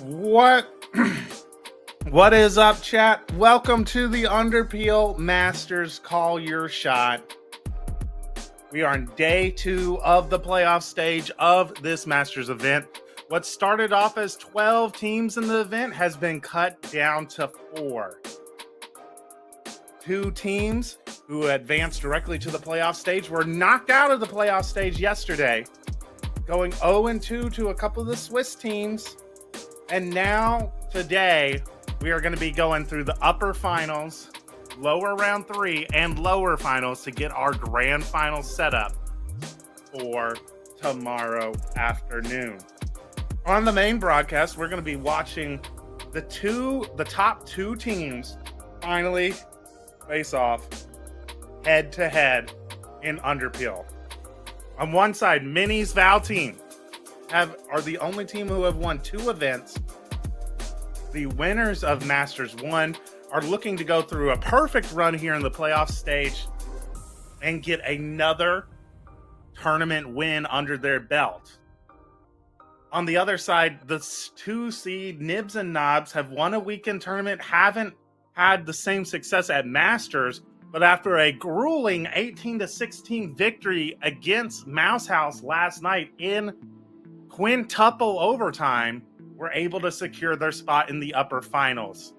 What? What is up, chat? Welcome to the Underpeel Masters Call Your Shot. We are on day 2 of the playoff stage of this Masters event. What started off as 12 teams in the event has been cut down to 4. 2 teams who advanced directly to the playoff stage were knocked out of the playoff stage yesterday, going 0-2 to a couple of the Swiss teams. And now, today, we are going to be going through the upper finals, lower round 3, and lower finals to get our grand final set up for tomorrow afternoon. On the main broadcast, we're going to be watching the top 2 teams finally face off head-to-head in Underpeel. On one side, Minnie's Val team are the only team who have won 2 events. The winners of Masters 1 are looking to go through a perfect run here in the playoff stage and get another tournament win under their belt. On the other side, the 2-seed Nibs and Knobs have won a weekend tournament, haven't had the same success at Masters, but after a grueling 18-16 victory against Mouse House last night in quintuple overtime, were able to secure their spot in the upper finals.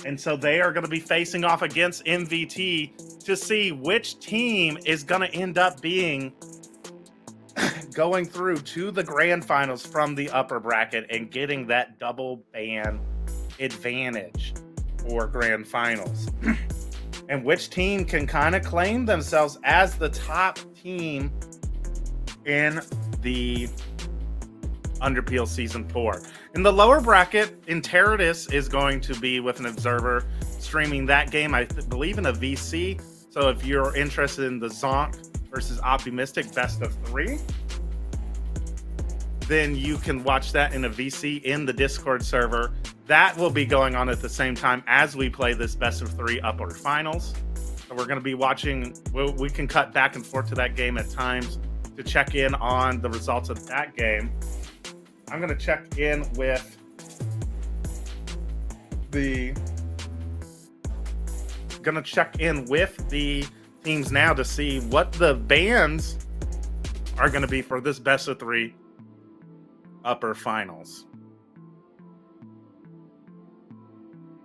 And so they are going to be facing off against MVT to see which team is going to end up being going through to the grand finals from the upper bracket and getting that double ban advantage for grand finals. And which team can kind of claim themselves as the top team in the Underpeel Season 4. In the lower bracket, Interitus is going to be with an observer streaming that game, I believe, in a VC. So if you're interested in the Zonk versus Optimistic best of 3, then you can watch that in a VC in the Discord server. That will be going on at the same time as we play this best of 3 upper finals. So we're going to be watching. We can cut back and forth to that game at times to check in on the results of that game. I'm going to check in with the teams now to see what the bans are going to be for this best of 3 upper finals.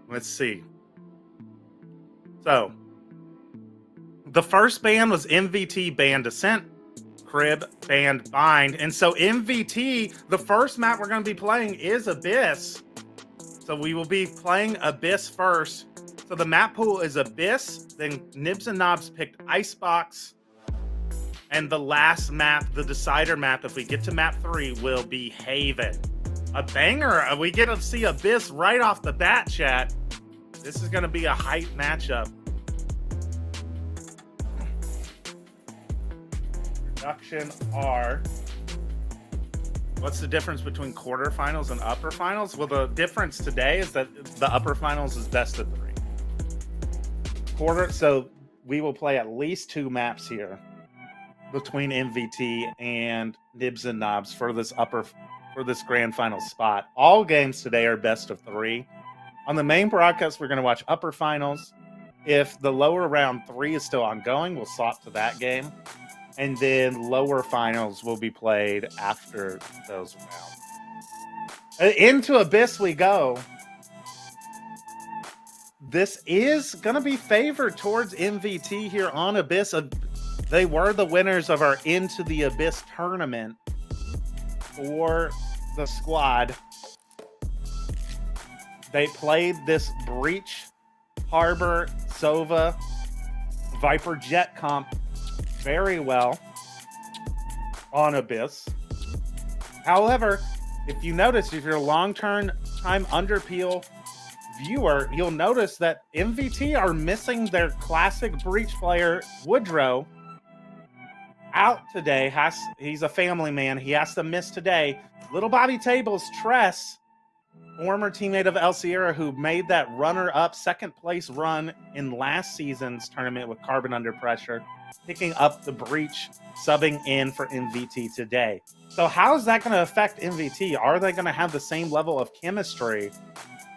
Let's see. So, the first ban was MVT banned Descent, Crib banned Bind, and so MVT, the first map we're going to be playing is Abyss. So we will be playing Abyss first. So the map pool is Abyss, then Nibs and Knobs picked Icebox, and the last map, the decider map, if we get to map 3, will be Haven. A banger. We get to see Abyss right off the bat, chat. This is going to be a hype matchup. Production R. What's the difference between quarterfinals and upper finals? Well, the difference today is that the upper finals is best of 3. So we will play at least 2 maps here between MVT and Nibs and Knobs for this grand final spot. All games today are best of 3. On the main broadcast, we're going to watch upper finals. If the lower round 3 is still ongoing, we'll swap to that game. And then lower finals will be played after those rounds. Into Abyss we go. This is going to be favored towards MVT here on Abyss. They were the winners of our Into the Abyss tournament for the squad. They played this Breach, Harbor, Sova, Viper Jet comp very well on Abyss. However, if you notice, if you're a long-term time Underpeel viewer, you'll notice that MVT are missing their classic Breach player, Woodrow, out today. He's a family man. He has to miss today. Little Bobby Tables, Tress, former teammate of El Sierra who made that runner-up second place run in last season's tournament with Carbon Under Pressure, picking up the breach, subbing in for MVT today. So how is that going to affect MVT? Are they going to have the same level of chemistry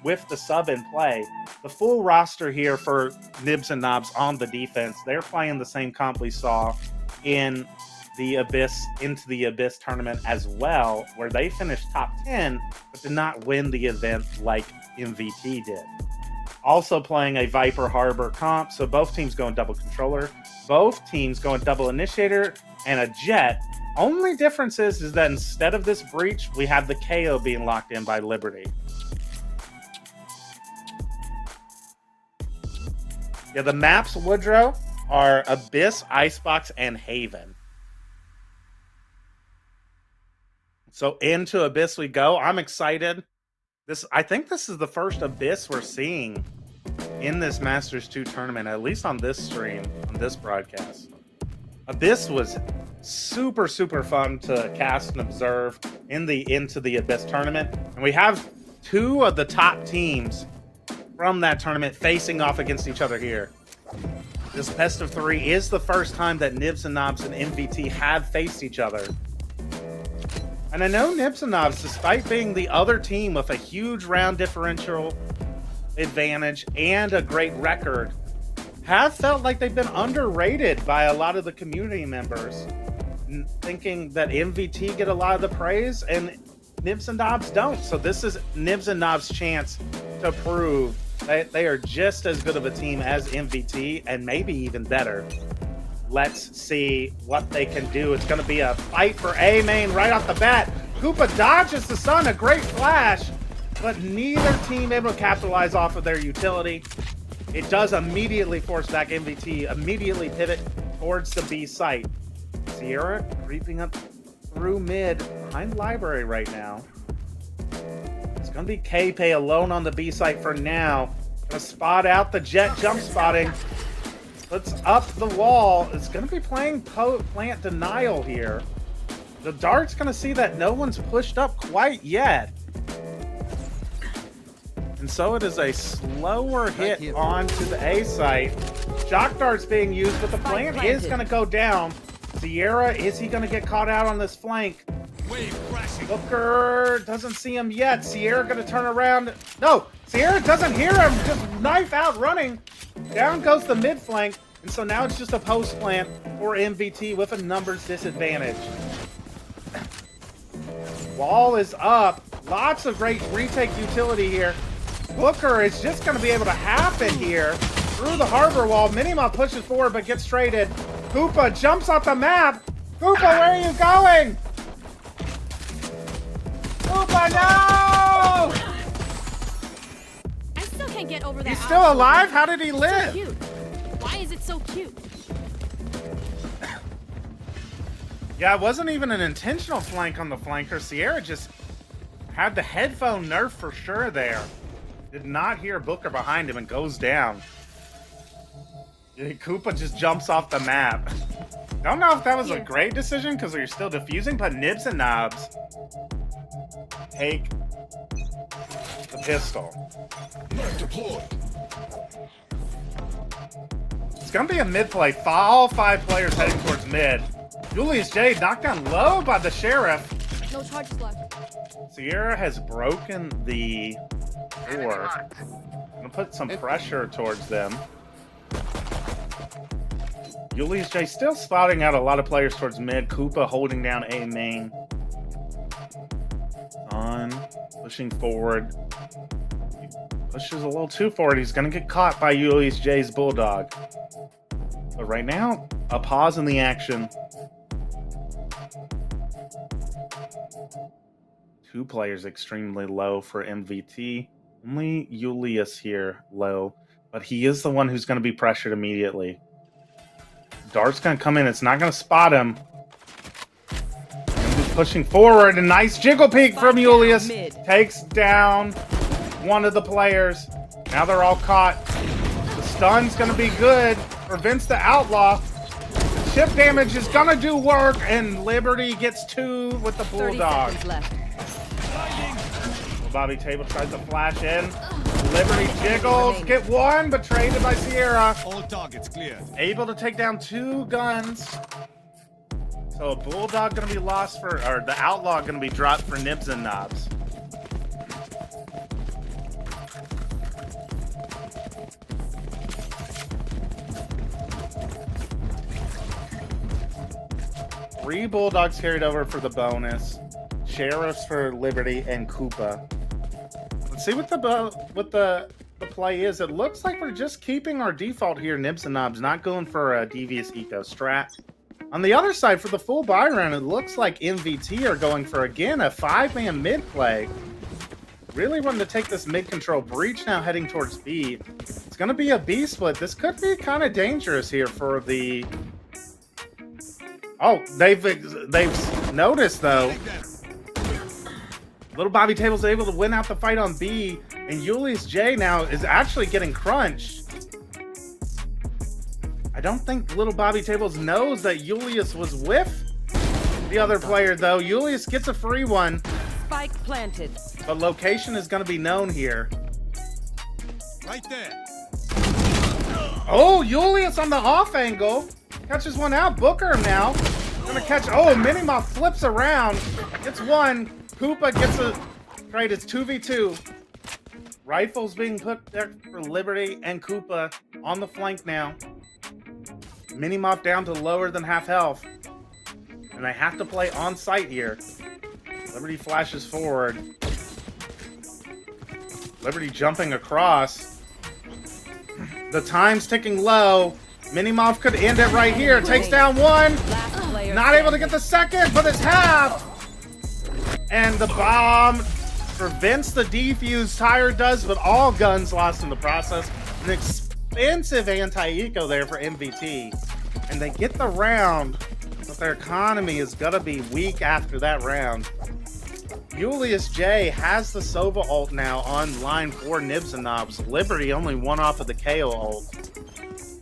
with the sub in play? The full roster here for Nibs and Knobs on the defense, they're playing the same comp we saw in the Into the Abyss tournament as well, where they finished top 10, but did not win the event like MVT did. Also playing a Viper Harbor comp, so both teams going double controller, both teams going double initiator, and a jet. Only difference is that instead of this breach, we have the KO being locked in by Liberty. Yeah, the maps, Woodrow, are Abyss, Icebox, and Haven. So into Abyss we go. I'm excited. I think this is the first Abyss we're seeing in this Masters 2 tournament, at least on this stream, on this broadcast. Abyss was super, super fun to cast and observe in the Into the Abyss tournament. And we have two of the top teams from that tournament facing off against each other here. This best of 3 is the first time that Nibs and Knobs and MVT have faced each other. And I know Nibs and Knobs, despite being the other team with a huge round differential advantage and a great record, have felt like they've been underrated by a lot of the community members, thinking that MVT get a lot of the praise and Nibs and Knobs don't. So this is Nibs and Knobs' chance to prove that they are just as good of a team as MVT and maybe even better. Let's see what they can do. It's going to be a fight for A main right off the bat. Koopa dodges the sun, a great flash, but neither team able to capitalize off of their utility. It does immediately force back MVT, immediately pivot towards the B site. Sierra creeping up through mid behind library right now. It's going to be K-Pay alone on the B site for now. Going to spot out the jet jump spotting. Puts up the wall. It's going to be playing plant denial here. The Dart's going to see that no one's pushed up quite yet. And so it is a slower hit onto the A site. Shock Dart's being used, but the plant is going to go down. Sierra, is he going to get caught out on this flank? Booker doesn't see him yet. Sierra going to turn around. No, Sierra doesn't hear him. Just knife out running. Down goes the mid flank. And so now it's just a post plant for MVT with a numbers disadvantage. Wall is up. Lots of great retake utility here. Booker is just going to be able to happen here through the harbor wall. Minima pushes forward but gets traded. Koopa jumps off the map. Koopa, where are you going? Koopa, no! I still can't get over that. He's still alive? How did he live? So cute. Why is it so cute? Yeah, it wasn't even an intentional flank on the flanker. Sierra just had the headphone nerf for sure there. Did not hear Booker behind him and goes down. Koopa just jumps off the map. Don't know if that was a great decision because you're still defusing, but Nibs and Knobs take the pistol. It's going to be a mid play. All 5 players heading towards mid. Julius J knocked down low by the Sheriff. No charges left. Sierra has broken the door. I'm going to put some pressure towards them. Julius J still spotting out a lot of players towards mid. Koopa holding down A main. On, pushing forward. He pushes a little too forward. He's going to get caught by Julius J's Bulldog. But right now, a pause in the action. 2 players extremely low for MVT. Only Julius here low. But he is the one who's going to be pressured immediately. Dart's going to come in. It's not going to spot him. He's pushing forward. A nice jiggle peek from Julius. Takes down one of the players. Now they're all caught. The stun's going to be good. Prevents the outlaw. Chip damage is going to do work. And Liberty gets 2 with the Bulldog. Bobby Table tries to flash in. Liberty jiggles, get one, but traded by Sierra. All targets clear. Able to take down 2 guns. So a Bulldog gonna be lost for, or the Outlaw gonna be dropped for Nibs and Knobs. Three Bulldogs carried over for the bonus. Sheriffs for Liberty and Koopa. Let's see what the play is. It looks like we're just keeping our default here, Nibs and Knobs, not going for a devious eco strat. On the other side, for the full buy round, it looks like MVT are going for, again, a 5-man mid play. Really wanting to take this mid control. Breach now heading towards B. It's going to be a B split. This could be kind of dangerous here for the... Oh, they've noticed, though. Little Bobby Table's able to win out the fight on B, and Julius J now is actually getting crunched. I don't think Little Bobby Tables knows that Julius was with the other player, though. Julius gets a free one. Spike planted. But location is going to be known here. Right there. Oh, Julius on the off angle. Catches one out. Booker now. Gonna catch. Oh, Minimoff flips around. Gets one. Koopa gets a trade. It's 2v2. Rifles being put there for Liberty and Koopa on the flank now. Minimoff down to lower than half health. And they have to play on site here. Liberty flashes forward. Liberty jumping across. The time's ticking low. Minimoff could end it right here. Takes down one. Not able to get the second, but it's half. And the bomb prevents the defuse. Tire does, but all guns lost in the process. An expensive anti-eco there for MVT. And they get the round, but their economy is going to be weak after that round. Julius J has the Sova ult now on line for Nibs and Knobs. Liberty only one off of the KO ult.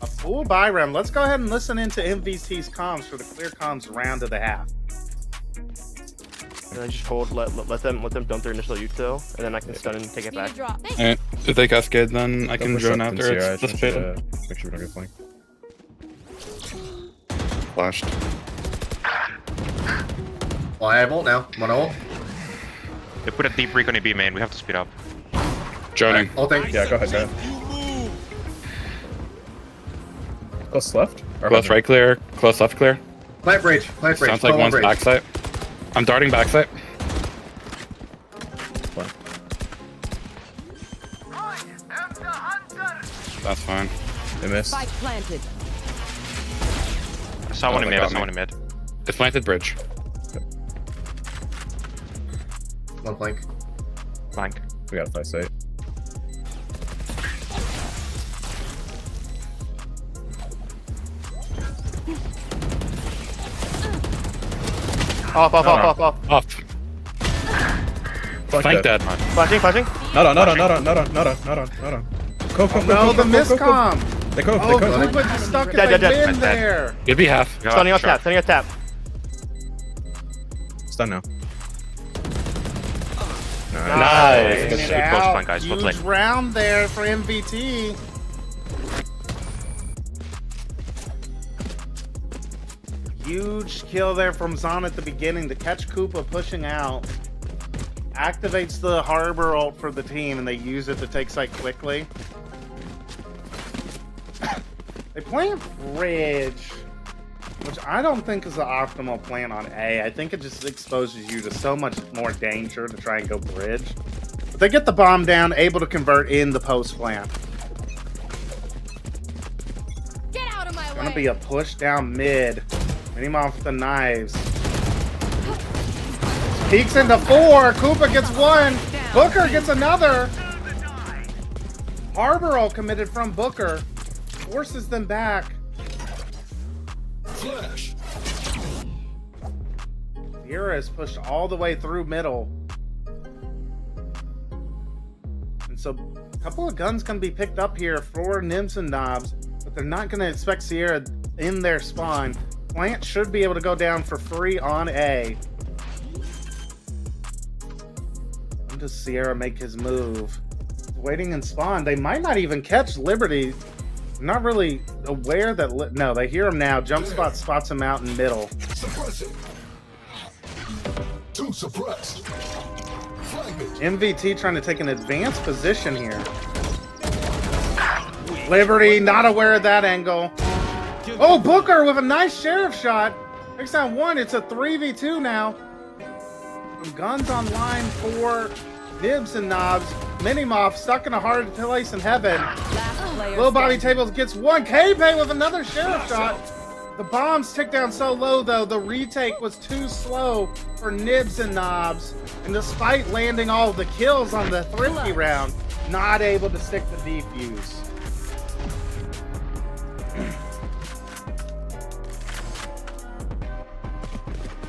A full buy round. Let's go ahead and listen into MVT's comms for the clear comms round of the half. And then just hold, let them dump their initial util, and then I can stun and take it Need a back. drop. Thanks. Alright, if they cascade, then I can drone out there. Let's Let's fit them. make sure we don't get flanked. Flashed. Well, I have ult now. I'm on ult. They put a deep recon in B main, we have to speed up. Droning. Ulting. Yeah, go ahead, go ahead. You move. Close left? Or Close right clear. Close left clear. Plant breach. Plant breach. Sounds like one's backside. I'm darting backside. That's fine. They missed. Spike planted. I saw one in they mid, I got saw me. one in mid. It's planted bridge. One flank. Flank. We got a 5 site. Off. Off. Flank dead. Flashing. Not on. Go. No, the miscomm. They go. Oh, Koopa just stuck it. Dead. They win Dead. there. It'd be half. Stunning on tap. Stun now. Nice. Good It close out. flank, guys. Well Huge played. round there for MVT. Huge kill there from Zon at the beginning to catch Koopa pushing out. Activates the Harbor ult for the team, and they use it to take site quickly. They plant Bridge, which I don't think is the optimal plan on A. I think it just exposes you to so much more danger to try and go Bridge. But they get the bomb down, able to convert in the post plant. Get out of my way. Gonna be a push down mid. Minimoff with the knives. Peeks into 4. Koopa gets one. Booker gets another. Harbor ult committed from Booker. Forces them back. Flash. Sierra is pushed all the way through middle. And so a couple of guns can be picked up here for Nibs and Knobs, but they're not going to expect Sierra in their spawn. Plant should be able to go down for free on A. does Sierra make his move? Waiting in spawn. They might not even catch Liberty. I'm not really aware that... No, they hear him now. Jump spot spots him out in middle. Two suppressed. MVT trying to take an advanced position here. Liberty not aware of that angle. Oh, Booker with a nice sheriff shot. Takes down one. It's a 3v2 now. Some guns online for Nibs and Knobs. Minimoff stuck in a hard place in heaven. Last player Low body standing. tables gets one. K-Pay with another sheriff shot. The bombs tick down so low, though. The retake was too slow for Nibs and Knobs. And despite landing all of the kills on the thrifty round, not able to stick the defuse.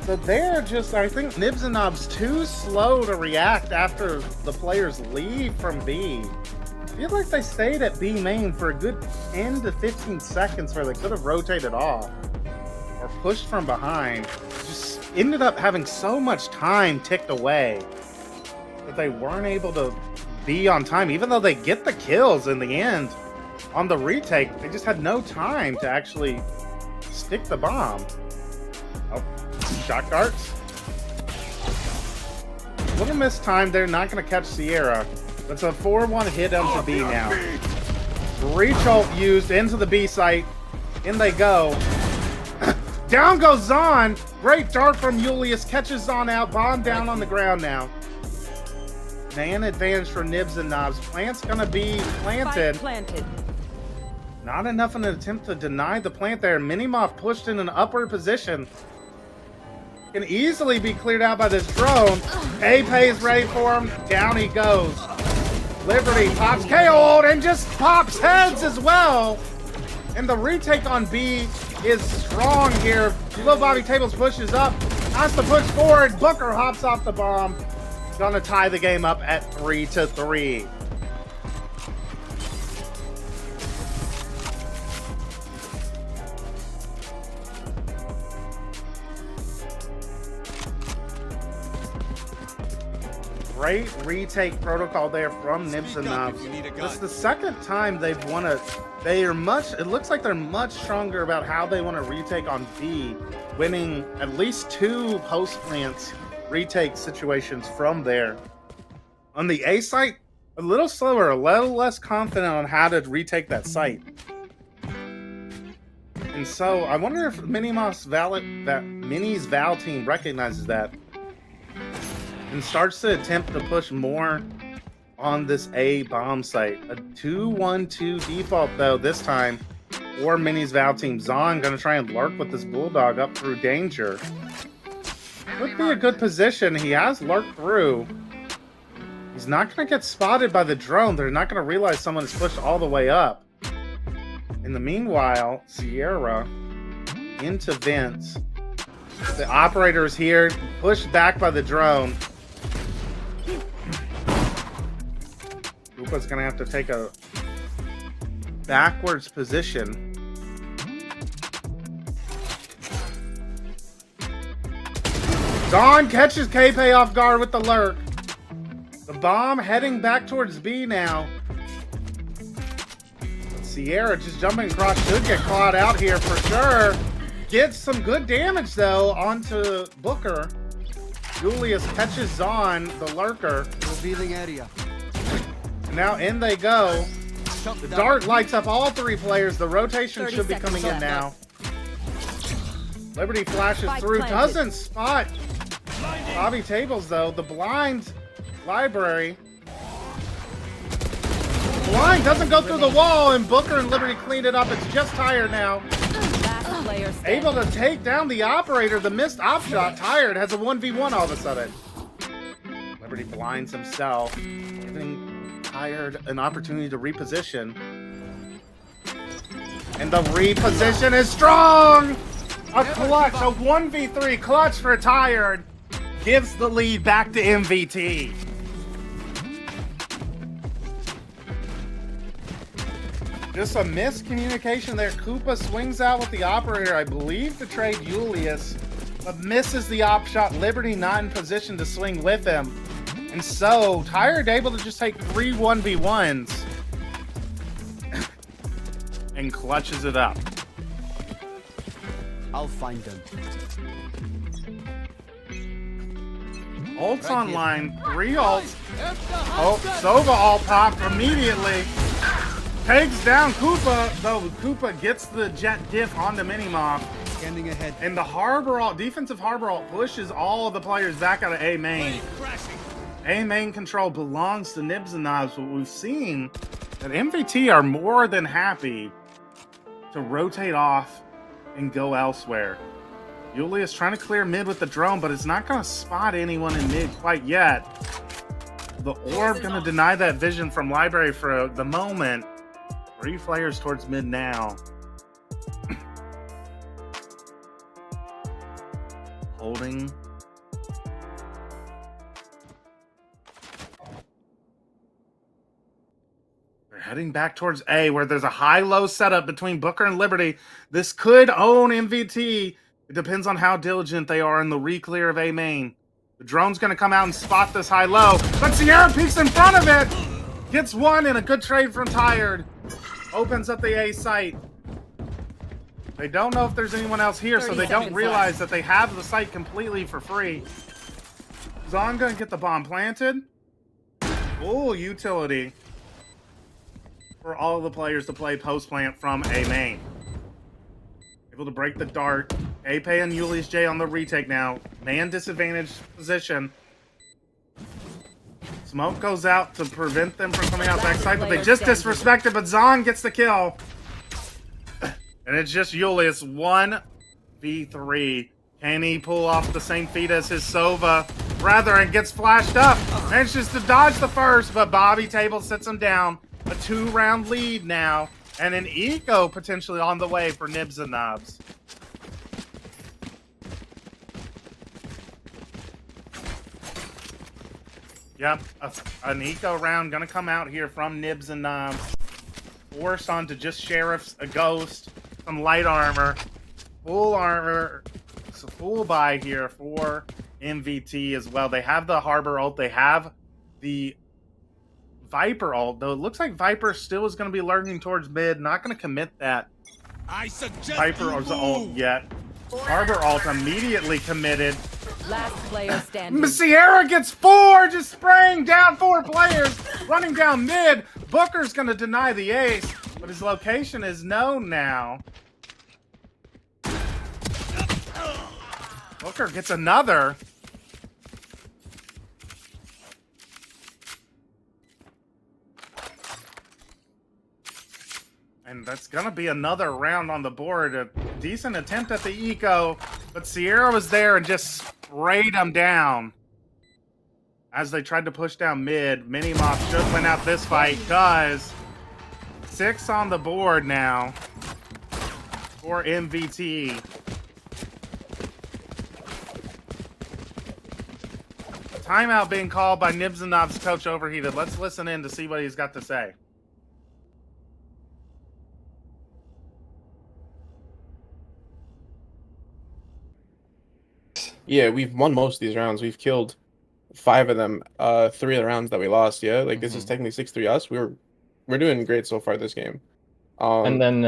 So they're just, I think Nibs and Knobs too slow to react after the players leave from B. I feel like they stayed at B main for a good 10 to 15 seconds where they could have rotated off or pushed from behind. Just ended up having so much time ticked away that they weren't able to be on time, even though they get the kills in the end. On the retake, they just had no time to actually stick the bomb. Oh, shot darts. Little missed time. They're not going to catch Sierra. That's a 4-1 hit onto B now. Reach ult used into the B site. In they go. Down goes Zon. Great dart from Julius. Catches Zon out. Bomb down on the ground now. Man advantage for Nibs and Knobs. Plant's going to be planted. Spike planted. Not enough in an attempt to deny the plant there. Minimoff pushed in an upward position. Can easily be cleared out by this drone. A-Pay is ready for him. Down he goes. Liberty pops KO'd and just pops heads as well. And the retake on B is strong here. Low body tables pushes up. Has to push forward. Booker hops off the bomb. Gonna tie the game up at 3-3. Great retake protocol there from Nibs and Knobs. This is the second time they've won a... They are much... It looks like they're much stronger about how they want to retake on B, winning at least 2 post-plants retake situations from there. On the A site, a little slower, a little less confident on how to retake that site. And so I wonder if Mini's Val team recognizes that and starts to attempt to push more on this A bomb site. A 2-1-2 default though this time for Mini's Val team. Zon gonna try and lurk with this Bulldog up through danger. Would be a good position. He has lurked through. He's not gonna get spotted by the drone. They're not gonna realize someone is pushed all the way up. In the meanwhile, Sierra into vents. The operator's here, pushed back by the drone. Koopa's gonna have to take a backwards position. Dawn catches K-Pay off guard with the lurk. The bomb heading back towards B now. Sierra just jumping across should get caught out here for sure. Gets some good damage though onto Booker. Julius catches Zon, the lurker. Revealing area. And now in they go. The dart lights up all 3 players. The rotation 30 should be coming in seconds now. Liberty flashes Spike through, planted. doesn't spot Bobby Tables though. The blind library. Blind doesn't go through the wall, and Booker and Liberty cleaned it up. It's just Tired now. Last player standing. Able to take down the operator. The missed op shot. Tired has a 1v1 all of a sudden. Liberty blinds himself, giving Tired an opportunity to reposition. And the reposition is strong! A clutch, a 1v3 clutch for Tired. Gives the lead back to MVT. Just a miscommunication there. Koopa swings out with the operator, I believe, to trade Julius, but misses the op shot. Liberty not in position to swing with him. And so, Tired able to just take 3 1v1s and clutches it up. I'll find them. Ults online, 3 ults. Oh, Sova all popped immediately. Takes down Koopa, though Koopa gets the jet diff onto Minimoff. Scanning ahead. And the Harbor Alt, defensive Harbor Alt pushes all of the players back out of A main. A main control belongs to Nibs and Knobs, but we've seen that MVT are more than happy to rotate off and go elsewhere. Yulia is trying to clear mid with the drone, but it's not going to spot anyone in mid quite yet. The orb going to deny that vision from Library for the moment. 3 players towards mid now. Holding. They're heading back towards A, where there's a high-low setup between Booker and Liberty. This could own MVT. It depends on how diligent they are in the re-clear of A main. The drone's going to come out and spot this high-low, but Sierra peeks in front of it. Gets one in a good trade from Tired. Opens up the A site. They don't know if there's anyone else here, so they don't realize that they have the site completely for free. Zon going to get the bomb planted. Full utility for all of the players to play post-plant from A main. Able to break the dart. Ape and Julius J on the retake now. Man disadvantaged position. Smoke goes out to prevent them from coming out backside, but they just disrespected, but Zon gets the kill. And it's just Julius, 1v3. Can he pull off the same feat as his Sova? Rather, and gets flashed up. Manages to dodge the first, but Bobby Table sits him down. A 2-round lead now. And an eco potentially on the way for Nibs and Knobs. Yep, an eco round gonna come out here from Nibs and Knobs. Forced onto just Sheriff's, a Ghost, some light armor. Full armor, it's a full buy here for MVT as well. They have the Harbor ult, they have the Viper ult, though it looks like Viper still is going to be lurking towards mid. Not going to commit that Viper ult yet. Harbor ult immediately committed. Last player standing. Sierra gets 4, just spraying down 4 players, running down mid. Booker's going to deny the ace, but his location is known now. Booker gets another. And that's going to be another round on the board. A decent attempt at the eco, but Sierra was there and just sprayed them down. As they tried to push down mid, Minimoff should win out this fight, because 6 on the board now for MVT. Timeout being called by Nibs and Knobs coach Overheated. Let's listen in to see what he's got to say. Yeah, we've won most of these rounds. We've killed 5 of them. 3 of the rounds that we lost. Yeah, like this is technically 6-3 us. We're doing great so far this game. And then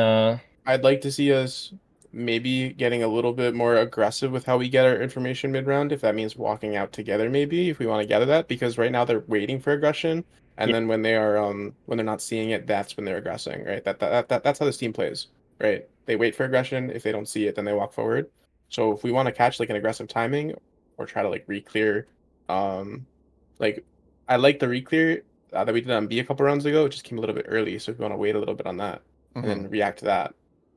I'd like to see us maybe getting a little bit more aggressive with how we get our information mid round. If that means walking out together, maybe if we want to gather that, because right now they're waiting for aggression, and then when they are when they're not seeing it, that's when they're aggressing. Right. That's how this team plays. Right. They wait for aggression. If they don't see it, then they walk forward. So if we want to catch like an aggressive timing or try to like re-clear, like I like the re-clear that we did on B a couple rounds ago. It just came a little bit early, so if we want to wait a little bit on that and then react to that.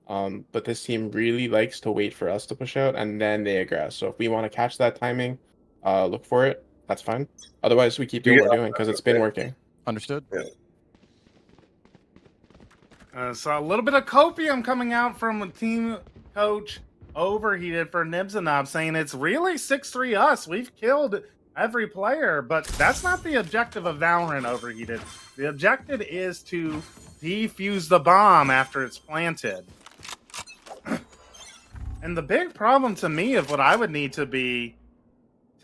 But this team really likes to wait for us to push out and then they aggress. So if we want to catch that timing, look for it. That's fine. Otherwise, we keep doing what we're doing because it's been working. understood. So a little bit of copium coming out from the team coach Overheated for Nibs and Knobs, saying it's really 6-3 us. We've killed every player, but that's not the objective of Valorant, Overheated. The objective is to defuse the bomb after it's planted. And the big problem to me of what I would need to be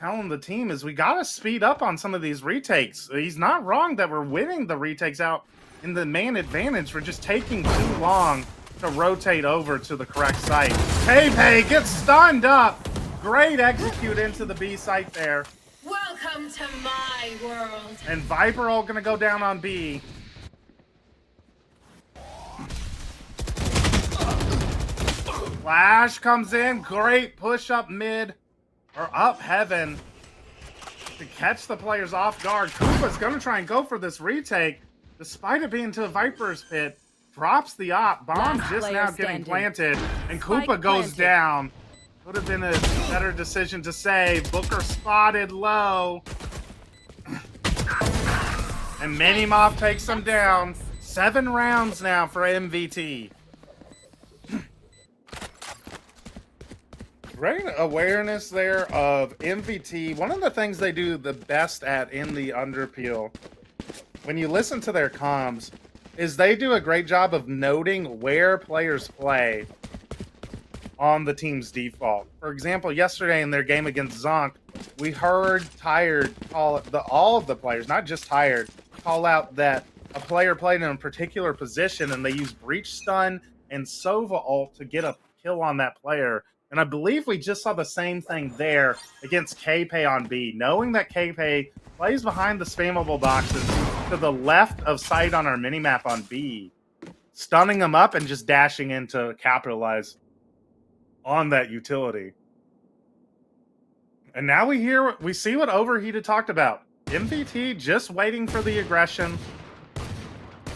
telling the team is we got to speed up on some of these retakes. He's not wrong that we're winning the retakes out in the man advantage. We're just taking too long to rotate over to the correct site. KP gets stunned up. Great execute into the B site there. Welcome to my world. And Viper all gonna go down on B. Flash comes in. Great push up mid. Or up heaven. To catch the players off guard. Koopa's gonna try and go for this retake. Despite it being to Viper's pit. Drops the op. Bomb Last just player now getting standing. planted. And Spike Koopa goes planted. down. Would have been a better decision to save. Booker spotted low. And Minimoff takes him down. 7 rounds now for MVT. Great awareness there of MVT. One of the things they do the best at in the Underpeel, when you listen to their comms, is they do a great job of noting where players play on the team's default. For example, yesterday in their game against Zonk, we heard Tired call all of the players, not just Tired, call out that a player played in a particular position and they used Breach Stun and Sova ult to get a kill on that player. And I believe we just saw the same thing there against KP on B, knowing that KP plays behind the spammable boxes to the left of sight on our minimap on B, stunning them up and just dashing in to capitalize on that utility. And now we see what Overheated talked about. MVT just waiting for the aggression,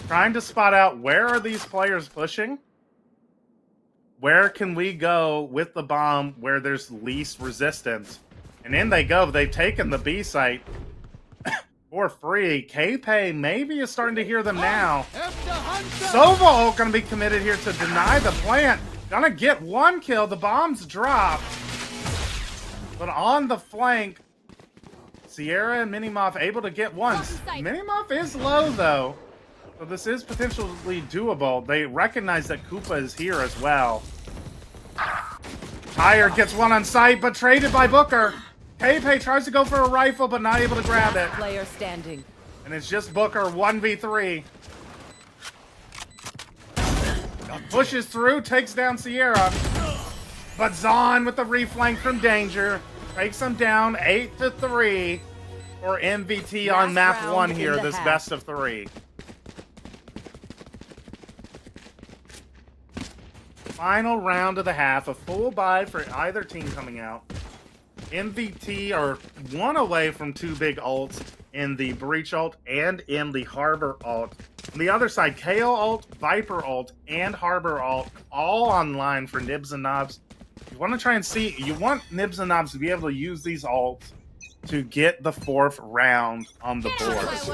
trying to spot out where are these players pushing, where can we go with the bomb where there's least resistance. And in they go. They've taken the B site for free. KP maybe is starting to hear them now. Sova gonna be committed here to deny the plant. Gonna get 1 kill. The bomb's dropped. But on the flank, Sierra and Minimoff able to get one. Minimoff is low, though. So this is potentially doable. They recognize that Koopa is here as well. Tired gets one on sight, but traded by Booker. KP tries to go for a rifle, but not able to grab it. Player standing. And it's just Booker, 1v3. Pushes through, takes down Sierra. But Zon with the reflank from Danger takes him down 8-3 for MVT on Last map round 1 in here, the this half. best of 3. Final round of the half, a full buy for either team coming out. MVT are 1 away from 2 big ults in the Breach ult and in the Harbor ult. On the other side, KO ult, Viper ult, and Harbor ult all online for Nibs and Knobs. You want to try and see, you want Nibs and Knobs to be able to use these ults to get the 4th round on the Get out of board. my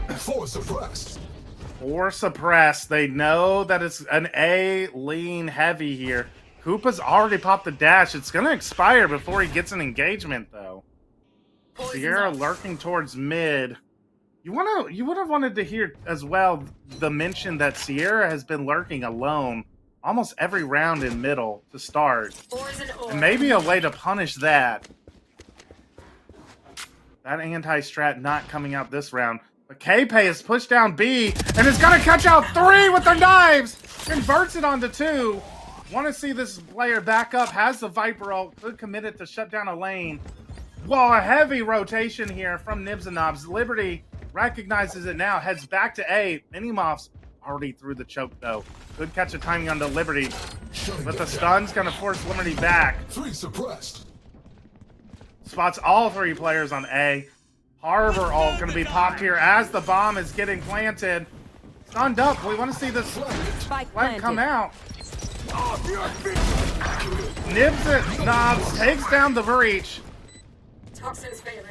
way. 4 suppressed. Or suppressed. They know that it's an A lean heavy here. Koopa's already popped the dash. It's going to expire before he gets an engagement, though. Sierra lurking towards mid. You would have wanted to hear as well the mention that Sierra has been lurking alone almost every round in middle to start. And maybe a way to punish that. That anti-strat not coming out this round. But KP is pushed down B and is going to catch out 3 with their knives. Converts it onto 2. Want to see this player back up. Has the Viper ult. Could commit it to shut down a lane. Whoa, a heavy rotation here from Nibs and Knobs. Liberty recognizes it now. Heads back to A. Minimoff's already through the choke, though. Could catch a timing onto Liberty. But the stun's going to force Liberty back. 3 suppressed. Spots all 3 players on A. Harbor ult going to be popped here as the bomb is getting planted. Stunned up. We want to see this Spike flank come planted. out. Nibs and Knobs takes down the Breach.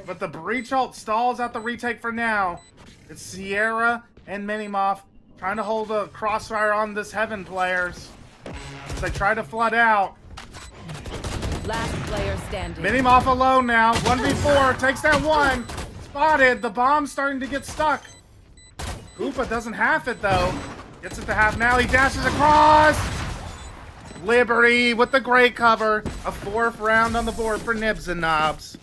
But the Breach ult stalls out the retake for now. It's Sierra and Minimoff trying to hold a crossfire on this Heaven players. As they try to flood out. Last player standing. Minimoff alone now. 1v4. Takes down 1. Spotted. The bomb's starting to get stuck. Koopa doesn't have it, though. Gets it to half now. He dashes across. Liberty with the great cover. A 4th round on the board for Nibs and Knobs.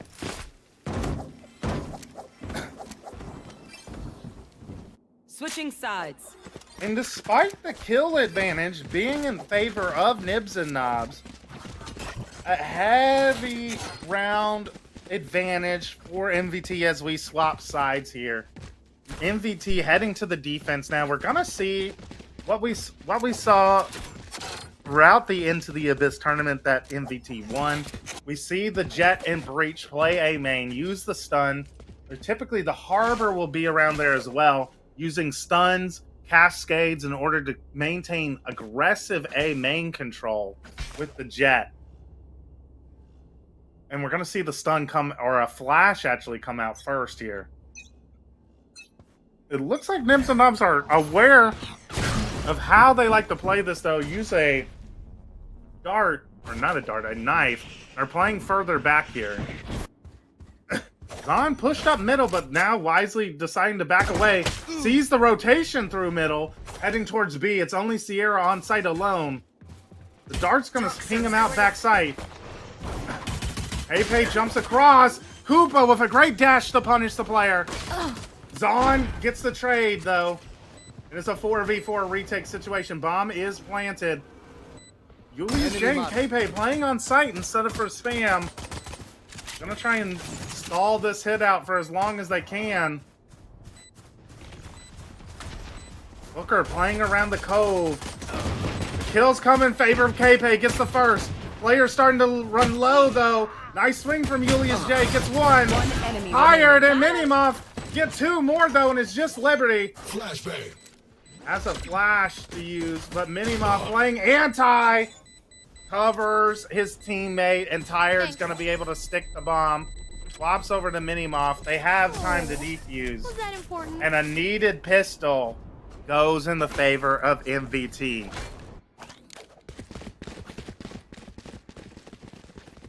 Switching sides. And despite the kill advantage being in favor of Nibs and Knobs, a heavy round advantage for MVT as we swap sides here. MVT heading to the defense now. We're gonna see what we saw throughout the Into the Abyss tournament that MVT won. We see the Jet and Breach play A main, use the stun. Typically the Harbor will be around there as well, using stuns, cascades in order to maintain aggressive A main control with the Jet. And we're going to see the stun come, or a flash actually come out first here. It looks like Nibs and Knobs are aware of how they like to play this, though. Use a dart, or not a dart, a knife. They're playing further back here. Zon pushed up middle, but now wisely deciding to back away. Sees the rotation through middle, heading towards B. It's only Sierra on site alone. The dart's going to ping him out backside. Pepe jumps across. Koopa with a great dash to punish the player. Zon gets the trade, though. It is a 4v4 retake situation. Bomb is planted. Julius J and Pepe playing on site instead of for spam. Gonna try and stall this hit out for as long as they can. Booker playing around the cove. The kills come in favor of KP. Gets the first. Player starting to run low, though. Nice swing from Julius J. Gets one. Hired and Minimoff. Get 2 more, though, and it's just Liberty. Flashbang. Has a flash to use, but Minimoff playing anti. Covers his teammate, and Tired's going to be able to stick the bomb. Swaps over to Minimoff. They have time to defuse. Was that important? And a needed pistol goes in the favor of MVT.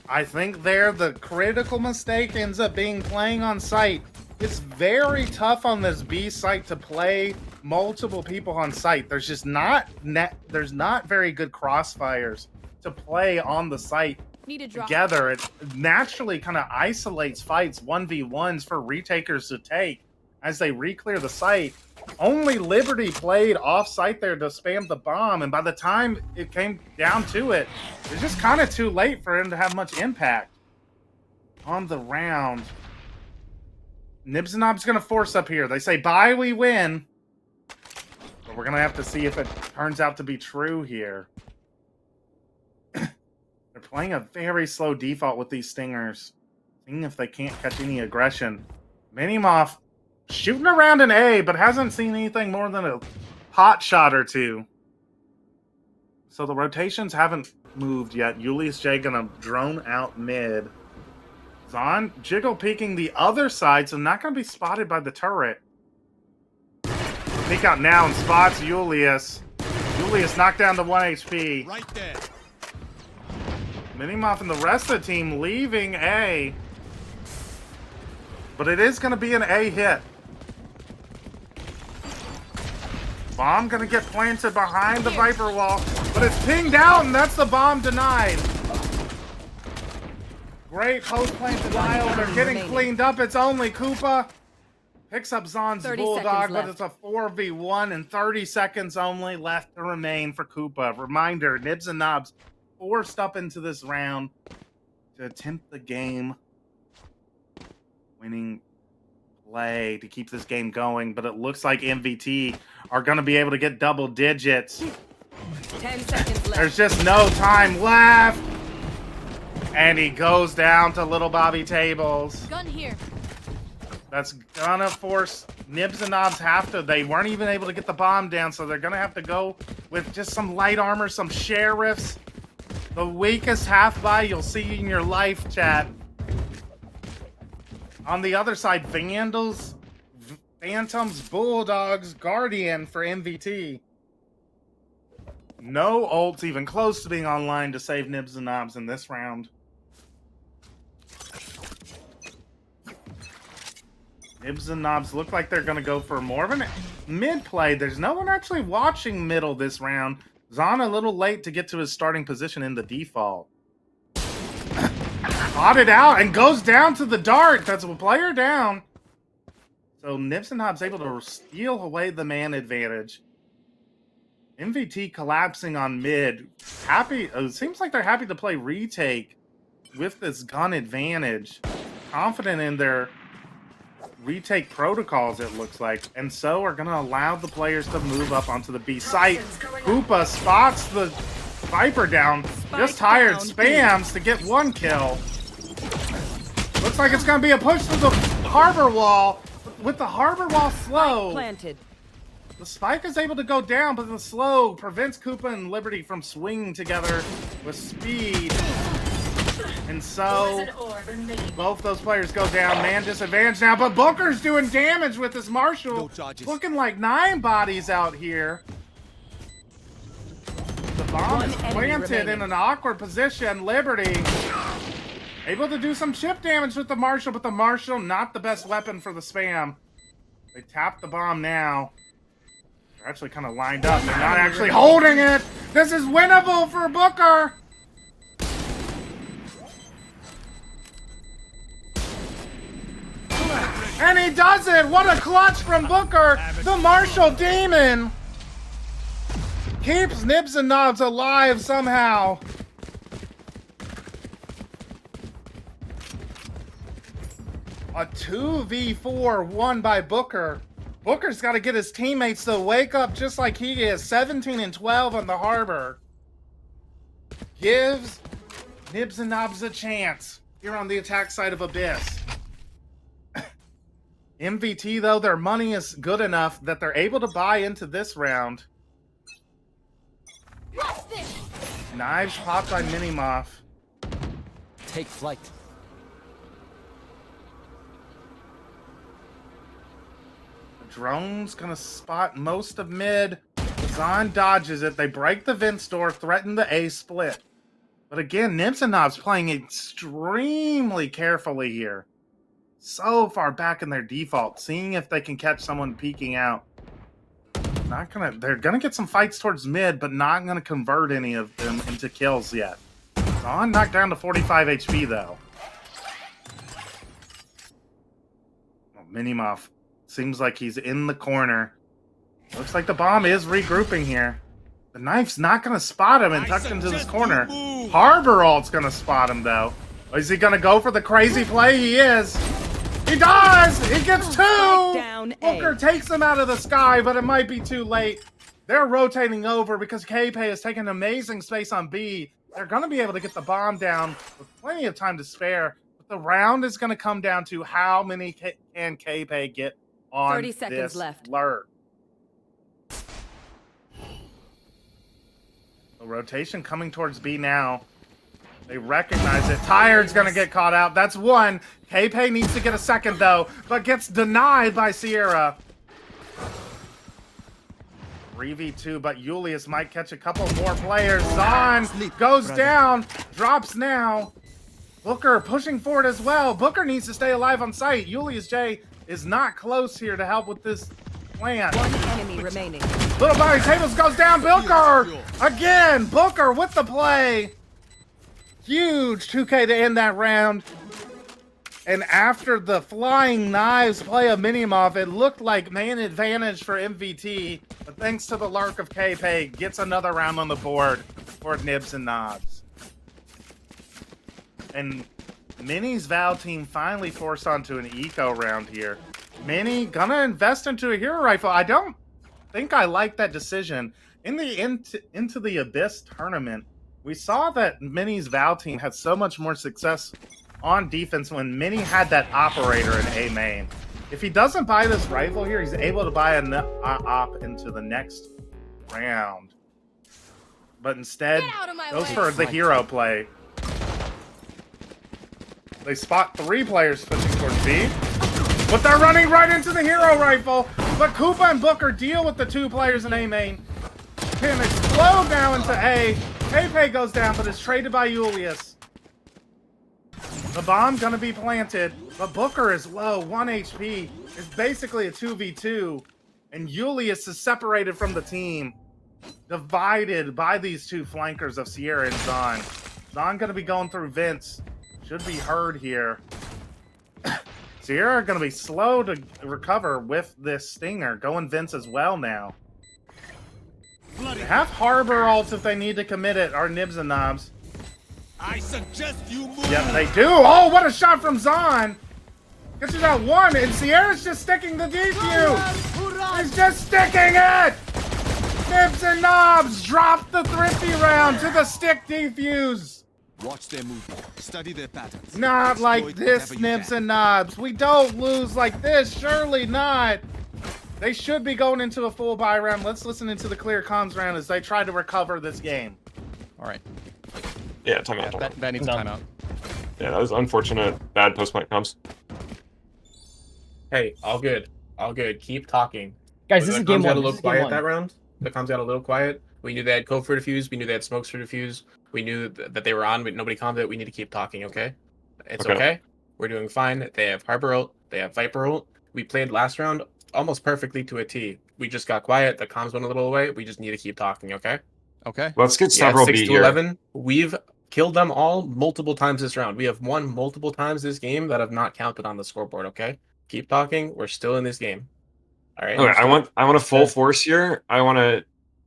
I think there the critical mistake ends up being playing on site. It's very tough on this B site to play multiple people on site. There's just not very good crossfires to play on the site together. It naturally kind of isolates fights 1v1s for retakers to take as they re-clear the site. Only Liberty played off site there to spam the bomb, and by the time it came down to it, it's just kind of too late for him to have much impact on the round. Nibs and Knobs gonna force up here. They say bye, we win, but we're gonna have to see if it turns out to be true here. They're playing a very slow default with these stingers, seeing if they can't catch any aggression. Minimoff shooting around an A, but hasn't seen anything more than a pot shot or two. So the rotations haven't moved yet. Julius J gonna drone out mid. Zon jiggle peeking the other side, so not gonna be spotted by the turret. Peek out now and spots Julius. Julius knocked down to 1 HP. Right there. Minimoff and the rest of the team leaving A. But it is going to be an A hit. Bomb going to get planted behind the Viper wall. But it's pinged out, and that's the bomb denied. Great post-plant denial. They're getting cleaned up. It's only Koopa. Picks up Zon's Bulldog, but it's a 4v1 and 30 seconds only left to remain for Koopa. Reminder, Nibs and Knobs forced up into this round to attempt the game winning play to keep this game going, but it looks like MVT are going to be able to get double digits. 10 seconds left. There's just no time left. And he goes down to Little Bobby Tables. Gun here. That's gonna force Nibs and Knobs they weren't even able to get the bomb down, so they're gonna have to go with just some light armor, some sheriffs. The weakest half buy you'll see in your life, chat. On the other side, Vandals, Phantoms, Bulldogs, Guardian for MVT. No ults even close to being online to save Nibs and Knobs in this round. Nibs and Knobs look like they're going to go for more of a mid play. There's no one actually watching middle this round. Zahn a little late to get to his starting position in the default. Caught it out and goes down to the dart. That's a player down. So Nibs and Knobs able to steal away the man advantage. MVT collapsing on mid. Happy. It seems like they're happy to play retake with this gun advantage. Confident in their retake protocols, it looks like. And so are going to allow the players to move up onto the B site. Hoopa spots the Viper down. Just tired. Spams to get 1 kill. Looks like it's going to be a push to the harbor wall. With the harbor wall slow, Planted. the spike is able to go down, but the slow prevents Koopa and Liberty from swinging together with speed. And so, both those players go down. Man disadvantage now, but Booker's doing damage with his Marshall. Looking like 9 bodies out here. The bomb is planted in an awkward position. Liberty able to do some chip damage with the Marshall, but the Marshall not the best weapon for the spam. They tap the bomb now. They're actually kind of lined up. They're not actually holding it. This is winnable for Booker. And he does it! What a clutch from Booker! The Marshall Demon keeps Nibs and Knobs alive somehow. A 2v4 won by Booker. Booker's got to get his teammates to wake up just like he is. 17 and 12 on the harbor. Gives Nibs and Knobs a chance here on the attack side of Abyss. MVT, though, their money is good enough that they're able to buy into this round. Knives popped by Minimoff. Take flight. The drone's gonna spot most of mid. Zahn dodges it. They break the vents door, threaten the A split. But again, Nibs and Knobs playing extremely carefully here. So far back in their default, seeing if they can catch someone peeking out. They're gonna get some fights towards mid, but not gonna convert any of them into kills yet. Zahn knocked down to 45 HP though. Well, Minimoff seems like he's in the corner. Looks like the bomb is regrouping here. The knife's not gonna spot him and tucked into this corner. Harbor ult's gonna spot him though. Is he gonna go for the crazy play? He is. He does! He gets 2! Booker takes him out of the sky, but it might be too late. They're rotating over because K-Pay has taken amazing space on B. They're going to be able to get the bomb down with plenty of time to spare. But the round is going to come down to how many can K-Pay get on 30 seconds this left. lurk. The rotation coming towards B now. They recognize it. Tired's going to get caught out. That's 1. K-Pay needs to get a second, though, but gets denied by Sierra. 3v2, but Julius might catch a couple more players. Zahn goes down, drops now. Booker pushing forward as well. Booker needs to stay alive on site. Julius J is not close here to help with this plan. 1 enemy remaining. Little Body Tables goes down. Booker again. Booker with the play. Huge 2K to end that round. And after the flying knives play of Minimoff, it looked like man advantage for MVT. But thanks to the lurk of K-Pay, gets another round on the board for Nibs and Knobs. And Minnie's Val team finally forced onto an eco round here. Minnie gonna invest into a hero rifle. I don't think I like that decision. In the Into the Abyss tournament, we saw that Minnie's Val team had so much more success on defense when Minnie had that operator in A main. If he doesn't buy this rifle here, he's able to buy an op into the next round. But instead, goes for the hero play. They spot 3 players pushing towards B. But they're running right into the hero rifle. But Koopa and Booker deal with the 2 players in A main. Can explode now into A. K-Pay goes down, but is traded by Julius. The bomb gonna be planted, but Booker is low, 1 HP. It's basically a 2v2, and Julius is separated from the team. divided by these two flankers of Sierra and Zon. Zon gonna be going through vents. Should be heard here. Sierra gonna be slow to recover with this stinger. Going vents as well now. They have Harbor ult if they need to commit it, our Nibs and Knobs. I suggest you move. Yep, they do. Oh, what a shot from Zon. Gets you that one, and Sierra's just sticking the defuse. He's just sticking it. Nibs and Knobs drop the thrifty round to the stick defuse. Watch their movement. Study their patterns. Not like Exploit this, whatever you Nibs can. and Knobs. We don't lose like this. Surely not. They should be going into a full buy round. Let's listen into the clear comms round as they try to recover this game. All right. Yeah, timeout. Yeah, that needs a timeout. Yeah, that was unfortunate. Bad post-point comms. Hey, all good. All good. Keep talking. Guys, this is game got one. a This little is game quiet one. that round. The comms got a little quiet. We knew they had code for defuse. We knew they had smokes for defuse. We knew that they were on, but nobody commented. We need to keep talking, okay? It's okay. We're doing fine. They have Harbor ult. They have Viper ult. We played last round almost perfectly to a T. We just got quiet. The comms went a little away. We just need to keep talking, okay? Okay. Let's get Yeah, several 6 B to here. 11. We've killed them all multiple times this round. We have won multiple times this game that have not counted on the scoreboard, okay? Keep talking. We're still in this game. All right. Okay, I want a full force here.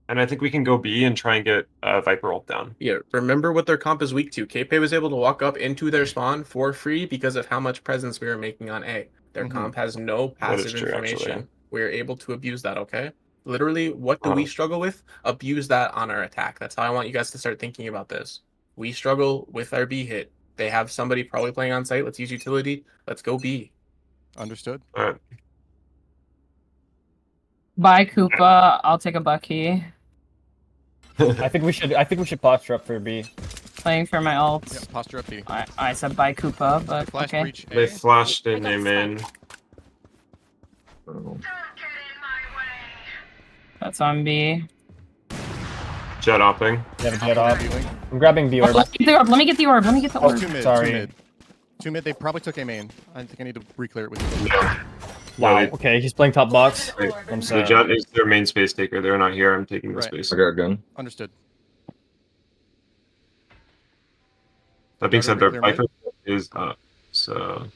And I think we can go B and try and get Viper ult down. Yeah, remember what their comp is weak to. KP was able to walk up into their spawn for free because of how much presence we were making on A. Their comp has no That is passive true, information. actually. We're able to abuse that, okay? Literally, what do we struggle with? Abuse that on our attack. That's how I want you guys to start thinking about this. We struggle with our B hit. They have somebody probably playing on site. Let's use utility. Let's go B. Understood. All right. Bye, Koopa. I'll take a Bucky. I think we should posture up for B. Playing for my ult. Yep, posture up B. I said bye, Koopa, but Flash okay. breach A. They flashed in, they main. That's on B. Jet opping. They have a jet off. I'm grabbing B orb. Let me get the orb. Let me get the orb. Let me get the Oh, orb. Two mid. sorry. Two mid. Two mid. They probably took A main. I think I need to re-clear it with you. Wow. Okay, he's playing top box. Wait, I'm the sorry. Jet is their main space taker. They're not here. I'm taking the Right. space. I got a gun. Understood. That being said, their Clear mid. Viper is up. So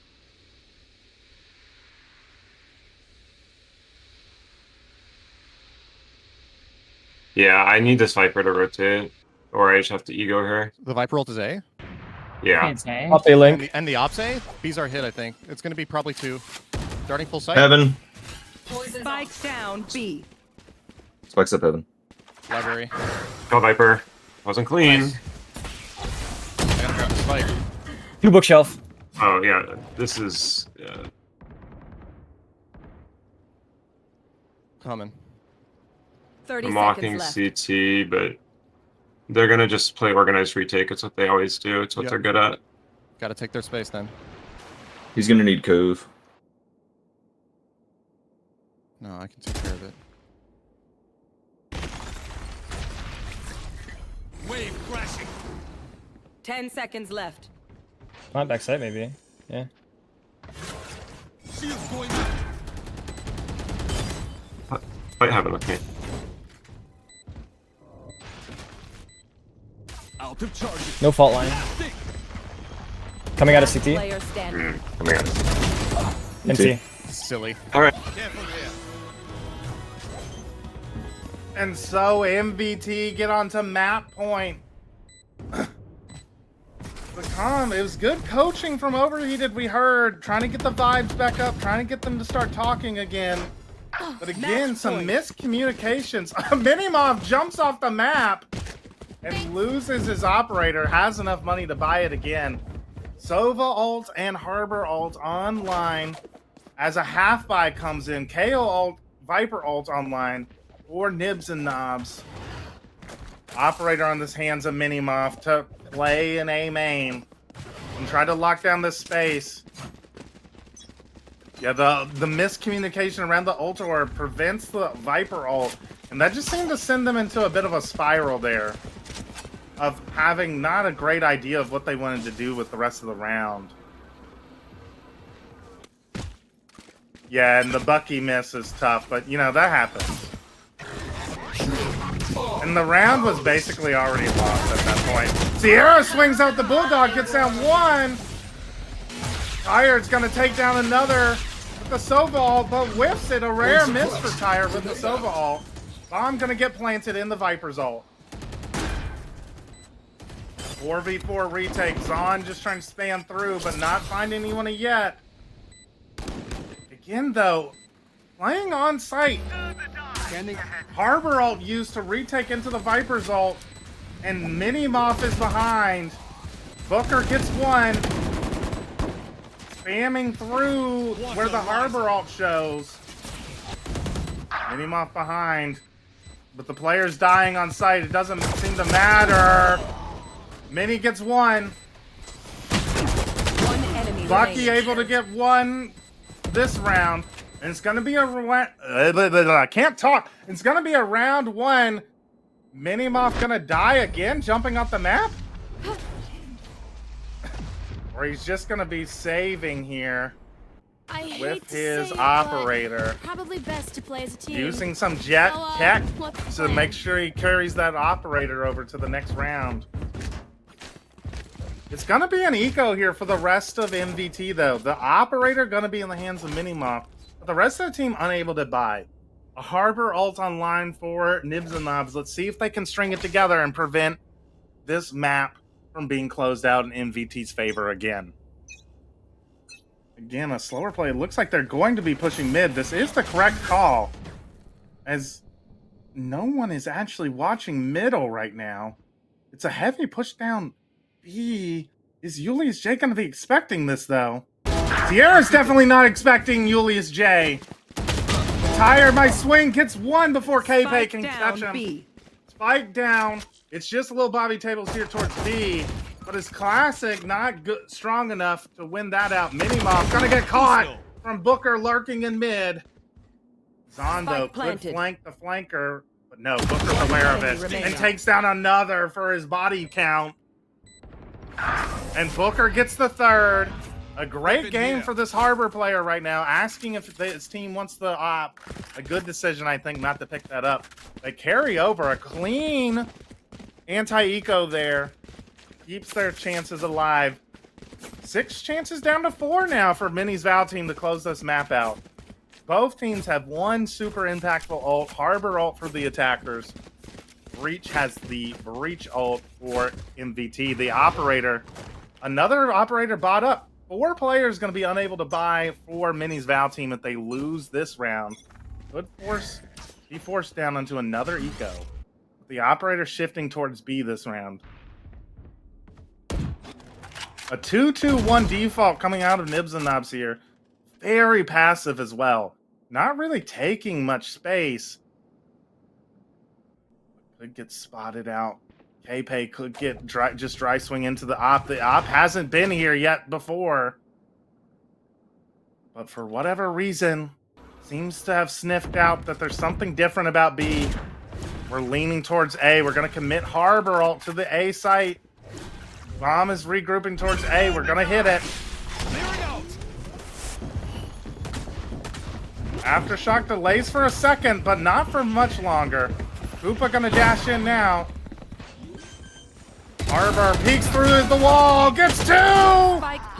yeah, I need this Viper to rotate, or I just have to ego her. The Viper ult is A. Yeah. It's A. Up A link. And the ops A? B's our hit, I think. It's going to be probably 2. Starting full sight. Heaven. Spike down B. Spikes up heaven. Library. Go Viper. Wasn't clean. Nice. I gotta grab the spike. 2 bookshelf. Oh yeah, this is. Coming. 30 I'm walking seconds left. CT, but they're gonna just play organized retake. It's what they always do. It's what Yep. they're good at. Gotta take their space then. He's gonna need cove. No, I can take care of it. Wave crashing. 10 seconds left. Not backside, maybe. Yeah. Shields going Fight heaven with me. out of charges. No fault line. Coming out of CT. Player standing. Coming out. NC. Silly. All right. Careful there. And so MVT get onto map point. It was good coaching from Overheated, we heard. Trying to get the vibes back up, trying to get them to start talking again. But again, some miscommunications. Minimov jumps off the map and loses his operator, has enough money to buy it again. Sova ult and Harbor ult online as a half buy comes in. KO ult, Viper ult online, or Nibs and Knobs. Operator on this hands a Minimoff to play in A main and try to lock down this space. Yeah, the miscommunication around the ult orb prevents the Viper ult, and that just seemed to send them into a bit of a spiral there of having not a great idea of what they wanted to do with the rest of the round. Yeah, and the Bucky miss is tough, but you know, that happens. And the round was basically already lost at that point. Sierra swings out the Bulldog, gets down one. Tired's gonna take down another with the Sova ult, but whiffs it. A rare miss for Tired with the Sova ult. Bomb gonna get planted in the Viper's ult. 4v4 retake. Zon just trying to span through, but not find anyone yet. Again, though, playing on site. Harbor ult used to retake into the Viper's ult, and Minimoff is behind. Booker gets one. Spamming through where the Harbor ult shows. Minimoff behind. But the player's dying on site. It doesn't seem to matter. Mini gets one. Lucky able to get one this round. And it's going to be a... I can't talk. It's going to be a round one. Minimoff going to die again, jumping off the map? Or he's just going to be saving here with his operator. Probably best to play as a team. Using some jet tech to make sure he carries that operator over to the next round. It's going to be an eco here for the rest of MVT, though. The operator going to be in the hands of Minimoff, but the rest of the team unable to buy. A Harbor ult online for Nibs and Knobs. Let's see if they can string it together and prevent this map from being closed out in MVT's favor again. Again, a slower play. It looks like they're going to be pushing mid. This is the correct call, as no one is actually watching middle right now. It's a heavy push down B. Is Julius J going to be expecting this, though? Sierra's definitely not expecting Julius J. Tired by swing, gets one before K-Pay can catch him. B. Spike down. It's just a little Bobby Tables here towards B. But it's classic, not good, strong enough to win that out. Minimoff gonna get caught from Booker lurking in mid. Zondo could flank the flanker, but no, Booker's aware of it and takes down another for his body count. And Booker gets the third. A great game for this Harbor player right now, asking if his team wants the op. A good decision, I think, not to pick that up. They carry over a clean anti-eco there. Keeps their chances alive. 6 chances down to 4 now for Mini's Val team to close this map out. Both teams have one super impactful ult. Harbor ult for the attackers. Breach has the Breach ult for MVT. The operator, another operator bought up. 4 players going to be unable to buy for Mini's Val team if they lose this round. Could be forced down into another eco. The operator shifting towards B this round. A 2-2-1 default coming out of Nibs and Knobs here. Very passive as well. Not really taking much space. Could get spotted out. K-Pay could get dry swing into the op. The op hasn't been here yet before. But for whatever reason, seems to have sniffed out that there's something different about B. We're leaning towards A. We're going to commit Harbor ult to the A site. Bomb is regrouping towards A. We're going to hit it. Aftershock delays for a second, but not for much longer. Hoopa going to dash in now. Harbor peeks through the wall, gets 2!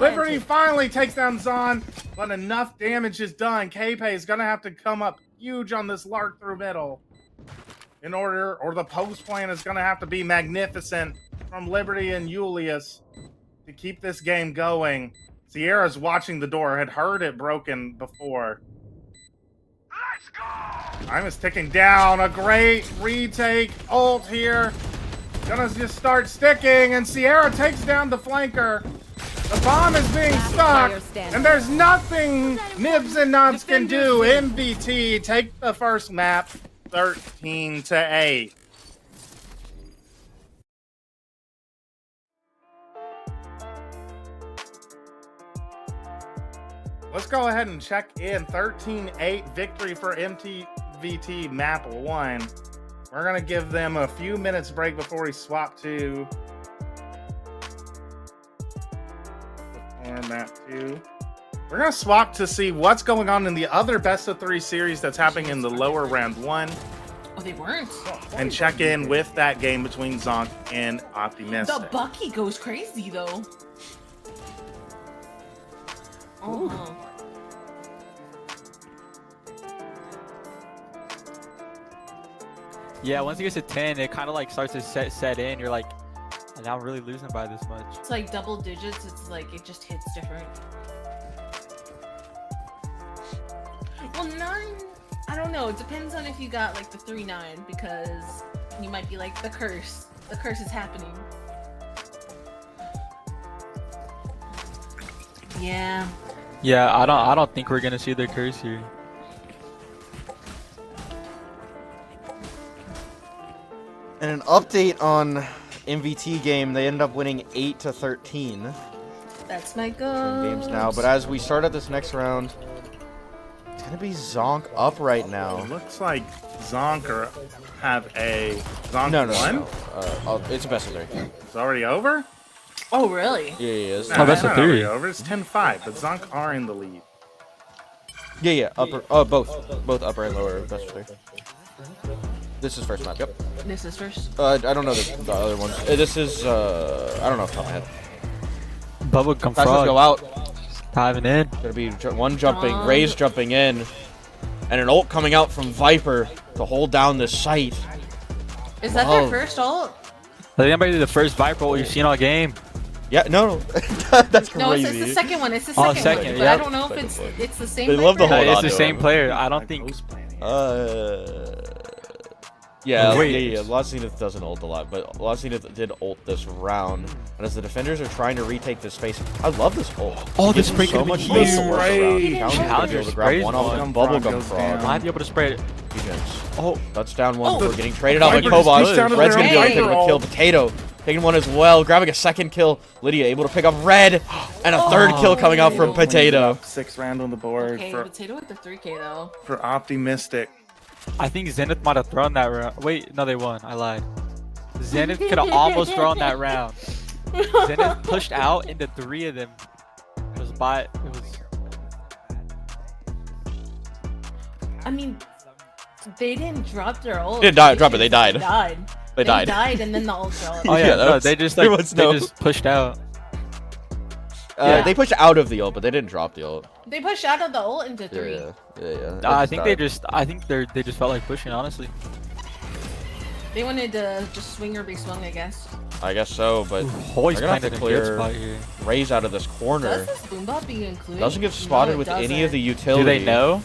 Liberty finally takes down Zon, but enough damage is done. K-Pay is going to have to come up huge on this lark through middle. In order, or the post plan is going to have to be magnificent from Liberty and Julius to keep this game going. Sierra's watching the door, had heard it broken before. Let's go! Time is ticking down. A great retake ult here. Gonna just start sticking, and Sierra takes down the flanker. The bomb is being stuck, and there's nothing Nibs and Knobs can do. MVT take the first map, 13-8. Let's go ahead and check in. 13-8 victory for MVT map 1. We're going to give them a few minutes break before we swap to map 2. We're going to swap to see what's going on in the other best of 3 series that's happening in the lower round 1. Oh, they weren't. and check in with that game between Zonk and Optimistic. The Bucky goes crazy though. Oh. Yeah, once it gets to 10, it kind of like starts to set in. You're like, now I'm really losing by this much. It's like double digits. It's like it just hits different. Well, 9. I don't know. It depends on if you got like the 3-9 because you might be like the curse. The curse is happening. Yeah. Yeah, I don't think we're gonna see the curse here. And an update on MVT game, they end up winning 8-13 That's my in goal. games now. But as we start at this next round, it's gonna be Zonk up right now. It looks like Zonk have a Zonk No, one. It's a best of 3. It's already over. Oh, really? Yeah, yeah. It's Nah, best it's of not 3. already over. It's 10-5, but Zonk are in the lead. Yeah. Upper. Oh, both upper and lower best of 3. This is first map. Yep. This is first. I don't know the other ones. This is I don't know off the top of my head. Bubblegum Flashes frog. go out. Diving in. Gonna be one jumping, Raze jumping in, and an ult coming out from Viper to hold down this site. Is that their first ult? I think that might be the first Viper ult you've seen all game. Yeah, no, that's crazy. No, it's the second one. It's the Oh, second, second, one. But yeah. I don't know if it's the same. They love the Viper. whole- No, it's on the to same him. player. I don't think. Yeah, Wait. yeah. Zenith doesn't ult a lot, but Zenith did ult this round. And as the defenders are trying to retake this space, I love this ult. Oh, It this gives spray them so could be much space to huge. work around. Challenger Able to grab sprays one off one. bubblegum frog. Might be able to spray it. Oh, touchdown one Oh, for getting traded out by Viper just Kobach. pushed down to Red's their gonna be able to own pick up a Viper kill. ult. Potato taking one as well, grabbing a second kill. Lydia able to pick up Red, and a third kill coming out from Potato. 6th round on the board Okay, for Potato with the 3K though. Optimistic. I think Zenith might have thrown that round. Wait, no, they won. I lied. Zenith could have almost thrown that round. Zenith pushed out into 3 of them. It was by. It was. I mean, they didn't drop their ult. They didn't drop it, they died. They They died. and then the ult fell. Oh yeah, Yeah, no, that's- they just there like was they no- just pushed out. Yeah. They pushed out of the ult, but they didn't drop the ult. They pushed out of the ult into 3. Yeah. I think they just. I think they just felt like pushing. Honestly. They wanted to just swing or be swung, I guess. I guess so, but Hoy's they're gonna have planted to a good clear spot here. Raze out of this corner. Does this boombot be included? Doesn't get spotted No, it with any of the doesn't. utility. Do they know?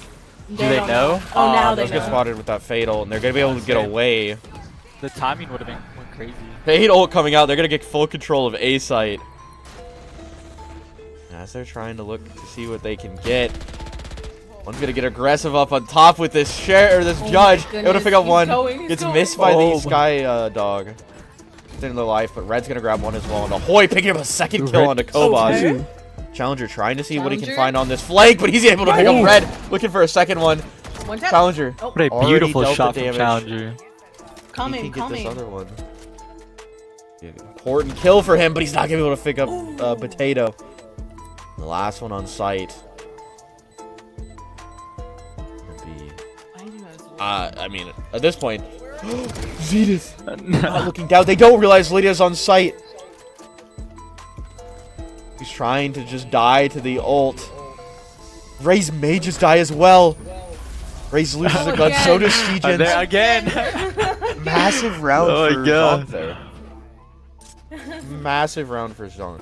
Do they don't know? Oh, now they Does get know. spotted with that fatal, and they're gonna be able to get away. The timing would have been went crazy. Fade ult coming out, they're gonna get full control of A site. As they're trying to look to see what they can get. One's gonna get aggressive up on top with this this Oh judge. my Able to pick up goodness, one. he's going, he's Gets going. missed by Oh the Sky Dog. It's in their life, but Red's gonna grab one as well. And Ahoy picking up a second kill onto Kobach. Okay. Challenger trying to see what he can Challenger. find on this flank, but he's able to pick up Red. Looking for a second one. One tap. Challenger. Oh, What a Already beautiful dealt the shot from damage. Challenger. come He in, can get come this in. other one. Important kill for him, but he's not gonna be able to pick up Potato. The last one on site. I mean, at this point, Zenith not looking down. They don't realize Lydia's on site. He's trying to just die to the ult. Raze may just die as well. Raze loses a gun, so does Stegens. There again. Massive round Oh my for God. Zonk there. Massive round for Zonk.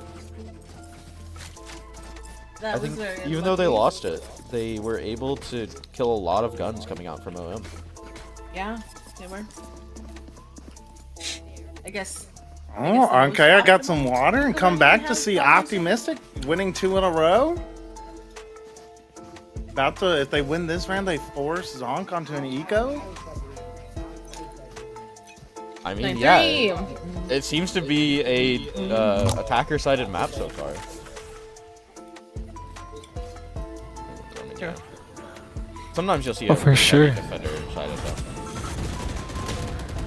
That I was think very even though they unlucky. lost it, they were able to kill a lot of guns coming out from OM. Yeah, they were. I guess. Oh, okay. I got some water and come back to see Optimistic winning 2 in a row. About to, if they win this round, they force Zonk onto an eco. I mean, 9-3. yeah, it seems to be a attacker-sided map so far. Sometimes you'll see a for sure. defender-sided though.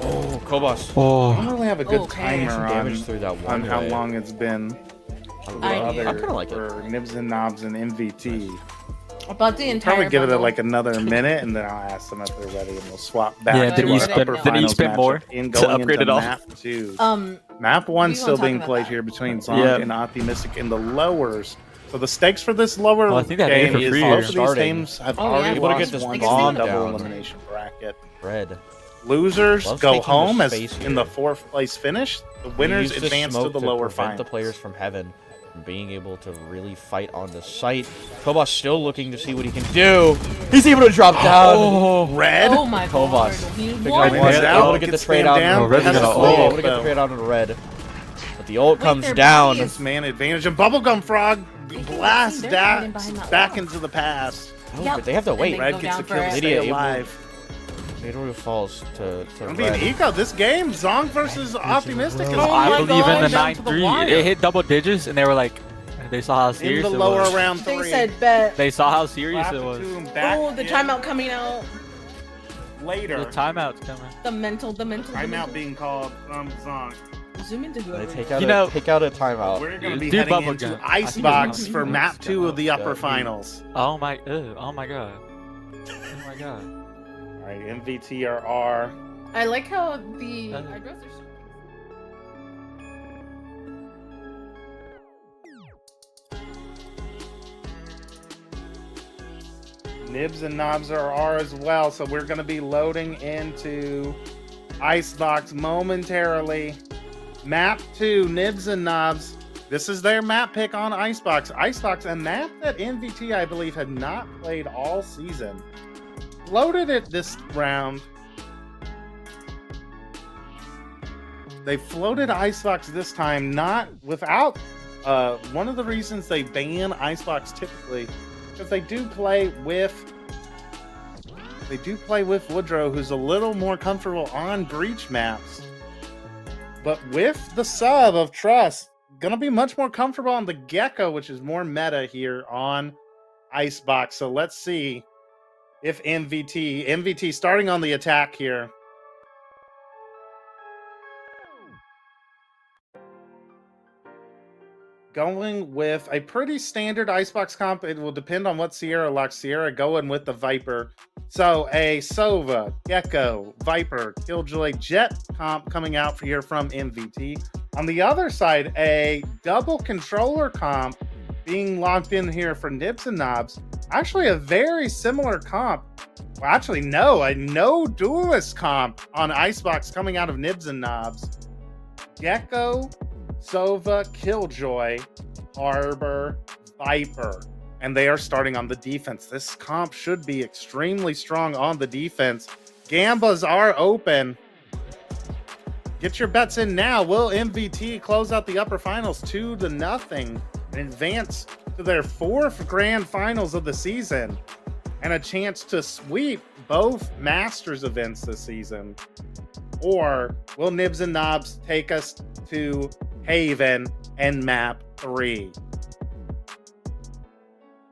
Oh, Kobach. Oh. I don't really have a good Okay. timer on, Damage through that one how way. long it's been. I kinda like it. For Nibs and Knobs and MVT. About the entire Probably give it bundle. like another minute, and then I'll ask them if they're ready, and we'll swap back Yeah, to then you our spend- upper then you finals spend more matchup in to going upgrade into it all. map 2. We Map 1 won't still talk being about played that. here between Zonk Yeah. and Optimistic in the lowers. So the stakes for this lower Oh, I think that game A for is free both or of these starting. teams have Oh, already yeah. Able to lost get this one bomb double down. elimination bracket. Red. Losers Loves go taking the home as space in the here. 4th place finish. The He winners used the advance to smoke the lower prevent finals. the players from heaven from being able to really fight on the site. Kobos still looking to see what he can do. He's able to drop down. Oh, red. Oh my god. Kobos. He Big won. guy One's able out, to get the gets trade spammed out. down, Red's has gonna a ult. slow Able to get the though. trade out on red. But the ult comes their down. body is- This man advantage and Bubblegum Frog blast they're that hiding behind that back wall. into the past. Oh, Yep. but they have to And wait. they Red go gets a down for kill to it. stay Lydia able- alive. Nadoru falls to Gonna be an red. eco. This game, Zonk versus Optimistic is Oh I my believe in God. the down to the 9-3. wire. It hit double digits, and they were like, they saw how in serious the it lower was. round They 3. said bet. They saw how serious Clap it it was. to him back Oh, the in timeout coming out. later. The timeout's coming. The mental. Timeout being called from Zonk. Zoom into They whoever. take out, You know- take out a timeout. We're gonna be Do heading bubble into gum. I think Icebox it's for bubble map 2 of the upper Yeah. finals. Oh my, oh my god. Oh my god. All right, MVT or R. I like how the Uh. eyebrows are so Nibs and knobs are R as well, so we're gonna be loading into Icebox momentarily. Map 2, Nibs and knobs. This is their map pick on Icebox. Icebox, a map that MVT, I believe, had not played all season. Loaded it this round. They floated Icebox this time, not without. One of the reasons they ban Icebox typically, because they do play with Woodrow, who's a little more comfortable on breach maps. But with the sub of Trust, gonna be much more comfortable on the Gecko, which is more meta here on Icebox. So let's see if MVT starting on the attack here. Going with a pretty standard Icebox comp. It will depend on what Sierra locks. Sierra going with the Viper. So a Sova, Gecko, Viper, Killjoy, Jet comp coming out here from MVT. On the other side, a double controller comp being locked in here for Nibs and Knobs. Actually, a very similar comp. Well, actually, no, a no duelist comp on Icebox coming out of Nibs and Knobs. Gecko, Sova, Killjoy, Harbor, Viper. And they are starting on the defense. This comp should be extremely strong on the defense. Gambas are open. Get your bets in now. Will MVT close out the upper finals 2-0 and advance to their 4th grand finals of the season and a chance to sweep both Masters events this season? Or will Nibs and Knobs take us to Haven and map 3?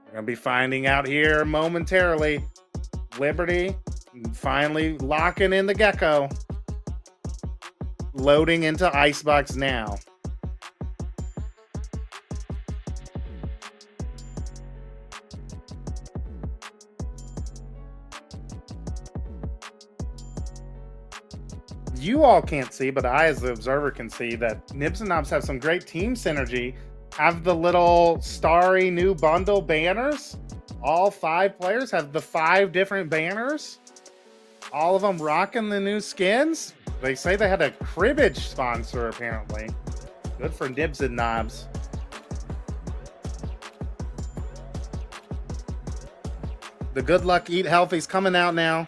We're going to be finding out here momentarily. Liberty finally locking in the Gecko. Loading into Icebox now. You all can't see, but I as the observer can see that Nibs and Knobs have some great team synergy. Have the little starry new bundle banners. All 5 players have the 5 different banners. All of them rocking the new skins. They say they had a cribbage sponsor, apparently. Good for Nibs and Knobs. The Good Luck Eat Healthy's coming out now.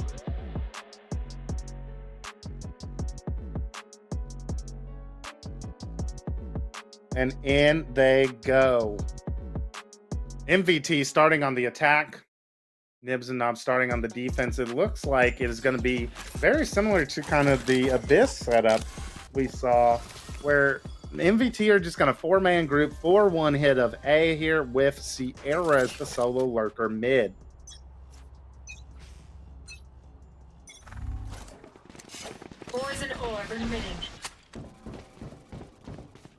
And in they go. MVT starting on the attack. Nibs and Knobs starting on the defense. It looks like it is going to be very similar to kind of the Abyss setup we saw, where MVT are just going to 4-man group, 4-1 hit of A here with Sierra as the solo lurker mid. Poison orb emitting.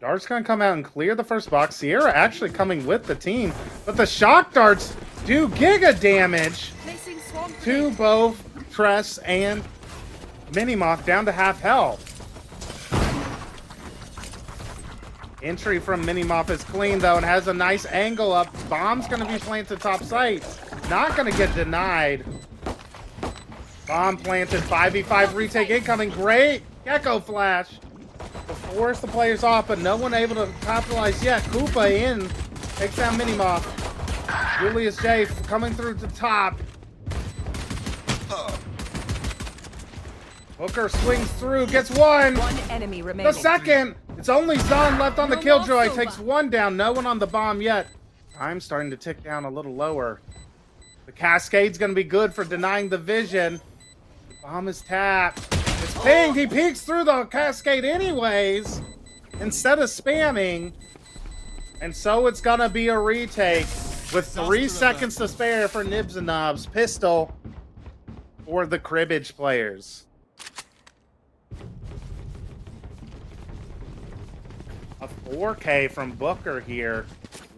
Dart's going to come out and clear the first box. Sierra actually coming with the team, but the shock darts do giga damage to both Tress and Minimoth down to half health. Entry from Minimoth is clean though and has a nice angle up. Bomb's gonna be planted top site. Not gonna get denied. Bomb planted, 5v5 retake incoming. Great Gecko Flash to force the players off, but no one able to capitalize yet. Koopa in, takes down Minimoth. Julius J coming through the top. Booker swings through, gets one. One enemy remaining. The second. It's only Zahn left on the killjoy. Takes one down. No one on the bomb yet. Time's starting to tick down a little lower. The Cascade's going to be good for denying the vision. The bomb is tapped. It's pinged. He peeks through the Cascade anyways, instead of spamming. And so it's going to be a retake with 3 seconds to spare for Nibs and Knobs. Pistol for the cribbage players. A 4K from Booker here,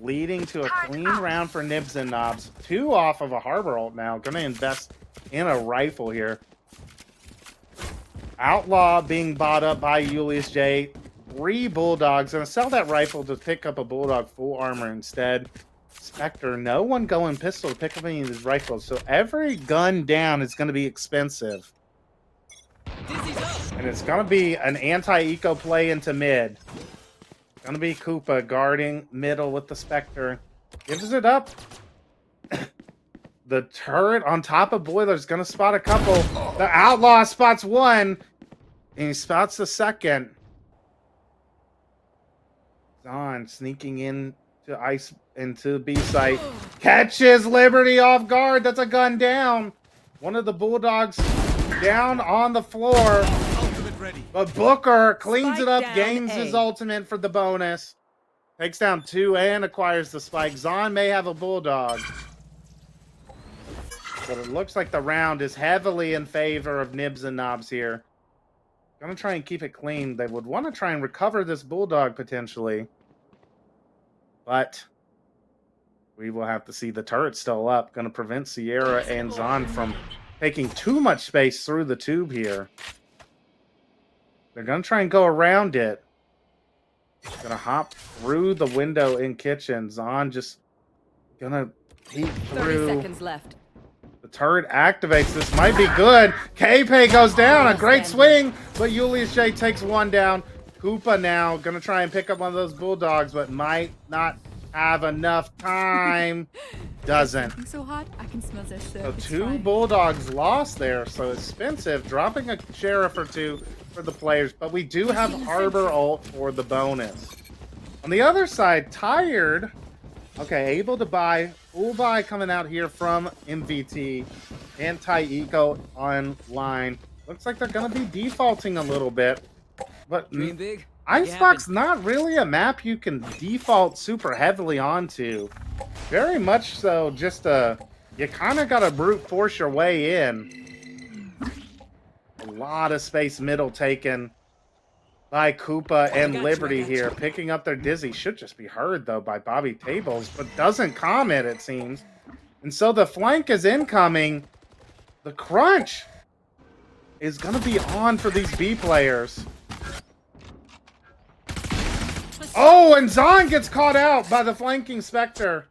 leading to a clean round for Nibs and Knobs. 2 off of a Harbor ult now. Gonna invest in a rifle here. Outlaw being bought up by Julius J. 3 Bulldogs. Gonna sell that rifle to pick up a Bulldog full armor instead. Spectre, no one going pistol to pick up any of these rifles. So every gun down is gonna be expensive. And it's gonna be an anti-eco play into mid. Gonna be Koopa guarding middle with the Spectre. Gives it up. The turret on top of Boiler's gonna spot a couple. The Outlaw spots one. And he spots the second. Zahn sneaking in to into B site. Catches Liberty off guard. That's a gun down. One of the Bulldogs down on the floor. But Booker cleans it up, gains his ultimate for the bonus. Takes down 2 and acquires the spike. Zahn may have a Bulldog. But it looks like the round is heavily in favor of Nibs and Knobs here. Gonna try and keep it clean. They would want to try and recover this Bulldog potentially. But we will have to see. The turret still up. Gonna prevent Sierra and Zahn from taking too much space through the tube here. They're going to try and go around it. Going to hop through the window in kitchen. Zahn just going to peek through. 30 seconds left. The turret activates. This might be good. K-Pay goes down. A great swing. But Julius J takes one down. Koopa now going to try and pick up one of those Bulldogs, but might not have enough time. Doesn't. So hot, I can smell this. So 2 Bulldogs lost there. So expensive. Dropping a Sheriff or 2 for the players, but we do have Harbor ult for the bonus. On the other side, Tired, okay, able to buy, full buy coming out here from MVT, anti-eco online. Looks like they're going to be defaulting a little bit, but Icebox not really a map you can default super heavily onto. Very much so, just you kind of got to brute force your way in. A lot of space middle taken by Koopa and Liberty here. Picking up their Dizzy. Should just be heard, though, by Bobby Tables, but doesn't comment, it seems. And so the flank is incoming. The crunch is going to be on for these B players. Oh, and Zahn gets caught out by the flanking Spectre.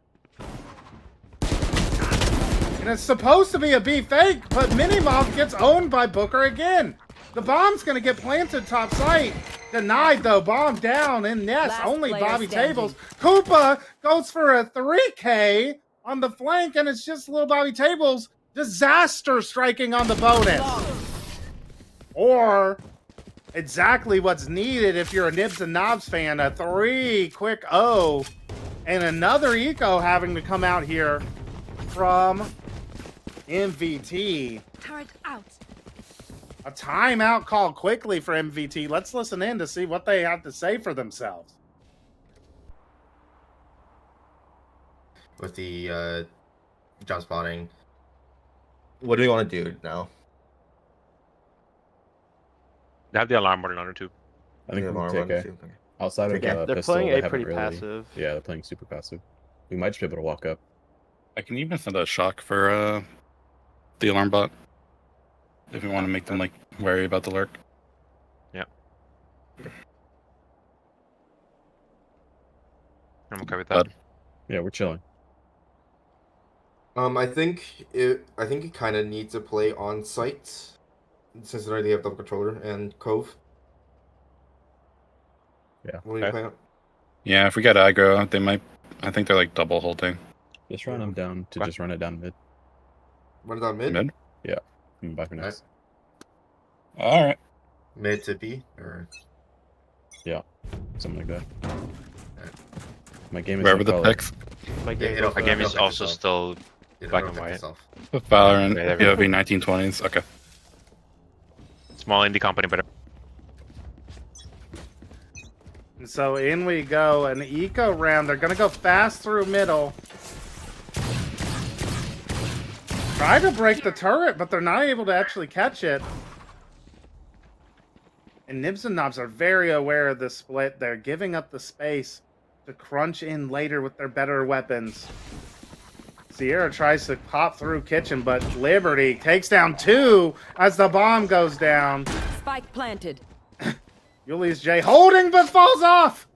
And it's supposed to be a B fake, but Minimoth gets owned by Booker again. The bomb's going to get planted top site. Denied, though. Bomb down in nest. Only Bobby Tables. Koopa goes for a 3K on the flank, and it's just little Bobby Tables. Disaster striking on the bonus. Or exactly what's needed if you're a Nibs and Knobs fan. A 3 quick O. And another eco having to come out here from MVT. Turret out. A timeout call quickly for MVT. Let's listen in to see what they have to say for themselves. With the jump spotting, what do we want to do now? They have the alarm button on it too. I think we'll take a, outside of they're pistol, playing they A pretty haven't really, passive. Yeah, they're playing super passive. We might just be able to walk up. I can even send a shock for the alarm bot if we want to make them like wary about the lurk. Yeah. I'm okay with that. Yeah, we're chilling. I think it kind of needs to play on site since they already have double controller and Cove. Yeah. What do you plan? Yeah, if we get aggro, they might. I think they're like double holding. Just run them down to just run it down mid. Run it down mid? Mid? Yeah. Bye for now. All right. Mid to B or yeah, something like that. My game is Wherever no the color. picks. My game is also still black and white. Valorant, Okay, there we go. POV 1920s. Okay. Small indie company, but And so in we go, an eco round. They're gonna go fast through middle. Try to break the turret, but they're not able to actually catch it. And Nibs and Knobs are very aware of the split. They're giving up the space to crunch in later with their better weapons. Sierra tries to pop through kitchen, but Liberty takes down 2 as the bomb goes down. Spike planted. Julius J holding but falls off.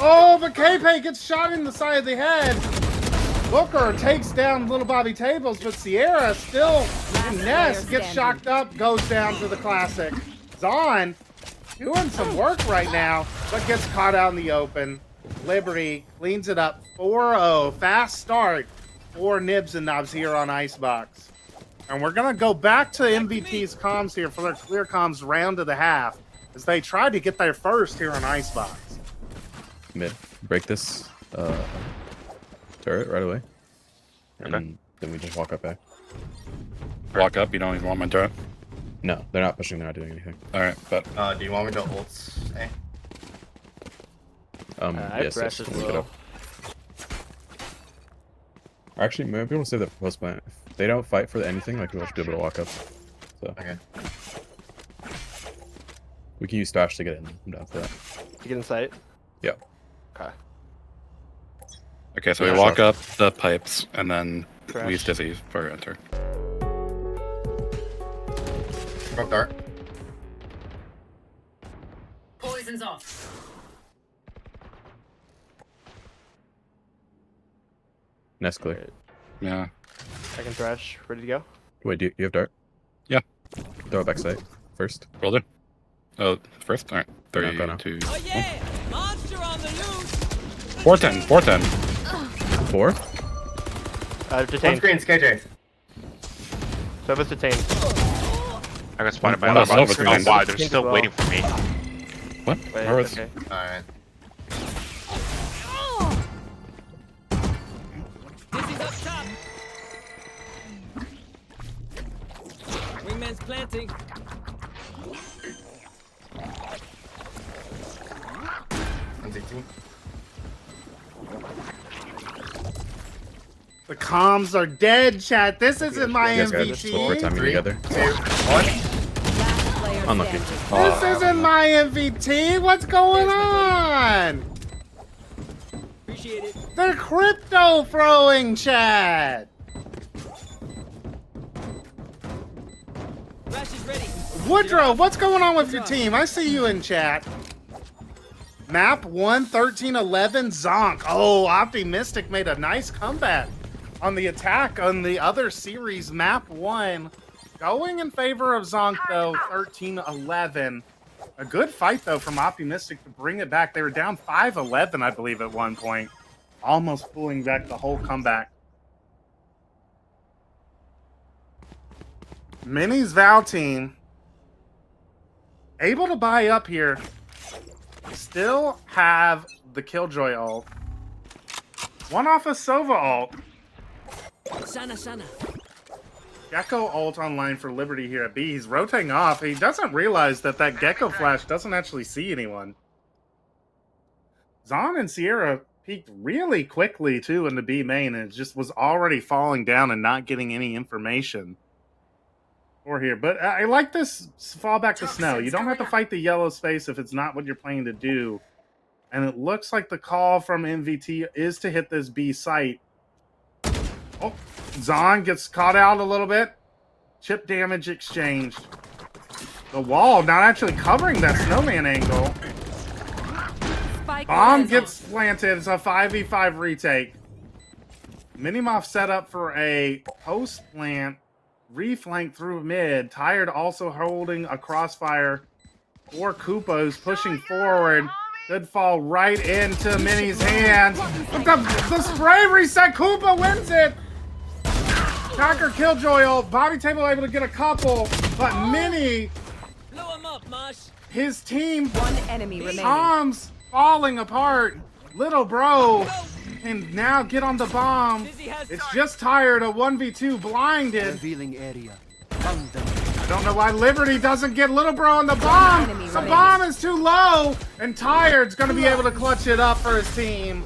Oh, but K-Pay gets shot in the side of the head. Booker takes down Little Bobby Tables, but Sierra still in nest, gets shocked up, goes down to the classic. Zon doing some work right now, but gets caught out in the open. Liberty cleans it up 4-0. Fast start for Nibs and Knobs here on Icebox. And we're going to go back to MVP's comms here for their clear comms round of the half as they try to get their first here on Icebox. Mid. Break this turret right away. And then we just walk up back. Walk up. You don't even want my turret. No, they're not pushing. They're not doing anything. All right, but do you want me to ult? Yes. Yes, we'll get up. Actually, maybe we'll save that for post plant. If they don't fight for anything, like we'll just be able to walk up. So. Okay. We can use Stash to get in. I'm down for that. To get in sight? Yeah. Okay. okay. So Yeah, we walk sure. up the pipes and then Trash. we use Dizzy for enter. Drop dart. Poison's off. Nest clear. Yeah. Second thresh. Ready to go? Wait, do you have dart? Yeah. Throw it back sight first. Roll it. Oh, first. All right. No, go now. 32. Oh yeah! Monster on the loose! 410. 410. 4? One Detained. screen, KJ. Sova's detained. I got spotted by One another left, bot. Nova Oh, screen. wow, they're still Well. waiting for me. What? Wait, Where was? okay. Alright. Dizzy's up top! Wingman's planting. 116. The comms are dead, chat. This isn't my You guys gotta just look for MVT. timing 3, together. 2, 1. Player Unlucky. standing. This isn't my MVT. What's going on? Appreciate it. They're crypto throwing, chat. Flash is ready. Woodrow, what's going on with your team? I see you in chat. Map 1, 13, 11, Zonk. Oh, Optimistic made a nice comeback on the attack on the other series, Map 1. Going in favor of Zonk, though, 13, 11. A good fight, though, from Optimistic to bring it back. They were down 5-11, I believe, at one point. Almost pulling back the whole comeback. Mini's Val team able to buy up here. Still have the Killjoy ult. One off of Sova ult. Sana. Gecko ult online for Liberty here at B. He's rotating off. He doesn't realize that that Gecko flash doesn't actually see anyone. Zon and Sierra peaked really quickly, too, in the B main, and it just was already falling down and not getting any information. Or here, but I like this fall back to snow. You don't have to fight the yellow space if it's not what you're planning to do. And it looks like the call from MVT is to hit this B site. Oh, Zon gets caught out a little bit. Chip damage exchanged. The wall not actually covering that snowman angle. Bomb gets planted. It's a 5v5 retake. Minimoff set up for a post plant. Reflank through mid. Tired also holding a crossfire. 4 Koopas pushing forward. Could fall right into Mini's hands. But the spray reset. Koopa wins it. Cocker Killjoy ult. Bobby Table able to get a couple. But Mini, Blow him up, Mosh. his team, One enemy remaining. bombs falling apart. Little bro can now get on the bomb. It's just Tired. A 1v2 blinded. Revealing area. I don't know why Liberty doesn't get Little Bro on the bomb. The bomb is too low, and Tired's going to be able to clutch it up for his team.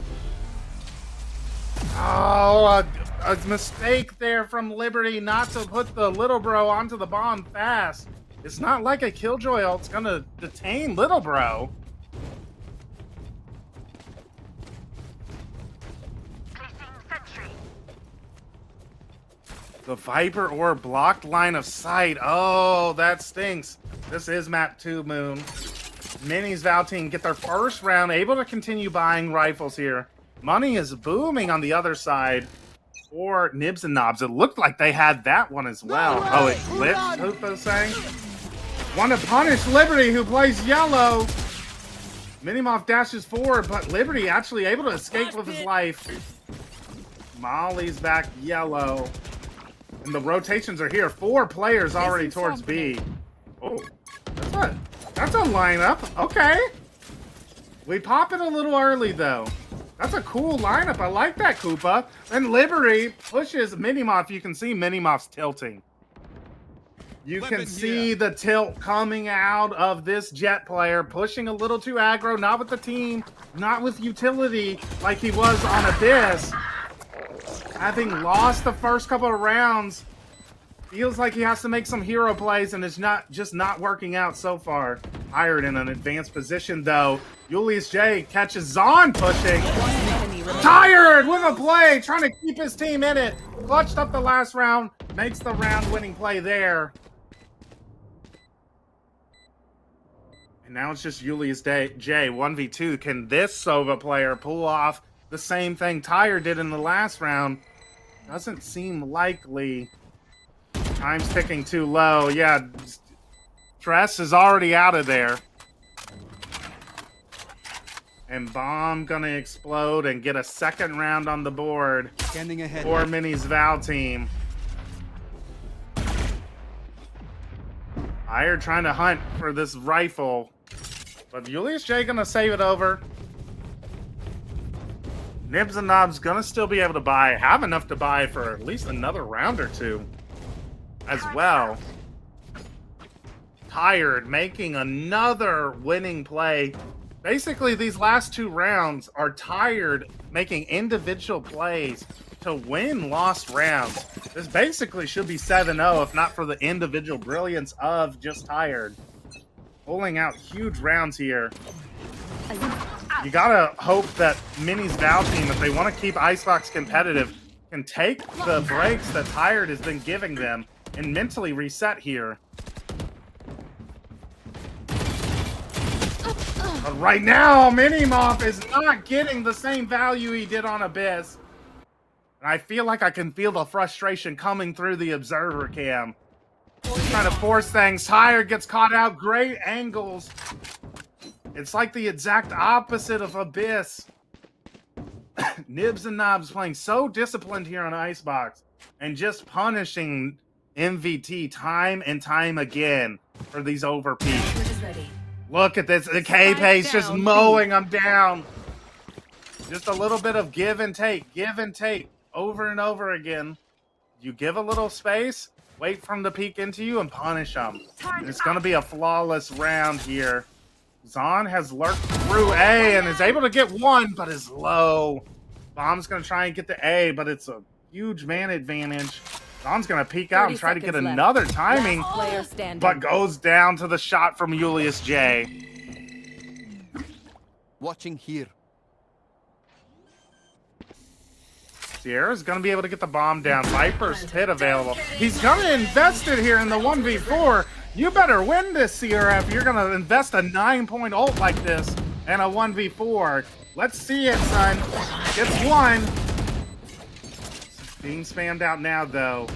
Oh, a mistake there from Liberty not to put the Little Bro onto the bomb fast. It's not like a Killjoy ult's going to detain Little Bro. The Viper or blocked line of sight. Oh, that stinks. This is map 2, Moon. Mini's Val team get their first round, able to continue buying rifles here. Money is booming on the other side for Nibs and Knobs. It looked like they had that one as well. Oh, it glitched, Hoopo's saying. Want to punish Liberty, who plays yellow. Minimoff dashes forward, but Liberty actually able to escape with his life. Molly's back yellow. And the rotations are here. 4 players already towards B. Oh, that's a lineup. Okay. We pop it a little early, though. That's a cool lineup. I like that, Koopa. And Liberty pushes Minimoff. You can see Minimoff's tilting. You can see the tilt coming out of this Jet player, pushing a little too aggro, not with the team, not with utility like he was on Abyss. Having lost the first couple of rounds, feels like he has to make some hero plays, and it's not working out so far. Tired in an advanced position, though. Julius J catches Zon pushing. Tired with a play, trying to keep his team in it. Clutched up the last round, makes the round-winning play there. And now it's just Julius J, 1v2. Can this Sova player pull off the same thing Tired did in the last round? Doesn't seem likely. Time's ticking too low. Yeah, Tress is already out of there. And Bomb gonna explode and get a second round on the board for Mini's Val team. Tired trying to hunt for this rifle. But Julius J gonna save it over. Nibs and Knobs gonna still be able to buy, have enough to buy for at least another round or two as well. Tired making another winning play. Basically, these last 2 rounds are Tired making individual plays to win lost rounds. This basically should be 7-0 if not for the individual brilliance of just Tired. Pulling out huge rounds here. You gotta hope that Mini's Val team, if they want to keep Icebox competitive, can take the breaks that Tired has been giving them and mentally reset here. But right now, Minimoff is not getting the same value he did on Abyss. And I feel like I can feel the frustration coming through the observer cam. Trying to force things. Tired gets caught out. Great angles. It's like the exact opposite of Abyss. Nibs and Knobs playing so disciplined here on Icebox and just punishing MVT time and time again for these overpeaks. Look at this. The K-Pace just mowing them down. Just a little bit of give and take over and over again. You give a little space, wait for them to peek into you, and punish them. And it's going to be a flawless round here. Zon has lurked through A and is able to get one, but is low. Bomb's going to try and get the A, but it's a huge man advantage. Zon's going to peek out and try to get another timing, but goes down to the shot from Julius J. Watching here. Sierra's going to be able to get the bomb down. Viper's pit available. He's going to invest it here in the 1v4. You better win this, Sierra, if you're going to invest a 9-point ult like this and a 1v4. Let's see it, son. Gets one. Being spammed out now, though.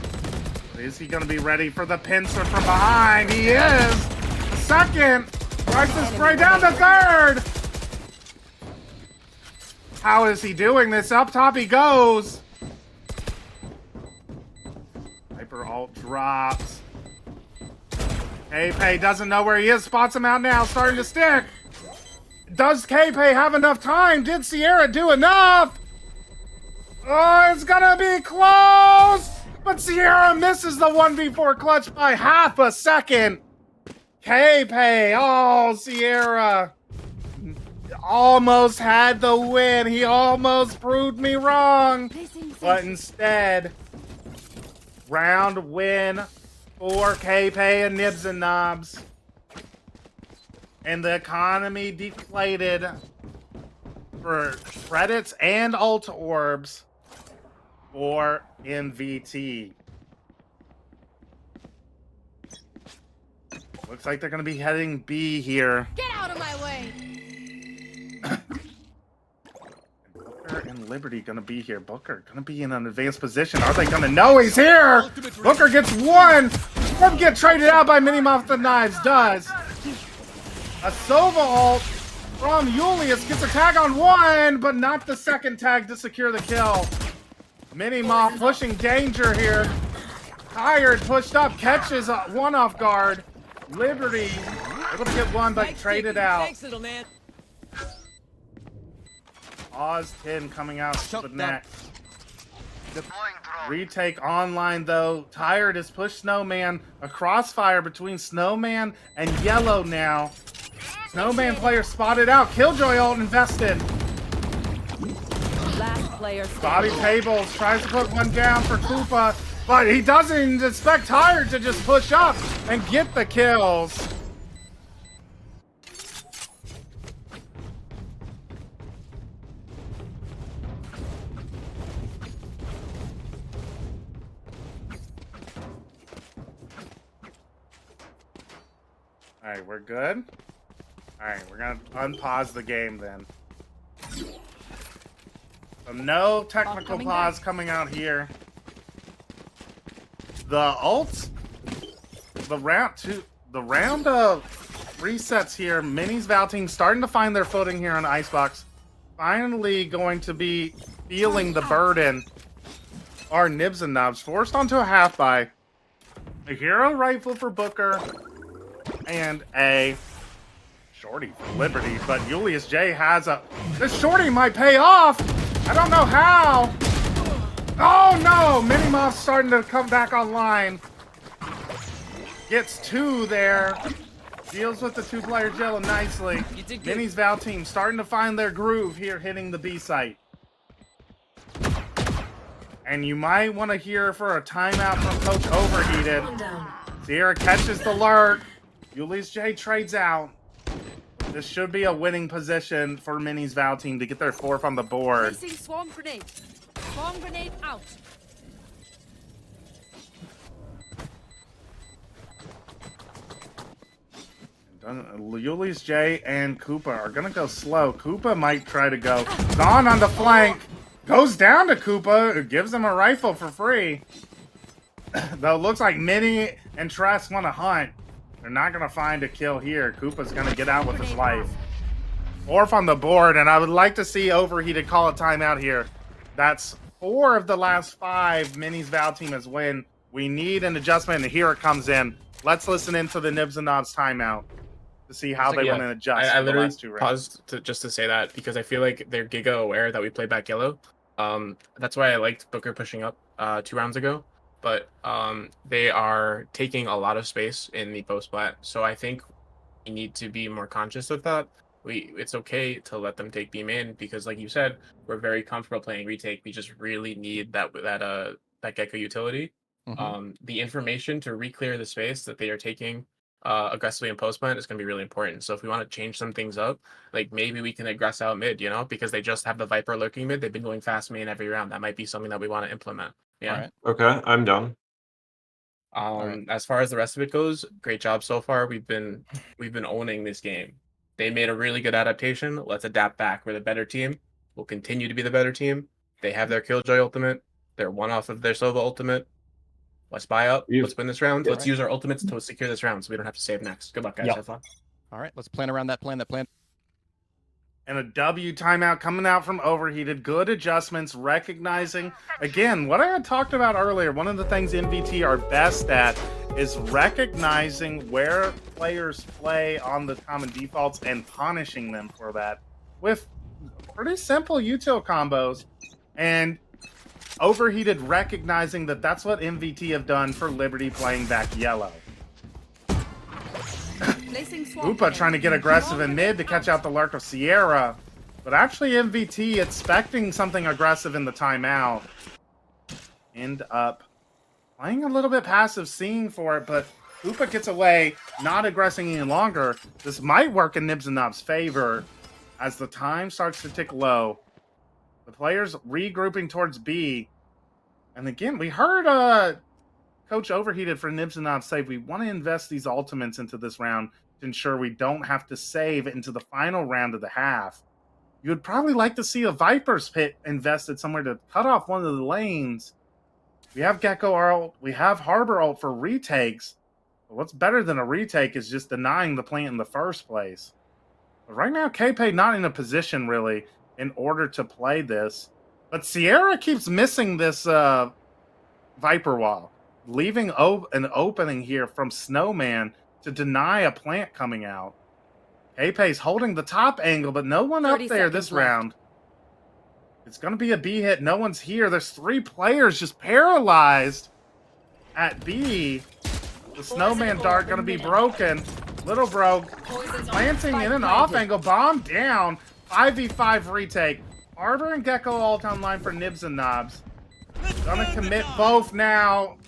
Is he going to be ready for the pincer from behind? He is. Second. Tries to spray down the third. How is he doing this? Up top he goes. Hyper ult drops. K-Pay doesn't know where he is. Spots him out now. Starting to stick. Does K-Pay have enough time? Did Sierra do enough? Oh, it's gonna be close. But Sierra misses the 1v4 clutch by half a second. K-Pay. Oh, Sierra. Almost had the win. He almost proved me wrong. But instead, round win for K-Pay and Nibs and Knobs. And the economy deflated for credits and ult orbs for MVT. Looks like they're going to be heading B here. Get out of my way! Booker and Liberty gonna be here. Booker gonna be in an advanced position. Are they gonna know he's here? Booker gets one. Doesn't get traded out by Minimoff the Knives. Does. A Sova ult from Julius gets a tag on one, but not the second tag to secure the kill. Minimoff pushing danger here. Tired, pushed up, catches one off guard. Liberty able to get one, but traded out. Thanks, little man. Oz 10 coming out to the next. Retake online though. Tired has pushed Snowman. A crossfire between Snowman and Yellow now. Snowman player spotted out. Killjoy ult invested. Last player. Bobby Tables tries to put one down for Koopa, but he doesn't expect Tired to just push up and get the kills. All right, we're good. All right, we're gonna unpause the game then. So no technical pause coming out here. The ults, the round of resets here. Minis Val team starting to find their footing here on Icebox. Finally going to be feeling the burden. Our Nibs and Knobs forced onto a half buy. A hero rifle for Booker. And a shorty for Liberty, but Julius J has a... This shorty might pay off! I don't know how! Oh no! Minimoff starting to come back online. Gets two there. Deals with the two-player jello nicely. Minis Val team starting to find their groove here hitting the B site. And you might want to hear for a timeout from Coach Overheated. Sierra catches the lurk. Julius J trades out. This should be a winning position for Minis Val team to get their fourth on the board. Placing swarm grenade. Swarm grenade out. Julius J and Koopa are gonna go slow. Koopa might try to go. Dawn on the flank. Goes down to Koopa. It gives him a rifle for free. Though it looks like Mini and Tress want to hunt. They're not going to find a kill here. Koopa's going to get out with his life. Orf on the board, and I would like to see Overheated call a timeout here. That's 4 of the last 5 Minis Val team has win. We need an adjustment, and here it comes in. Let's listen into the Nibs and Knobs timeout to see how they want to adjust. I literally paused just to say that because I feel like they're Giga aware that we played back yellow. That's why I liked Booker pushing up 2 rounds ago. But they are taking a lot of space in the post plat, so I think we need to be more conscious of that. It's okay to let them take B main because, like you said, we're very comfortable playing retake. We just really need that Gecko utility. The information to re-clear the space that they are taking aggressively in post plant is going to be really important. So if we want to change some things up, like maybe we can aggress out mid, you know, because they just have the Viper lurking mid. They've been going fast main every round. That might be something that we want to implement. Yeah. All right. Okay, I'm down. As far as the rest of it goes, great job so far. We've been owning this game. They made a really good adaptation. Let's adapt back. We're the better team. We'll continue to be the better team. They have their Killjoy ultimate. They're one off of their Sova ultimate. Let's buy up. Let's win this round. Let's use our ultimates to secure this round so we don't have to save next. Good luck, guys. Have fun. All right, let's plan around that plan. And a W timeout coming out from Overheated. Good adjustments, recognizing, again, what I had talked about earlier. One of the things MVT are best at is recognizing where players play on the common defaults and punishing them for that with pretty simple util combos. And Overheated recognizing that that's what MVT have done for Liberty playing back yellow. Upa trying to get aggressive in mid to catch out the lurk of Sierra, but actually MVT expecting something aggressive in the timeout. End up playing a little bit passive, seeing for it, but Upa gets away, not aggressing any longer. This might work in Nibs and Knob's favor as the time starts to tick low. The players regrouping towards B. And again, we heard Coach Overheated for Nibs and Knobs say we want to invest these ultimates into this round to ensure we don't have to save into the final round of the half. You would probably like to see a Viper's Pit invested somewhere to cut off one of the lanes. We have Gecko ult, we have Harbor ult for retakes. But what's better than a retake is just denying the plant in the first place. But right now, KP not in a position really in order to play this. But Sierra keeps missing this Viper wall, leaving an opening here from Snowman to deny a plant coming out. KP's holding the top angle, but no one up there this round. It's going to be a B hit. No one's here. There's 3 players just paralyzed at B. The Snowman dart going to be broken. Little broke. Planting in an off angle. Bomb down. 5v5 retake. Arbor and Gecko ult online for Nibs and Knobs. Gonna commit both now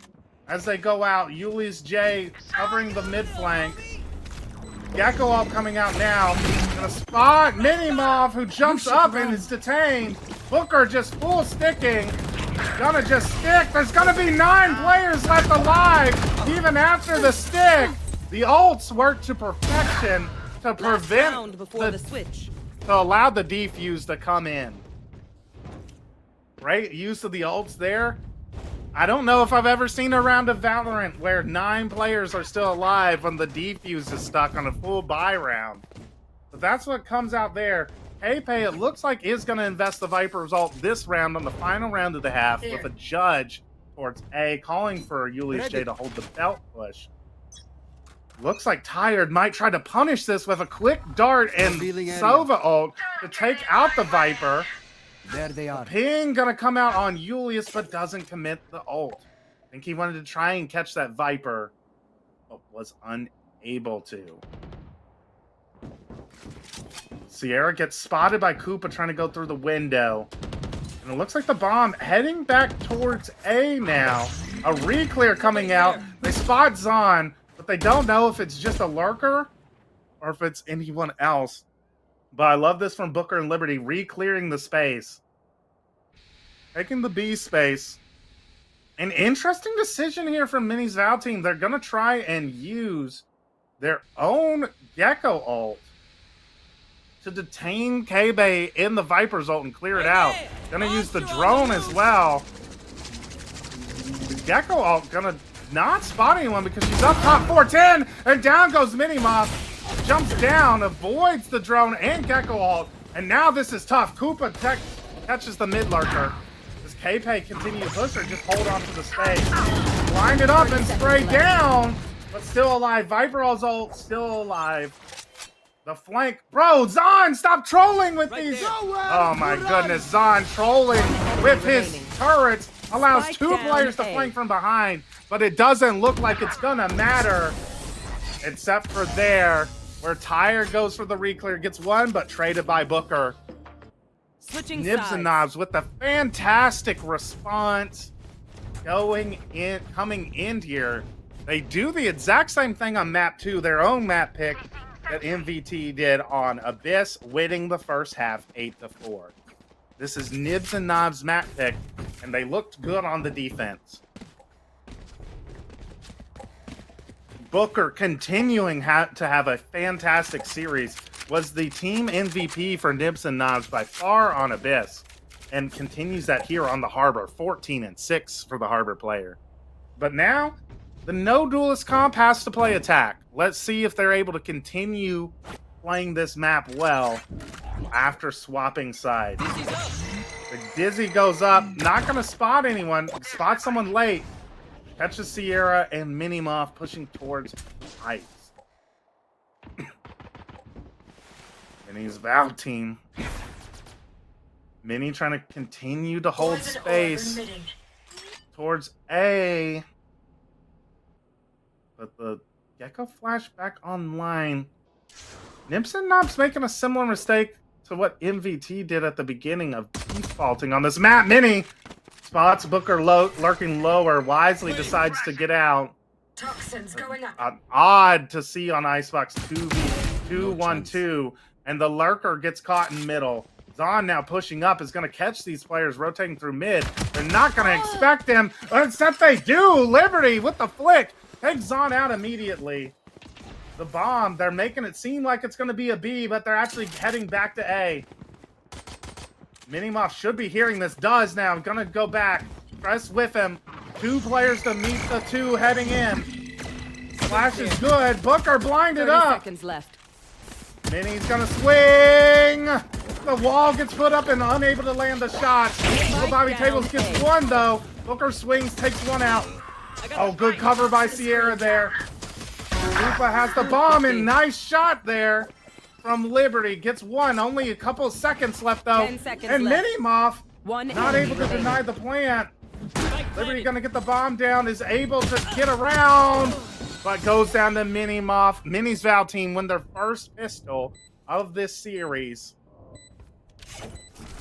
as they go out. Julius J covering the mid flank. Gecko ult coming out now. Gonna spot Minimoff, who jumps up and is detained. Booker just full sticking. Gonna just stick. There's gonna be 9 players left alive even after the stick. The ults work to perfection to prevent the switch. To allow the defuse to come in. Great use of the ults there. I don't know if I've ever seen a round of Valorant where 9 players are still alive when the defuse is stuck on a full buy round. But that's what comes out there. KP, it looks like, is going to invest the Viper's ult this round on the final round of the half with a judge towards A, calling for Julius J to hold the belt push. Looks like Tired might try to punish this with a quick dart and Sova ult to take out the Viper. There they are. Ping gonna come out on Julius, but doesn't commit the ult. I think he wanted to try and catch that Viper, but was unable to. Sierra gets spotted by Koopa trying to go through the window. And it looks like the bomb heading back towards A now. A re-clear coming out. They spot Zon, but they don't know if it's just a lurker or if it's anyone else. But I love this from Booker and Liberty, re-clearing the space. Taking the B space. An interesting decision here from Mini's Val team. They're going to try and use their own Gecko ult to detain K-Bay in the Viper's ult and clear it out. Going to use the drone as well. The Gecko ult going to not spot anyone because she's up top 410, and down goes Minimoff. Jumps down, avoids the drone and Gecko ult, and now this is tough. Koopa catches the mid lurker. Does KP continue to push or just hold on to the space? Line it up and spray down, but still alive. Viper's ult still alive. The flank. Bro, Zon, stop trolling with these. Oh my goodness, Zon trolling with his turrets. Allows 2 players to flank from behind, but it doesn't look like it's gonna matter. Except for there, where Tired goes for the re-clear, gets one, but traded by Booker. Switching Nibs sides. and Knobs with the fantastic response coming in here. They do the exact same thing on map 2, their own map pick that MVT did on Abyss, winning the first half 8-4. This is Nibs and Knobs' map pick, and they looked good on the defense. Booker continuing to have a fantastic series, was the team MVP for Nibs and Knobs by far on Abyss, and continues that here on the Harbor, 14-6 for the Harbor player. But now, the no duelist comp has to play attack. Let's see if they're able to continue playing this map well after swapping sides. The Dizzy goes up, not going to spot anyone, spot someone late, catches Sierra and Minimoff pushing towards ice. Minnie's Valve team. Minnie trying to continue to hold space towards A. But the Gecko flash back online. Nibs and Knobs making a similar mistake to what MVT did at the beginning of defaulting on this map. Minnie spots Booker lurking lower, wisely decides to get out. Toxins going up. Odd to see on Icebox 2v2-1-2, and the lurker gets caught in middle. Zon now pushing up is going to catch these players rotating through mid. They're not going to expect him, except they do. Liberty with the flick takes Zon out immediately. The bomb, they're making it seem like it's going to be a B, but they're actually heading back to A. Minimoff should be hearing this. Does now. Gonna go back. Press with him. 2 players to meet the 2 heading in. Flash is good. Booker blinded 30 up. seconds left. Minnie's gonna swing. The wall gets put up and unable to land the shot. Little Bobby Tables gets 1 though. Booker swings, takes 1 out. Oh, good cover by Sierra there. Lupa has the bomb and nice shot there from Liberty. Gets 1. Only a couple of seconds left though. 10 seconds and left. Minimoff One not enemy able to remaining. deny the plant. Liberty gonna get the bomb down, is able to get around, but goes down to Minimoff. Minnie's Val team win their first pistol of this series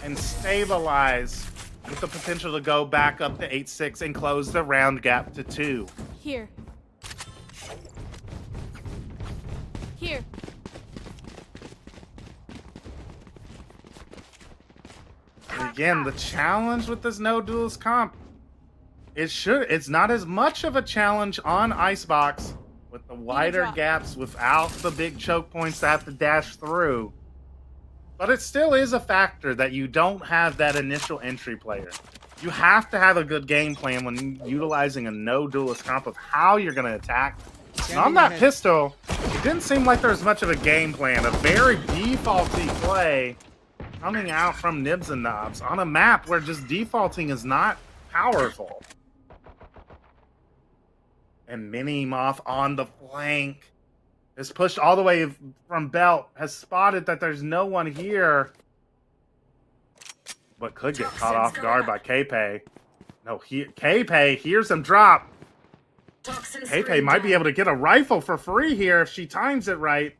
and stabilize with the potential to go back up to 8-6 and close the round gap to 2. Here. Here. And again, the challenge with this no duelist comp, it's not as much of a challenge on Icebox with the wider gaps without the big choke points to have to dash through. But it still is a factor that you don't have that initial entry player. You have to have a good game plan when utilizing a no duelist comp of how you're going to attack. And on that pistol, it didn't seem like there was much of a game plan. A very defaulty play coming out from Nibs and Knobs on a map where just defaulting is not powerful. And Minimoff on the flank is pushed all the way from Belt, has spotted that there's no one here, but could get caught off guard by K-Pay. No, K-Pay hears him drop. K-Pay might be able to get a rifle for free here if she times it right.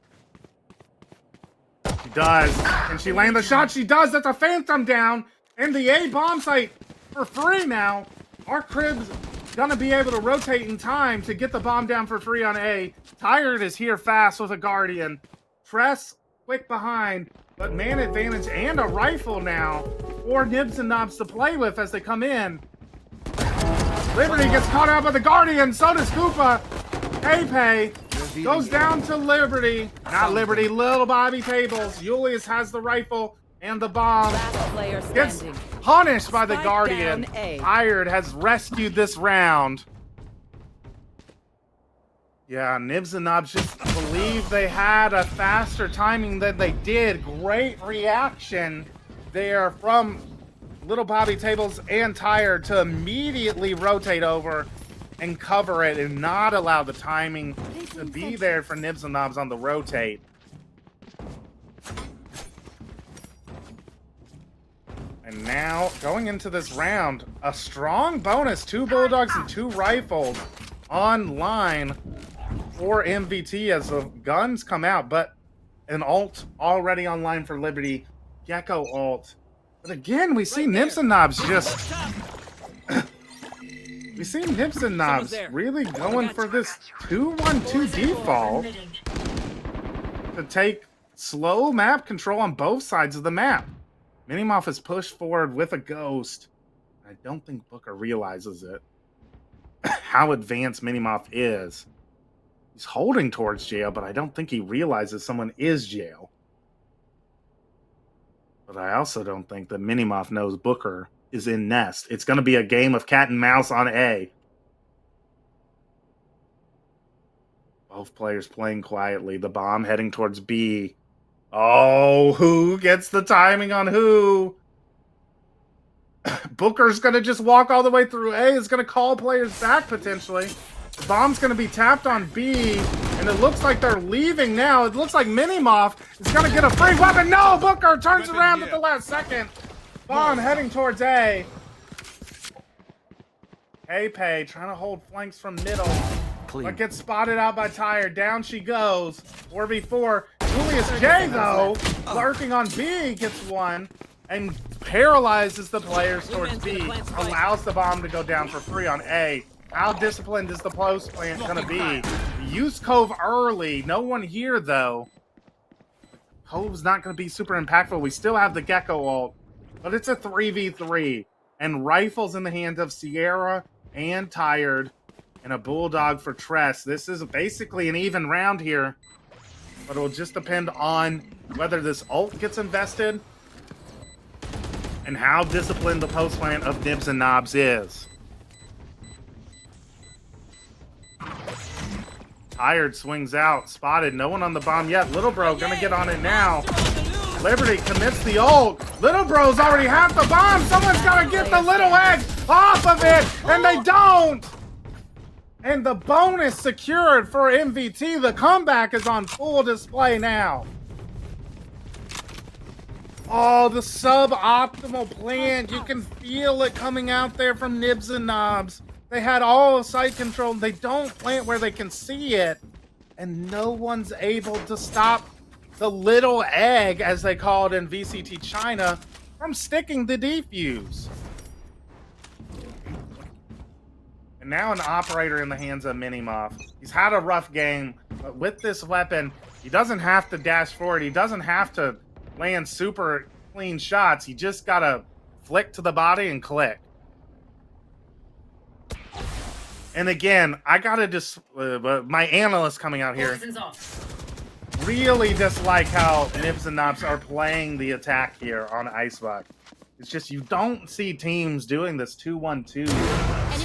She does. Can she land the shot? She does. That's a Phantom down. And the A bomb site for free now. Our Crib's gonna be able to rotate in time to get the bomb down for free on A. Tired is here fast with a Guardian. Tress quick behind, but man advantage and a rifle now for Nibs and Knobs to play with as they come in. Liberty gets caught out by the Guardian. So does Koopa. K-Pay goes down to Liberty. Not Liberty, Little Bobby Tables. Julius has the rifle and the bomb. Gets punished by the Guardian. Tired has rescued this round. Yeah, Nibs and Knobs just believe they had a faster timing than they did. Great reaction there from Little Bobby Tables and Tired to immediately rotate over and cover it and not allow the timing to be there for Nibs and Knobs on the rotate. And now, going into this round, a strong bonus. 2 Bulldogs and 2 Rifles online for MVT as the guns come out, but an ult already online for Liberty. Gecko ult. But again, we see Nibs and Knobs just We see Nibs and Knobs really going for this 2-1-2 default to take slow map control on both sides of the map. Minimoff is pushed forward with a ghost. I don't think Booker realizes it. How advanced Minimoff is. He's holding towards jail, but I don't think he realizes someone is jail. But I also don't think that Minimoff knows Booker is in Nest. It's going to be a game of cat and mouse on A. Both players playing quietly. The bomb heading towards B. Oh, who gets the timing on who? Booker's going to just walk all the way through A. Is going to call players back potentially. The bomb's going to be tapped on B. And it looks like they're leaving now. It looks like Minimoff is going to get a free weapon. No, Booker turns around at the last second. Bomb heading towards A. Pei trying to hold flanks from middle. But gets spotted out by Tired. Down she goes. 4v4. Julius J, though, lurking on B, gets one. And paralyzes the players towards B. Allows the bomb to go down for free on A. How disciplined is the post plant going to be? Use Cove early. No one here, though. Cove's not going to be super impactful. We still have the Gecko ult. But it's a 3v3. And rifles in the hands of Sierra and Tired. And a Bulldog for Tress. This is basically an even round here. But it will just depend on whether this ult gets invested. And how disciplined the post plant of Nibs and Knobs is. Tired swings out, spotted, no one on the bomb yet. Little Bro gonna get on it now. Liberty commits the ult. Little Bro's already half the bomb. Someone's gotta get the little egg off of it, and they don't. And the bonus secured for MVT. The comeback is on full display now. Oh, the suboptimal plant. You can feel it coming out there from Nibs and Knobs. They had all site control. They don't plant where they can see it. And no one's able to stop the little egg, as they call it in VCT China, from sticking the defuse. And now an operator in the hands of Minimoff. He's had a rough game, but with this weapon, he doesn't have to dash forward. He doesn't have to land super clean shots. He just gotta flick to the body and click. And again, I gotta just, my analyst coming out here, really dislike how Nibs and Knobs are playing the attack here on Icebox. It's just, you don't see teams doing this 2-1-2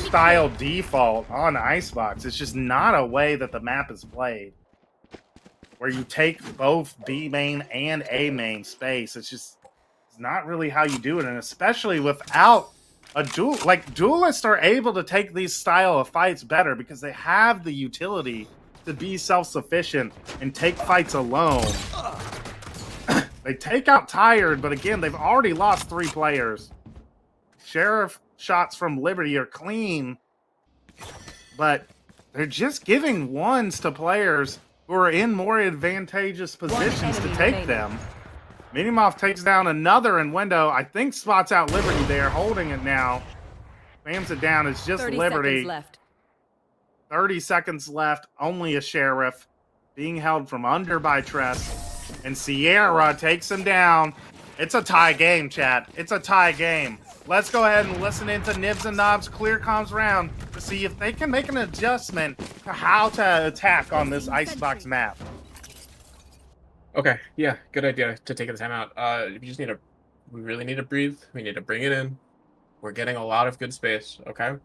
style default on Icebox. It's just not a way that the map is played. Where you take both B main and A main space. It's not really how you do it, and especially without a duel. Like, duelists are able to take these style of fights better because they have the utility to be self-sufficient and take fights alone. They take out Tired, but again, they've already lost 3 players. Sheriff shots from Liberty are clean, but they're just giving ones to players who are in more advantageous positions to take them. Minimoff takes down another in window. I think spots out Liberty there, holding it now. Spams it down. It's just 30 Liberty. seconds left. 30 seconds left. Only a Sheriff. Being held from under by Tress. And Sierra takes him down. It's a tie game, chat. It's a tie game. Let's go ahead and listen into Nibs and Knobs' clear comms round to see if they can make an adjustment to how to attack on this Icebox map. Okay, yeah, good idea to take the timeout. We really need to breathe. We need to bring it in. We're getting a lot of good space, okay?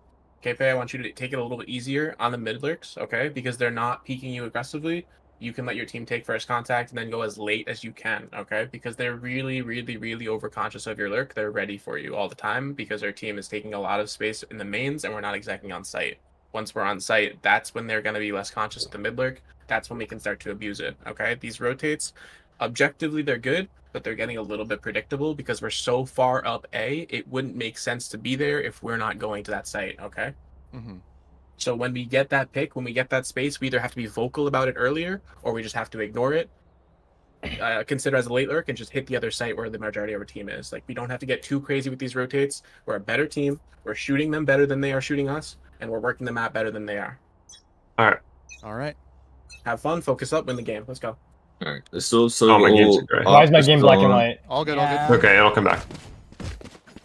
KP, I want you to take it a little bit easier on the mid lurks, okay? Because they're not peeking you aggressively. You can let your team take first contact and then go as late as you can, okay? Because they're really, really, really overconscious of your lurk. They're ready for you all the time because our team is taking a lot of space in the mains and we're not exactly on site. Once we're on site, that's when they're going to be less conscious of the mid lurk. That's when we can start to abuse it, okay? These rotates, objectively, they're good, but they're getting a little bit predictable because we're so far up A, it wouldn't make sense to be there if we're not going to that site, okay? Mm-hmm. So when we get that pick, when we get that space, we either have to be vocal about it earlier or we just have to ignore it, consider as a late lurk, and just hit the other site where the majority of our team is. Like, we don't have to get too crazy with these rotates. We're a better team. We're shooting them better than they are shooting us. and we're working the map better than they are. All right. Have fun, focus up, win the game. Let's go. All right. It's still so. Oh, my game's gray. Why is my game black and white? All good, Yeah. all good. Okay, it'll come back.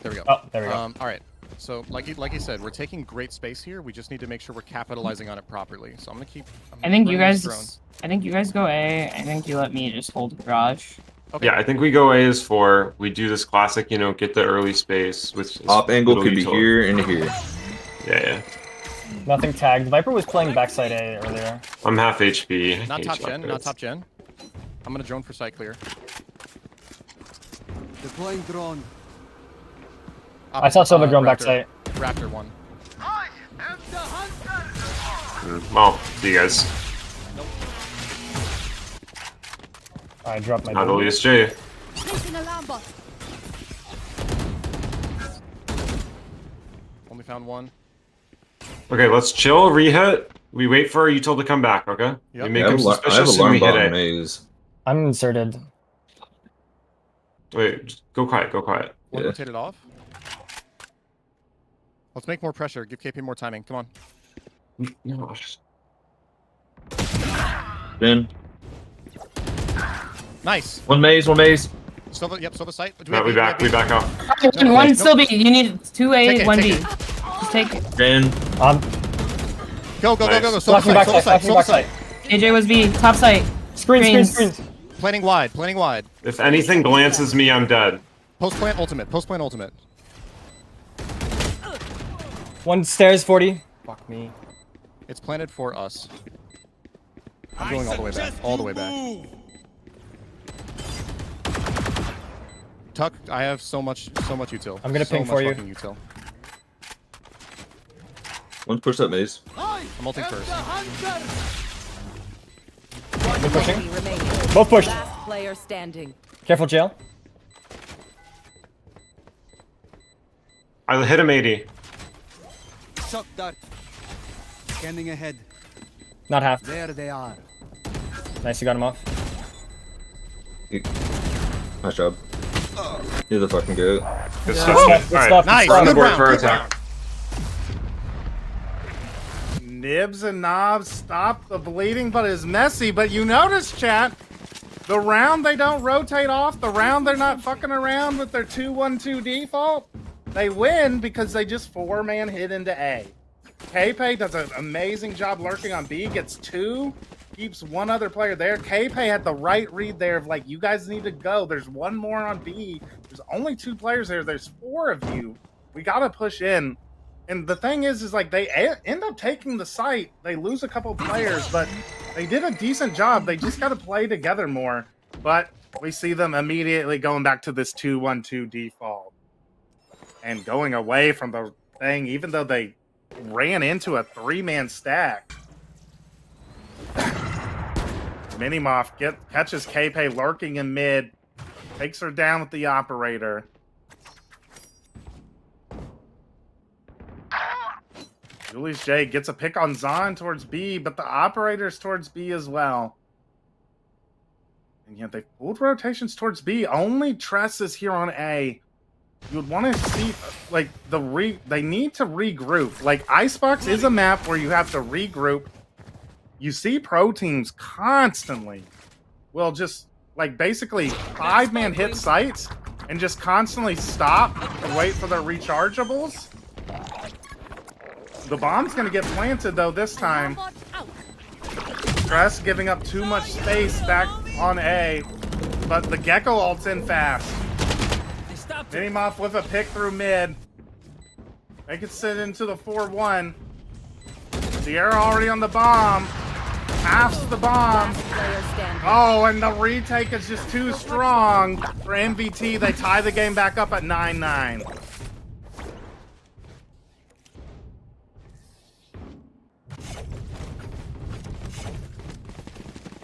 There we go. Oh, there we go. All right. So, like you said, we're taking great space here. We just need to make sure we're capitalizing on it properly. So I'm gonna keep. I think you running this guys. I think you guys go A. I think you let me just hold garage. Okay. Yeah, I think we go A is 4. We do this classic, you know, get the early space with Op angle could be here and here. Yeah. Nothing tagged. Viper was playing backside A earlier. I'm half HP. Not Can't top use my gen. Not crits. top gen. I'm gonna drone for site clear. Deploying drone. I saw Silver drone backside. Raptor 1. Well, see you guys. I dropped my Not drone. OSJ. Placing alarm bot. Only found 1. Okay, let's chill, rehit. We wait for util to come back, okay? Yep. We make I him have suspicious and alarm we hit bot in it. maze. I'm inserted. Wait, just go quiet, go quiet. One Yeah. rotated off. Let's make more pressure. Give KP more timing. Come on. No. Then Nice. one maze. Silva, yep, Silva site. Do No, we back off. One still B. You need 2A, Take it, 1 take B. Just take it. Then Go. Nice. Silva site, Silva site, Silva backside. site. AJ was B. Top site. Screens. Planning wide. If anything glances me, I'm dead. Post plant ultimate. One stairs, 40. Fuck me. It's planted for us. I'm going all the way back. All the way back. Tuck, I have so much util. I'm gonna so ping much for you. fucking Util. one push that maze. I'm ulting first. They're pushing. Both pushed. Player standing. Careful, jail. I hit him 80. Shock dart. Scanning ahead. Not half. There they are. Nice, you got him off. Nice job. You're the fucking goat. Good Good stuff. stuff. Good All stuff. Nice. We're on the Good board round, for our good attack. Nibs and knobs stop the bleeding, but is messy. But you notice, chat, the round they don't rotate off, the round they're not fucking around with their 2-1-2 default, they win because they just 4-man hit into A. K-Pay does an amazing job lurking on B, gets 2, keeps one other player there. K-Pay had the right read there of like, you guys need to go. There's one more on B. There's only 2 players there. There's 4 of you. We gotta push in. And the thing is like they end up taking the site. They lose a couple players, but they did a decent job. They just got to play together more. But we see them immediately going back to this 2-1-2 default and going away from the thing, even though they ran into a 3-man stack. Minimoff catches K-Pay lurking in mid, takes her down with the operator. Julius J gets a pick on Zahn towards B, but the operator's towards B as well. And yet they pulled rotations towards B. Only Tress is here on A. You would want to see, like, they need to regroup. Like, Icebox is a map where you have to regroup. You see pro teams constantly will just, like, basically 5-man hit sites and just constantly stop and wait for their rechargeables. The bomb's going to get planted, though, this time. Stress giving up too much space back on A, but the Gecko ult's in fast. Minimoff with a pick through mid. They could sit into the 4-1. Sierra already on the bomb. Halfs the bomb. Oh, and the retake is just too strong for MVT. They tie the game back up at 9-9.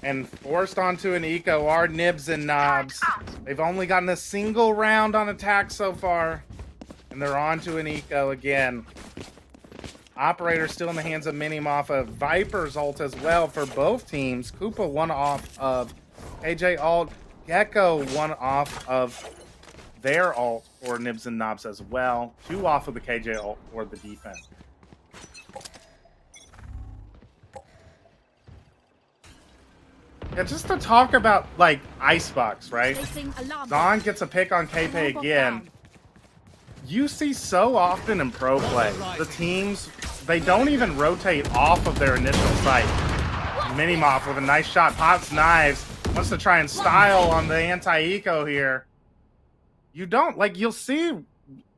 And forced onto an eco are Nibs and Knobs. They've only gotten a single round on attack so far. And they're onto an eco again. Operator still in the hands of Minimoff. A Viper's ult as well for both teams. Koopa one off of AJ ult. Gecko one off of their ult for Nibs and Knobs as well. 2 off of the KJ ult for the defense. And just to talk about, like, Icebox, right? Zon gets a pick on KP again. You see so often in pro play, the teams, they don't even rotate off of their initial site. Minimoff with a nice shot, pops knives, wants to try and style on the anti-eco here. You don't, like, you'll see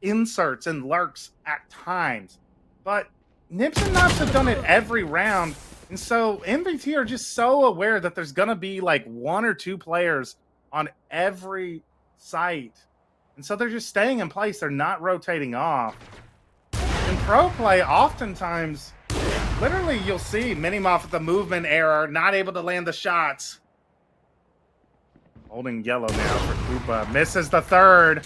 inserts and lurks at times, but Nips and Knobs have done it every round. And so MVT are just so aware that there's going to be like 1 or 2 players on every site. And so they're just staying in place. They're not rotating off. In pro play, oftentimes, literally you'll see Minimoff with the movement error, not able to land the shots. Holding yellow now for Koopa. Misses the third.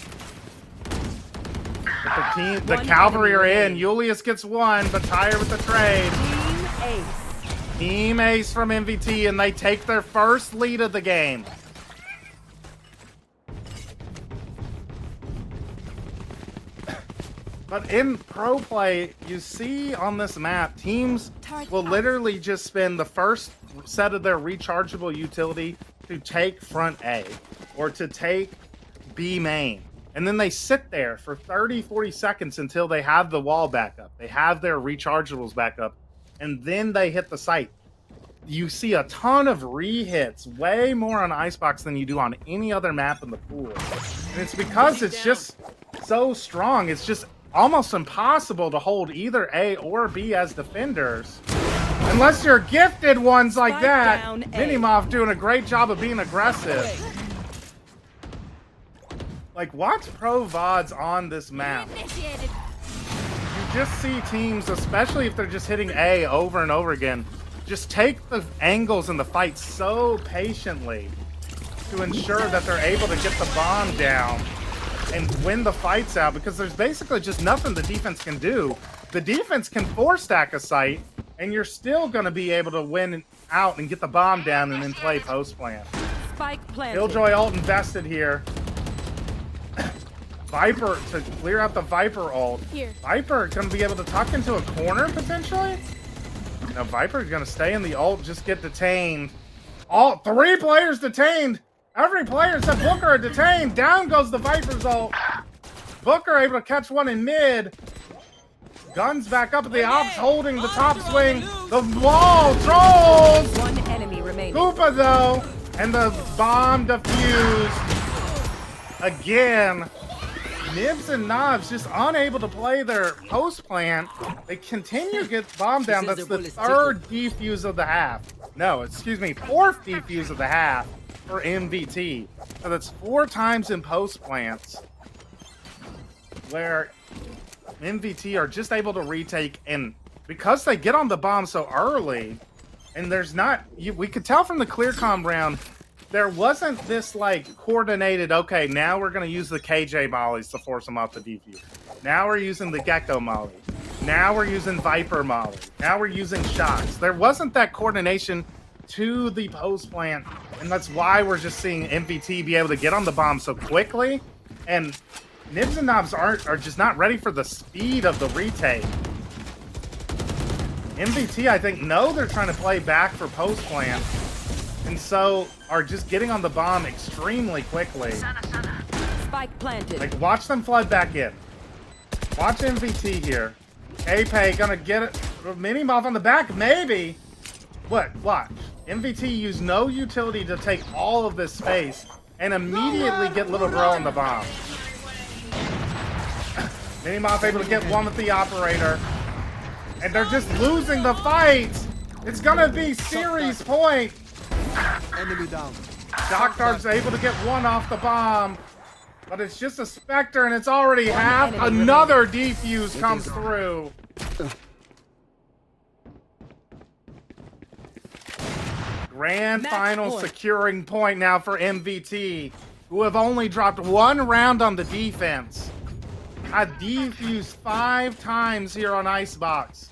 But the Cavalry are in. Julius gets 1, but Tyre with the trade. Team ace from MVT, and they take their first lead of the game. But in pro play, you see on this map, teams will literally just spend the first set of their rechargeable utility to take front A or to take B main. And then they sit there for 30, 40 seconds until they have the wall back up. They have their rechargeables back up. And then they hit the site. You see a ton of re-hits, way more on Icebox than you do on any other map in the pool. And it's because it's just so strong. It's just almost impossible to hold either A or B as defenders. Unless you're gifted ones like that. Minimoff doing a great job of being aggressive. Like, watch pro VODs on this map. You just see teams, especially if they're just hitting A over and over again, just take the angles in the fight so patiently to ensure that they're able to get the bomb down and win the fights out, because there's basically just nothing the defense can do. The defense can 4-stack a site, and you're still going to be able to win out and get the bomb down and then play post-plant. Spike planted. Killjoy ult invested here. Viper to clear out the Viper ult. Here. Viper going to be able to tuck into a corner potentially? Now Viper's going to stay in the ult, just get detained. All 3 players detained. Every player except Booker are detained. Down goes the Viper's ult. Booker able to catch one in mid. Guns back up at the ops, holding the top swing. The wall trolls. 1 enemy remaining. Koopa though, and the bomb defused. Again, Nibs and Knobs just unable to play their post plant. They continue to get bombed down. That's the 3rd defuse of the half. No, excuse me, 4th defuse of the half for MVT. So that's 4 times in post plants where MVT are just able to retake, and because they get on the bomb so early, and there's not, we could tell from the clear comm round, there wasn't this like coordinated, okay, now we're going to use the KJ mollies to force them off the defuse. Now we're using the Gecko molly. Now we're using Viper molly. Now we're using shots. There wasn't that coordination to the post plant, and that's why we're just seeing MVT be able to get on the bomb so quickly, and Nibs and Knobs are just not ready for the speed of the retake. MVT, I think, know they're trying to play back for post plant, and so are just getting on the bomb extremely quickly. Spike planted. Like, watch them flood back in. Watch MVT here. Ape gonna get it. Minimoff on the back, maybe. What? Watch. MVT used no utility to take all of this space and immediately get Little Bro on the bomb. Minimoff able to get one with the operator. And they're just losing the fight. It's gonna be series point. Enemy down. Doctor's able to get one off the bomb. But it's just a Spectre and it's already half. Another defuse comes through. Grand final securing point now for MVT, who have only dropped 1 round on the defense. Had defused 5 times here on Icebox.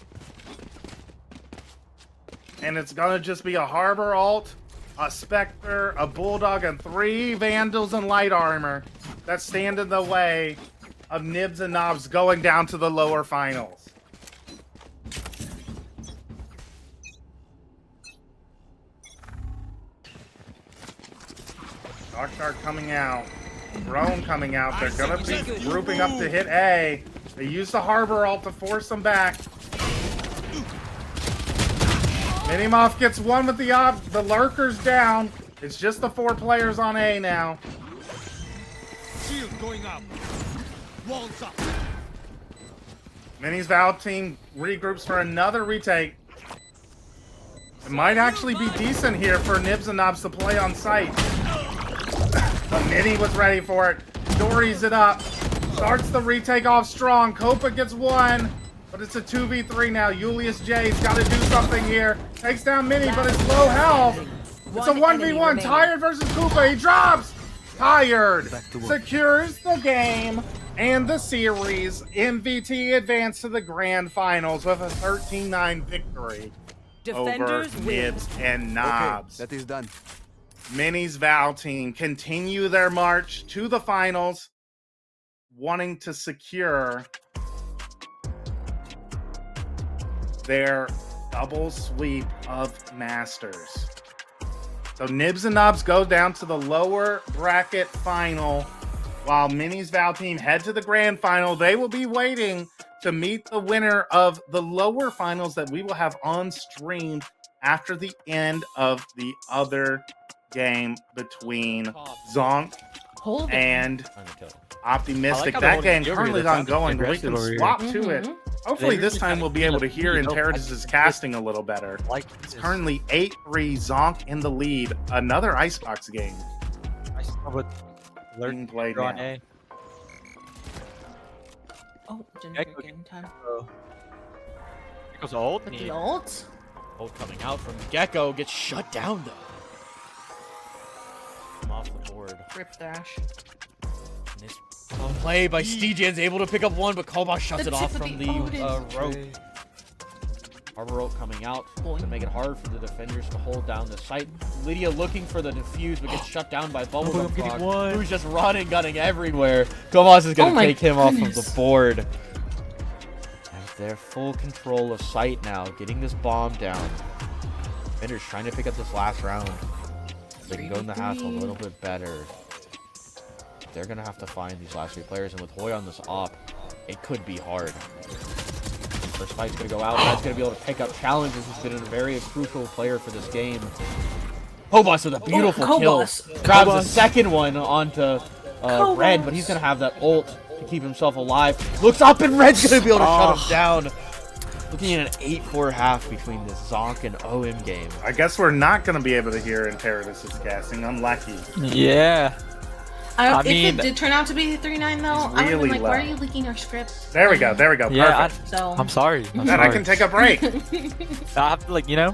And it's gonna just be a Harbor ult, a Spectre, a Bulldog, and 3 Vandals in light armor that stand in the way of Nibs and Knobs going down to the lower finals. Dark Dart coming out. Drone coming out. They're gonna be grouping up to hit A. They use the Harbor ult to force them back. Minimoff gets one with the lurkers down. It's just the 4 players on A now. Shield going up. Walls up. Mini's Valve team regroups for another retake. It might actually be decent here for Nibs and Knobs to play on site. But Mini was ready for it. Dories it up. Starts the retake off strong. Copa gets one. But it's a 2v3 now. Julius J's got to do something here. Takes down Mini, but it's low health. It's a 1v1. Tired versus Koopa. He drops. Tired secures the game and the series. MVT advanced to the grand finals with a 13-9 victory over Nibs and Knobs. Okay, that is done. Mini's Val team continue their march to the finals, wanting to secure their double sweep of Masters. So Nibs and Knobs go down to the lower bracket final, while Mini's Val team head to the grand final. They will be waiting to meet the winner of the lower finals that we will have on stream after the end of the other game between Zonk and Optimistic. That game currently is ongoing. We can swap to it. Hopefully this time we'll be able to hear Interitus's casting a little better. It's currently 8-3 Zonk in the lead. Another Icebox game being played now. Oh, didn't game time. Gecko's ult. The ult? Ult coming out from Gecko gets shut down though. Come off the board. Rip Thrash. This play by Steejan's able to pick up one, but Kobach shuts it off from the rope. Harbor ult coming out to make it hard for the defenders to hold down the site. Lydia looking for the defuse, but gets shut down by Bubblegum Frog, who's just running, gunning everywhere. Kobach is going to take him off of the board. And they're full control of site now, getting this bomb down. Defenders trying to pick up this last round. They can go in the half a little bit better. They're going to have to find these last 3 players, and with Hoy on this op, it could be hard. First fight's going to go out. That's going to be able to pick up challenges. He's been a very crucial player for this game. Hobos with a beautiful kill. Grabs the second one onto Red, but he's going to have that ult to keep himself alive. Looks up, and Red's going to be able to shut him down. Looking at an 8-4 half between this Zonk and OM game. I guess we're not going to be able to hear Interitus's casting. Unlucky. Yeah. If it did turn out to be 3-9 though, I would have been like, why are you leaking our script? There we go. There we go. Yeah, perfect. I'm sorry. Then I can take a break. I have to, like, you know,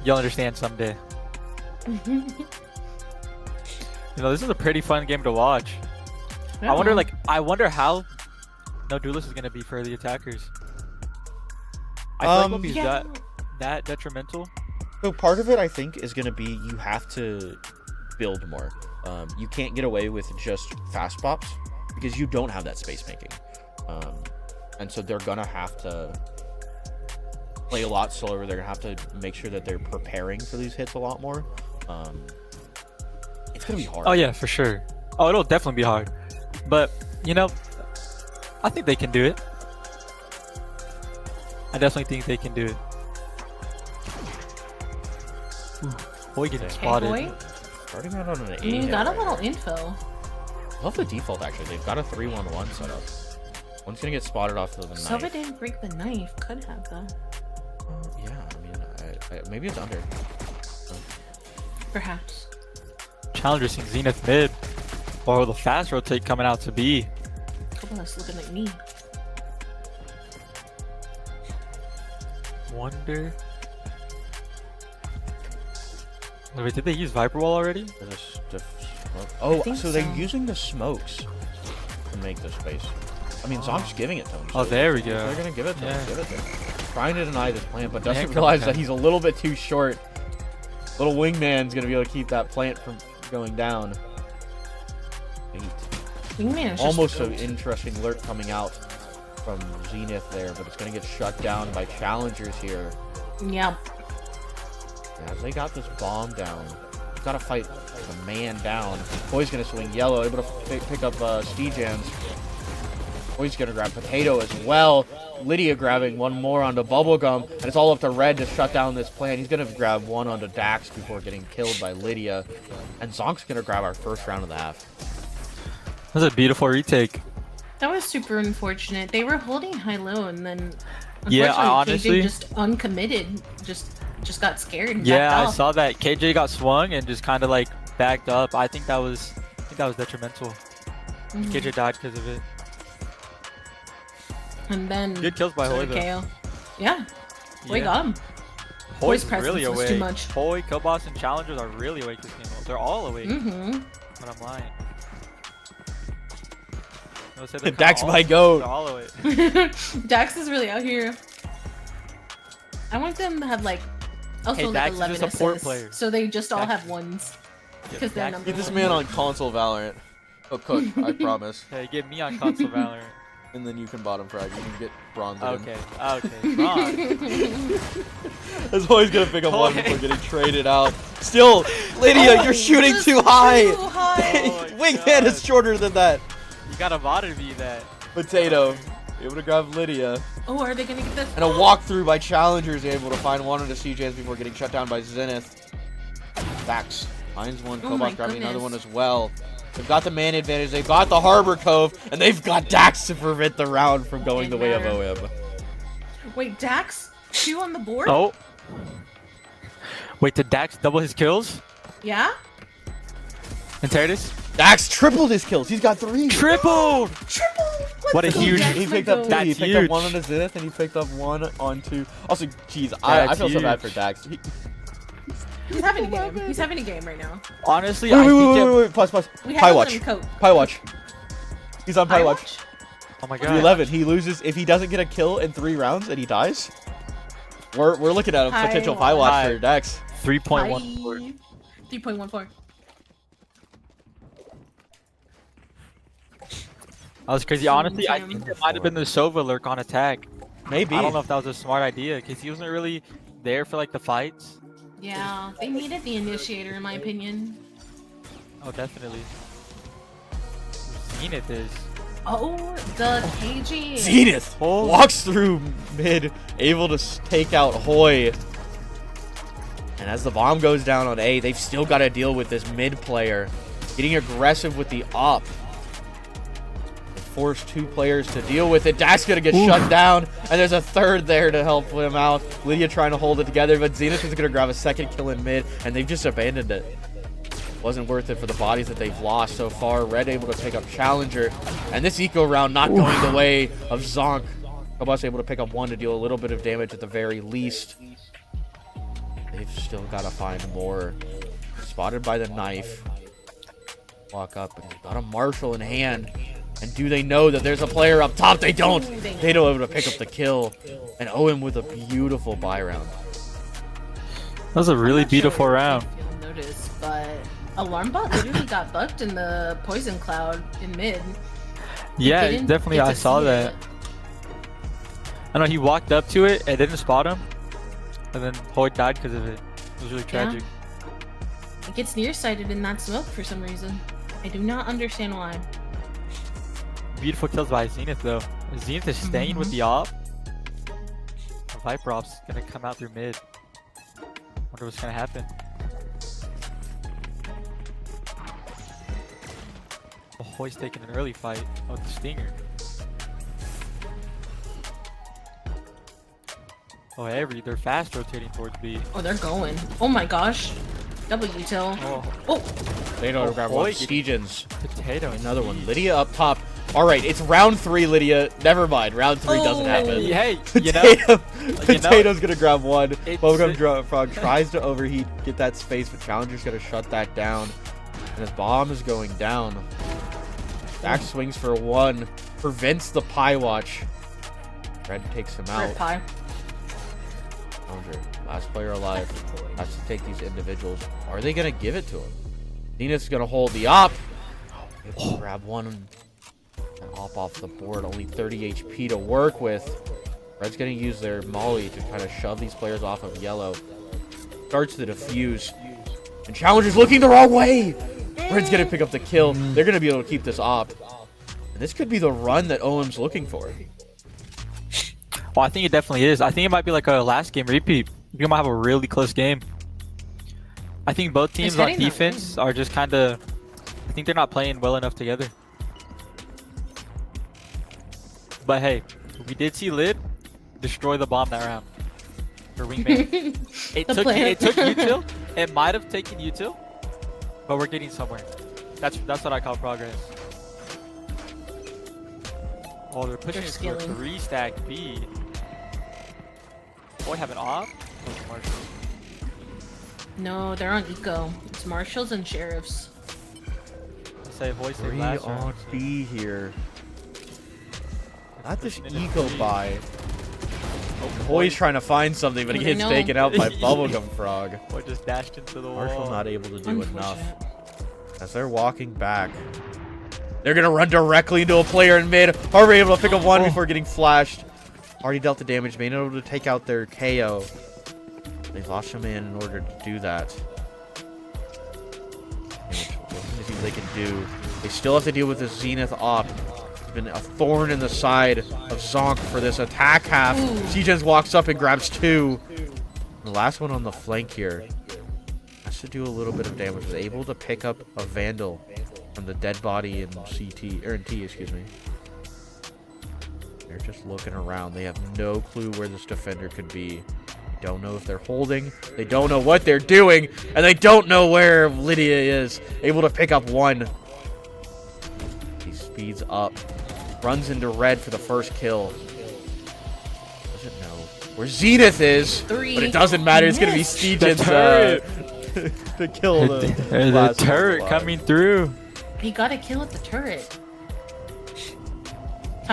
you'll understand someday. You know, this is a pretty fun game to watch. Yeah. I wonder how No Duelist is gonna be for the attackers. I feel like it'll be that detrimental. So part of it, I think, is gonna be you have to build more. You can't get away with just fast pops because you don't have that space making, and so they're gonna have to play a lot slower. They're gonna have to make sure that they're preparing for these hits a lot more. It's gonna be hard. Oh yeah, for sure. Oh, it'll definitely be hard, but you know, I think they can do it. I definitely think they can do it. Boy, getting spotted. Starting out on an 8. You got a little info. I love the default, actually. They've got a 3-1-1 setup. One's gonna get spotted off of the knife. Sova didn't break the knife. Could have, though. Yeah, I mean, maybe it's under. Perhaps. Challenger seeing Zenith mid. Or the fast rotate coming out to B. Kobalas looking at me. Wonder. Wait, did they use Viper Wall already? Oh, so they're using the smokes to make the space. I mean, Zonk's giving it to him. Oh, there we go. They're gonna give it to him. Give it to him. Trying to deny this plant, but doesn't realize that he's a little bit too short. Little wingman's gonna be able to keep that plant from going down. Wingman almost an interesting lurk coming out from Zenith there, but it's gonna get shut down by challengers here. Yeah. As they got this bomb down, Gotta fight the man down. Boy's gonna swing yellow, able to pick up Steejans. Boy's gonna grab potato as well. Lydia grabbing one more onto Bubblegum, and it's all up to Red to shut down this plan. He's gonna grab one onto Dax before getting killed by Lydia. And Zonk's gonna grab our first round of the half. That was a beautiful retake. That was super unfortunate. They were holding high-low, and then Yeah, unfortunately, honestly, KJ just uncommitted, just got scared. And yeah, backed I off. saw that KJ got swung and just kind of like backed up. I think that was detrimental. KJ died because of it. And then good kills by Hoy though. KO. Yeah, Hoy got him. Hoy's presence really was awake. too much. Hoy, Killboss, and Challengers are really awake this game. They're all awake. But I'm lying. Dax might go. They're all awake. Dax is really out here. I want them to have like also like Dax is a 11 support assists, player. so they just all have ones. Because they're number Get this one. man on console Valorant. Oh, Cook, I promise. Hey, get me on console Valorant. And then you can bottom frag. You can get bronze. Okay, okay, bronze. That's always gonna pick up one before getting traded out. Still, Lydia, you're shooting too high. Wingman is shorter than that. You gotta bother me that. Potato, able to grab Lydia. Oh, are they gonna get this? And a walkthrough by Challengers, able to find one of the CJs before getting shut down by Zenith. Dax finds one. Oh my Kobach grabbing another goodness. one as well. They've got the man advantage. They've got the Harbor Cove, and they've got Dax to prevent the round from going the way of OM. Wait, Dax? 2 on the board? Oh. Wait, did Dax double his kills? Yeah? And Tardis? Dax tripled his kills. He's got 3. Tripled! What a huge. He picked up 2. That's He picked huge. up 1 on the Zenith, and he picked up 1 on 2. Also, jeez, I feel so bad for huge. Dax. He's having a game. He's having a game right now. Honestly, I think Wait, pause. We Pie had to let watch. him cope. Pie watch. He's on Pie watch. Oh my The god. 11. He loses if he doesn't get a kill in 3 rounds and he dies. We're looking at a Pie potential Pie watch for Dax. 3.14. 3.14. That was crazy. Honestly, I think it might have been the Sova lurk on attack. Maybe. I don't know if that was a smart idea because he wasn't really there for like the fights. Yeah, they needed the initiator, in my opinion. Oh, definitely. Zenith is. Oh, the KG. Zenith walks through mid, able to take out Hoy. And as the bomb goes down on A, they've still got to deal with this mid player. Getting aggressive with the op. They force 2 players to deal with it. Dax gonna get shut down, and there's a third there to help him out. Lydia trying to hold it together, but Zenith is gonna grab a second kill in mid, and they've just abandoned it. Wasn't worth it for the bodies that they've lost so far. Red able to pick up Challenger, and this eco round not going the way of Zonk. Kobach able to pick up 1 to deal a little bit of damage at the very least. They've still got to find more. Spotted by the knife. Walk up and got a Marshall in hand. And do they know that there's a player up top? They don't. They don't able to pick up the kill. And Owen with a beautiful buy round. That was a really beautiful round. You'll notice, but Alarmbot literally got bucked in the poison cloud in mid. Yeah, didn't definitely. get to I saw see that. I know he walked up to it and didn't spot him, and then Hoy died because of it. It was really tragic. It gets nearsighted in that smoke for some reason. I do not understand why. Beautiful kills by Zenith though. Zenith is staying with the op. Viper op's gonna come out through mid. Wonder what's gonna happen. Oh, Hoy's taking an early fight with the Stinger. Oh, they're fast rotating towards B. Oh, they're going. Oh my gosh. W till. Oh. They don't grab Hoy one. Steejans. Potato. Another one. Lydia up top. All right, it's round 3, Lydia. Never mind. Round 3 doesn't happen. Hey, Potato's gonna grab 1. It's- Bubblegum Frog tries to overheat, get that space, but Challenger's gonna shut that down. And his bomb is going down. Dax swings for 1. Prevents the Pie watch. Red takes him out. Pie. Challenger, last player alive. Has to take these individuals. Are they gonna give it to him? Zenith's gonna hold the op. Grab 1 and op off the board. Only 30 HP to work with. Red's gonna use their molly to kind of shove these players off of yellow. Starts the defuse. And Challenger's looking the wrong way. Red's gonna pick up the kill. They're gonna be able to keep this op. And this could be the run that OM's looking for. Well, I think it definitely is. I think it might be like a last game repeat. We might have a really close game. I think both teams on defense are just kind of... I think they're not playing well enough together. But hey, we did see Lid destroy the bomb that round. For Wingman. It took util. It might have taken util. But we're getting somewhere. That's what I call progress. Oh, they're pushing us to a 3-stack B. Boy, have an op? Oh, Marshall. No, they're on eco. It's marshals and sheriffs. Say voice 3 on B here. Not this eco buy. Oh, Boy's trying to find something, but he gets taken out by Bubblegum Frog. Boy just dashed into the wall. Marshall not able to do enough. As they're walking back. They're gonna run directly into a player in mid. Harbor able to pick up one before getting flashed. Already dealt the damage, being able to take out their KO. They lost him in order to do that. Looking to see what they can do. They still have to deal with this Zenith op. It's been a thorn in the side of Zonk for this attack half. Seagens walks up and grabs 2. The last one on the flank here has to do a little bit of damage. Was able to pick up a Vandal from the dead body in CT, or in T, excuse me. They're just looking around. They have no clue where this defender could be. Don't know if they're holding. They don't know what they're doing. And they don't know where Lydia is. Able to pick up 1. He speeds up. Runs into red for the first kill. Doesn't know where Zenith is. 3. But it doesn't matter. It's going to be Stegen's to kill the turret coming through. He got a kill at the turret. Here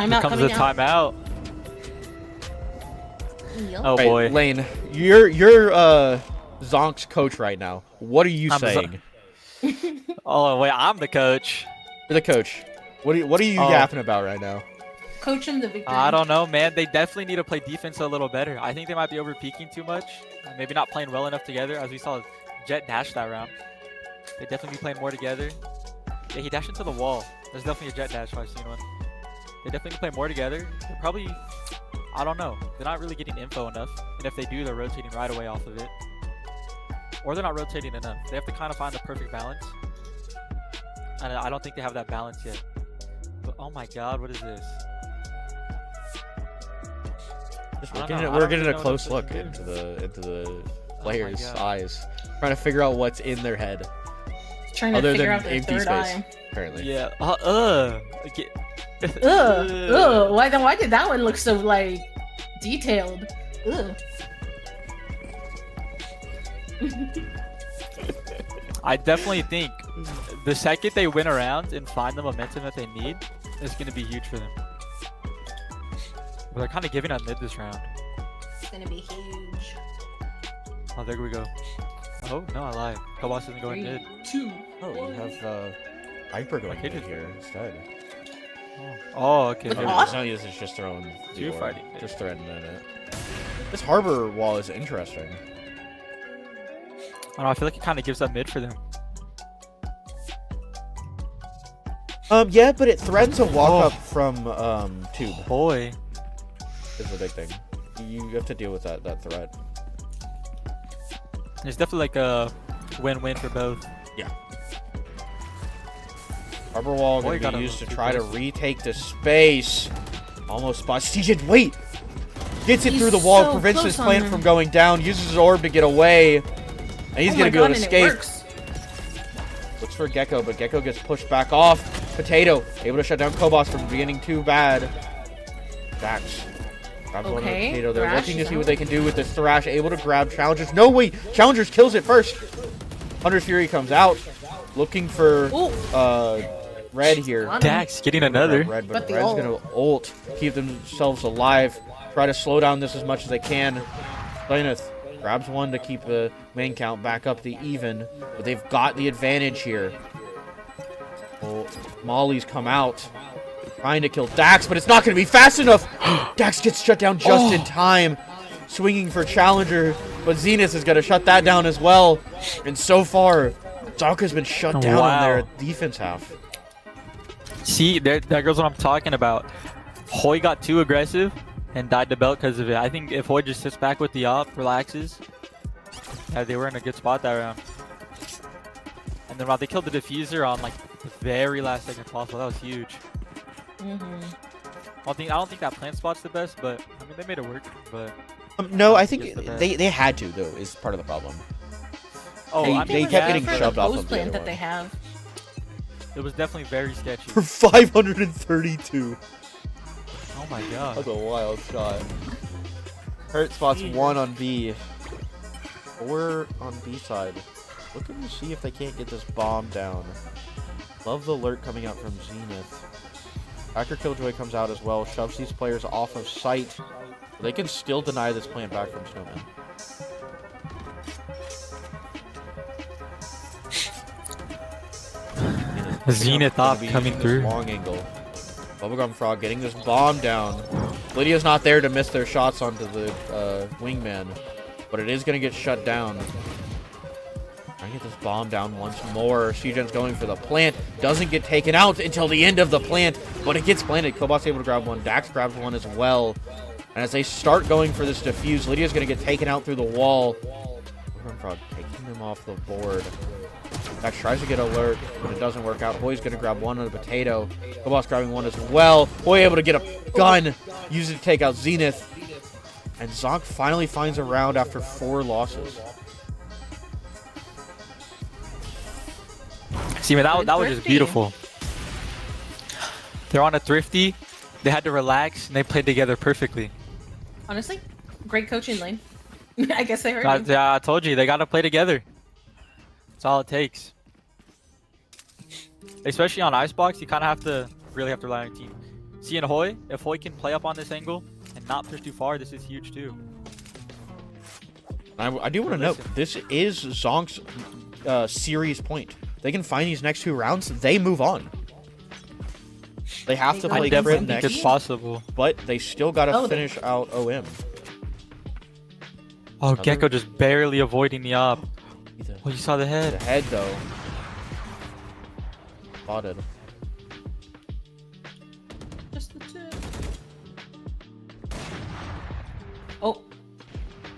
Timeout comes the timeout. Yep. Oh boy. Lane, you're Zonk's coach right now. What are you saying? Oh wait, I'm the coach. You're the coach. What are you yapping about right now? Coach him the victory. I don't know, man. They definitely need to play defense a little better. I think they might be over peaking too much. Maybe not playing well enough together, as we saw Jet dash that round. They definitely be playing more together. Yeah, he dashed into the wall. There's definitely a jet dash if I've seen one. They definitely play more together. They're probably, I don't know. They're not really getting info enough. And if they do, they're rotating right away off of it. Or they're not rotating enough. They have to kind of find the perfect balance. And I don't think they have that balance yet. But oh my god, what is this? We're getting a close look into the players' eyes. Trying to figure out what's in their head. Trying to figure out their third eye. Apparently. Yeah. Why did that one look so like detailed? Ugh. I definitely think the second they win around and find the momentum that they need, it's going to be huge for them. But they're kind of giving on mid this round. It's going to be huge. Oh, there we go. Oh, no, I lied. Cobos isn't going mid. 2. Oh, you have Hyper going mid here instead. Oh, okay. It's just throwing two fighting. Just threading in it. This Harbor wall is interesting. I don't know, I feel like it kind of gives up mid for them. Yeah, but it threatens a walk up from tube. Boy, is the big thing. You have to deal with that threat. It's definitely like a win-win for both. Yeah. Harbor wall going to be used to try to retake the space. Almost spots TJ. Wait! Gets it through the wall, prevents his plant from going down, uses his orb to get away. And he's going to be able to escape. Looks for Gecko, but Gecko gets pushed back off. Potato, able to shut down Kobos from beginning too bad. Dax. Grabs one of the Potato. They're looking to see what they can do with this Thrash. Able to grab Challengers. No, wait! Challengers kills it first. Hunter's Fury comes out. Looking for Red here. Dax getting another. Red, but Red's going to ult. Keep themselves alive. Try to slow down this as much as they can. Planeth grabs one to keep the main count back up to even. But they've got the advantage here. Well, Molly's come out. Trying to kill Dax, but it's not going to be fast enough. Dax gets shut down just in time. swinging for Challenger, but Zenith is going to shut that down as well. And so far, Zonk has been shut down on their defense half. See, that goes what I'm talking about. Hoy got too aggressive and died to belt because of it. I think if Hoy just sits back with the op, relaxes, yeah, they were in a good spot that round. And then while they killed the diffuser on like the very last second possible, that was huge. I don't think that plant spot's the best, but I mean they made it work. But no, I think they had to though. Is part of the problem. Oh, they kept getting shoved off of the plant other that they have. It was definitely very sketchy. For 532. Oh my god. That's a wild shot. Hurt spots 1 on B. 4 on B side. Looking to see if they can't get this bomb down. Love the alert coming out from Zenith. Hacker Killjoy comes out as well, shoves these players off of sight. They can still deny this plant back from Snowman. Zenith op coming through. Long angle. Bubblegum Frog getting this bomb down. Lydia's not there to miss their shots onto the wingman, but it is going to get shut down. Trying to get this bomb down once more. Cgen's going for the plant. Doesn't get taken out until the end of the plant, but it gets planted. Kobot's able to grab one. Dax grabs one as well. And as they start going for this defuse, Lydia's going to get taken out through the wall. Bubblegum Frog taking them off the board. Dax tries to get alert, but it doesn't work out. Hoy's going to grab one on a potato. Kobot's grabbing one as well. Hoy able to get a gun, use it to take out Zenith. And Zonk finally finds a round after 4 losses. See, man, that was just beautiful. They're on a thrifty. They had to relax, and they played together perfectly. Honestly, great coaching lane. I guess they heard you. Yeah, I told you, they got to play together. That's all it takes. Especially on Icebox, you kind of really have to rely on your team. See, in Hoy, if Hoy can play up on this angle and not push too far, this is huge too. I do want to note, this is Zonk's series point. They can find these next 2 rounds, they move on. They have to play Crit next. Think it's possible. But they still got to finish out OM. Oh, Gecko just barely avoiding the op. Oh, you saw the head. The head, though. Spotted. Just the tip. Oh.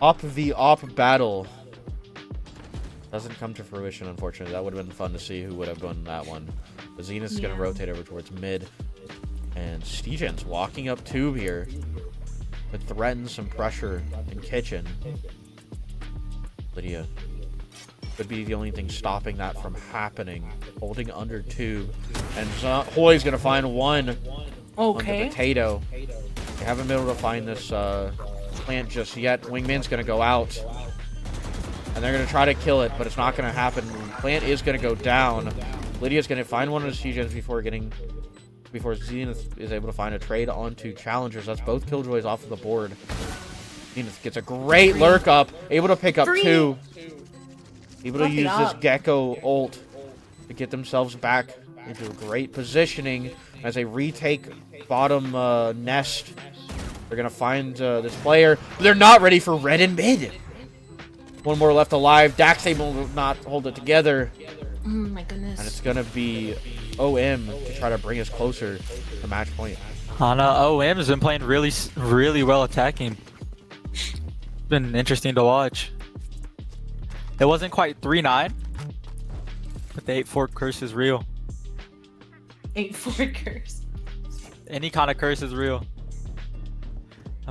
Op v op battle. Doesn't come to fruition, unfortunately. That would have been fun to see who would have won that one. But Zenith is going to rotate over towards mid. And Stegen's walking up tube here. It threatens some pressure in kitchen. Lydia could be the only thing stopping that from happening. Holding under tube. And Hoy's going to find one on the potato. They haven't been able to find this plant just yet. Wingman's going to go out. And they're going to try to kill it, but it's not going to happen. Plant is going to go down. Lydia's going to find one of the Stegens before Zenith is able to find a trade onto Challengers. That's both Killjoys off of the board. Zenith gets a great lurk up, able to pick up 2. Able to use this Gecko ult to get themselves back into great positioning as they retake bottom nest. They're going to find this player, but they're not ready for red and mid. One more left alive. Dax able to not hold it together. Oh my goodness. And it's going to be OM to try to bring us closer to match point. OM has been playing really well attacking. It's been interesting to watch. It wasn't quite 3-9, but the 8-4 curse is real. 8-4 curse. Any kind of curse is real.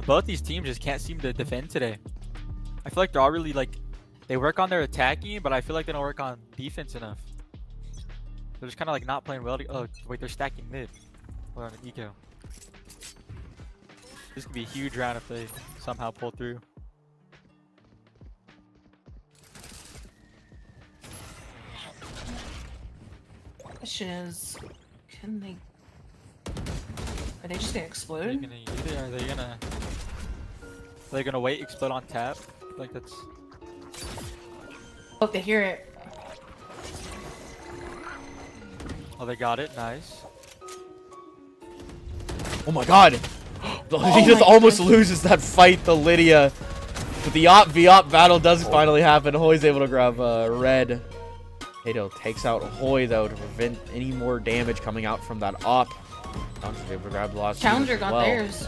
Both these teams just can't seem to defend today. I feel like they're all really they work on their attacking, but I feel like they don't work on defense enough. They're just kind of not playing well. Oh wait, they're stacking mid. Or on an eco. This could be a huge round if they somehow pull through. Question is, can they? Are they just gonna explode? Are they gonna wait, explode on tap? Like that's. Oh, they hear it. Oh, they got it. Nice. Oh my god! He just almost loses that fight to Lydia. But the op v op battle does finally happen. Hoy's able to grab red. Veto takes out Hoy though to prevent any more damage coming out from that op. Challenger's able to grab the last Challenger got theirs.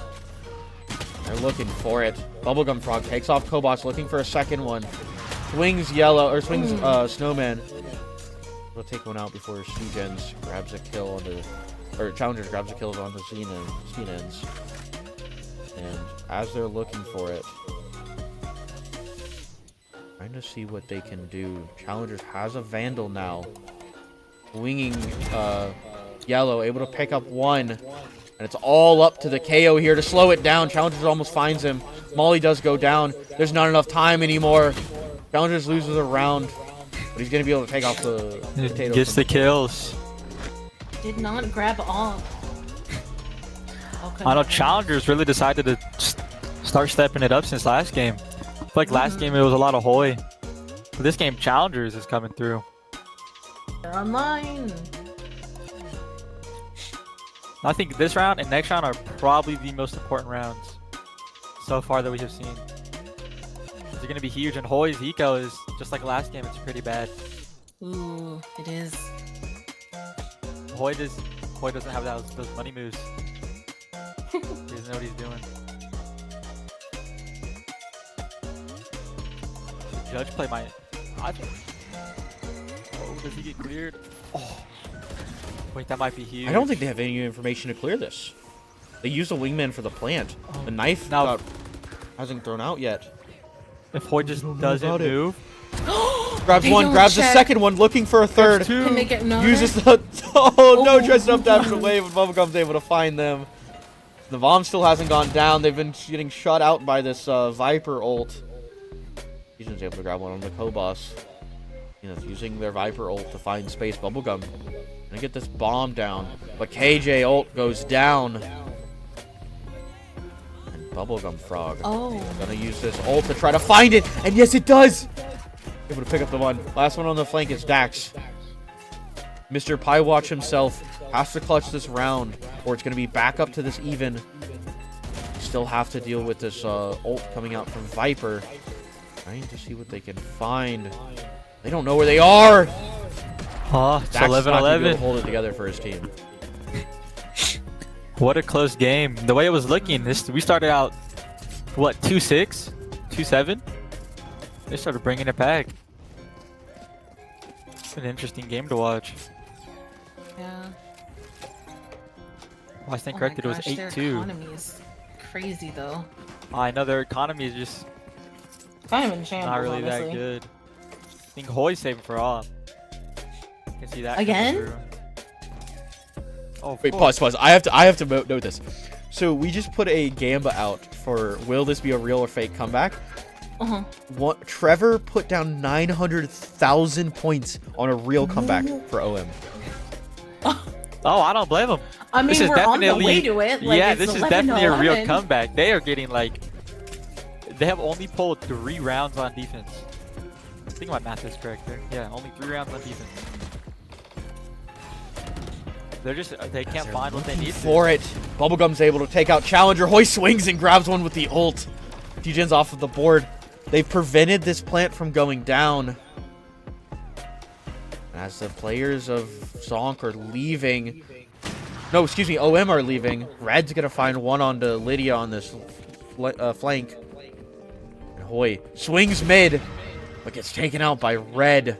They're looking for it. Bubblegum Frog takes off Kobos, looking for a second one. Swings yellow, or swings Snowman. We'll take one out before Gens grabs a kill on the, or Challenger grabs a kill on the Ends. And as they're looking for it, trying to see what they can do. Challenger has a Vandal now. Winging yellow, able to pick up one. And it's all up to the KO here to slow it down. Challenger almost finds him. Molly does go down. There's not enough time anymore. Challenger loses a round. But he's going to be able to take off the potato. Gets the kills. Did not grab off. I know Challengers really decided to start stepping it up since last game. I feel like last game it was a lot of Hoy. But this game Challengers is coming through. They're online. I think this round and next round are probably the most important rounds so far that we have seen. They're going to be huge, and Hoy's eco is just like last game. It's pretty bad. Ooh, it is. Hoy doesn't have those money moves. He doesn't know what he's doing. The judge play might. Oh, does he get cleared? Oh. Wait, that might be huge. I don't think they have any information to clear this. They used a wingman for the plant. Oh. The knife now hasn't thrown out yet. If Hoy just doesn't move. Grabs one, grabs the second one, looking for a third. Can they get another? Uses the... Oh, no, dressed up to after the wave, and Bubblegum's able to find them. The bomb still hasn't gone down. They've been getting shot out by this Viper ult. He's able to grab one on the Kobos. Using their Viper ult to find space. Bubblegum gonna get this bomb down, but KJ ult goes down. And Bubblegum Frog gonna use this ult to try to find it, and yes, it does. Able to pick up the one. Last one on the flank is Dax. Mr. Pie Watch himself has to clutch this round, or it's gonna be back up to this even. Still have to deal with this ult coming out from Viper. Trying to see what they can find. They don't know where they are. Oh, it's 11-11. Hold it together for his team. What a close game. The way it was looking, we started out, what, 2-6? 2-7? They started bringing it back. It's an interesting game to watch. Yeah. Well, I stand corrected, it was 8-2. Their economy is crazy, though. I know their economy is just kind of in shambles, not really honestly. that good. I think Hoy's saving for all. You can see that again. Oh, wait, pause. I have to note this. So we just put a Gamba out for will this be a real or fake comeback? Trevor put down 900,000 points on a real comeback for OM. Oh, I don't blame him. I mean, this is we're definitely, on the way to it. Like, yeah, it's this is definitely a real 11-11. comeback. They are getting like, they have only pulled 3 rounds on defense. I think my math is correct there. Yeah, only 3 rounds on defense. They can't find what they need for it. Bubblegum's able to take out Challenger. Hoy swings and grabs one with the ult. T-Gen's off of the board. They've prevented this plant from going down. As the players of Zonk are leaving. No, excuse me, OM are leaving. Red's gonna find one onto Lydia on this flank. And Hoy swings mid, but gets taken out by Red.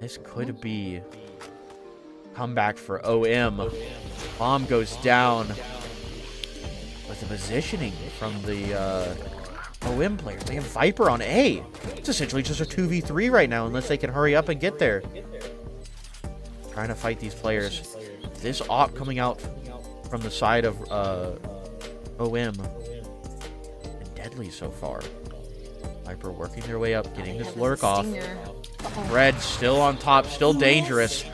This could be comeback for OM. Bomb goes down. But the positioning from the OM players, they have Viper on A. It's essentially just a 2v3 right now, unless they can hurry up and get there. Trying to fight these players. This op coming out from the side of OM. And deadly so far. Viper working their way up, getting this lurk off. Red still on top, still dangerous.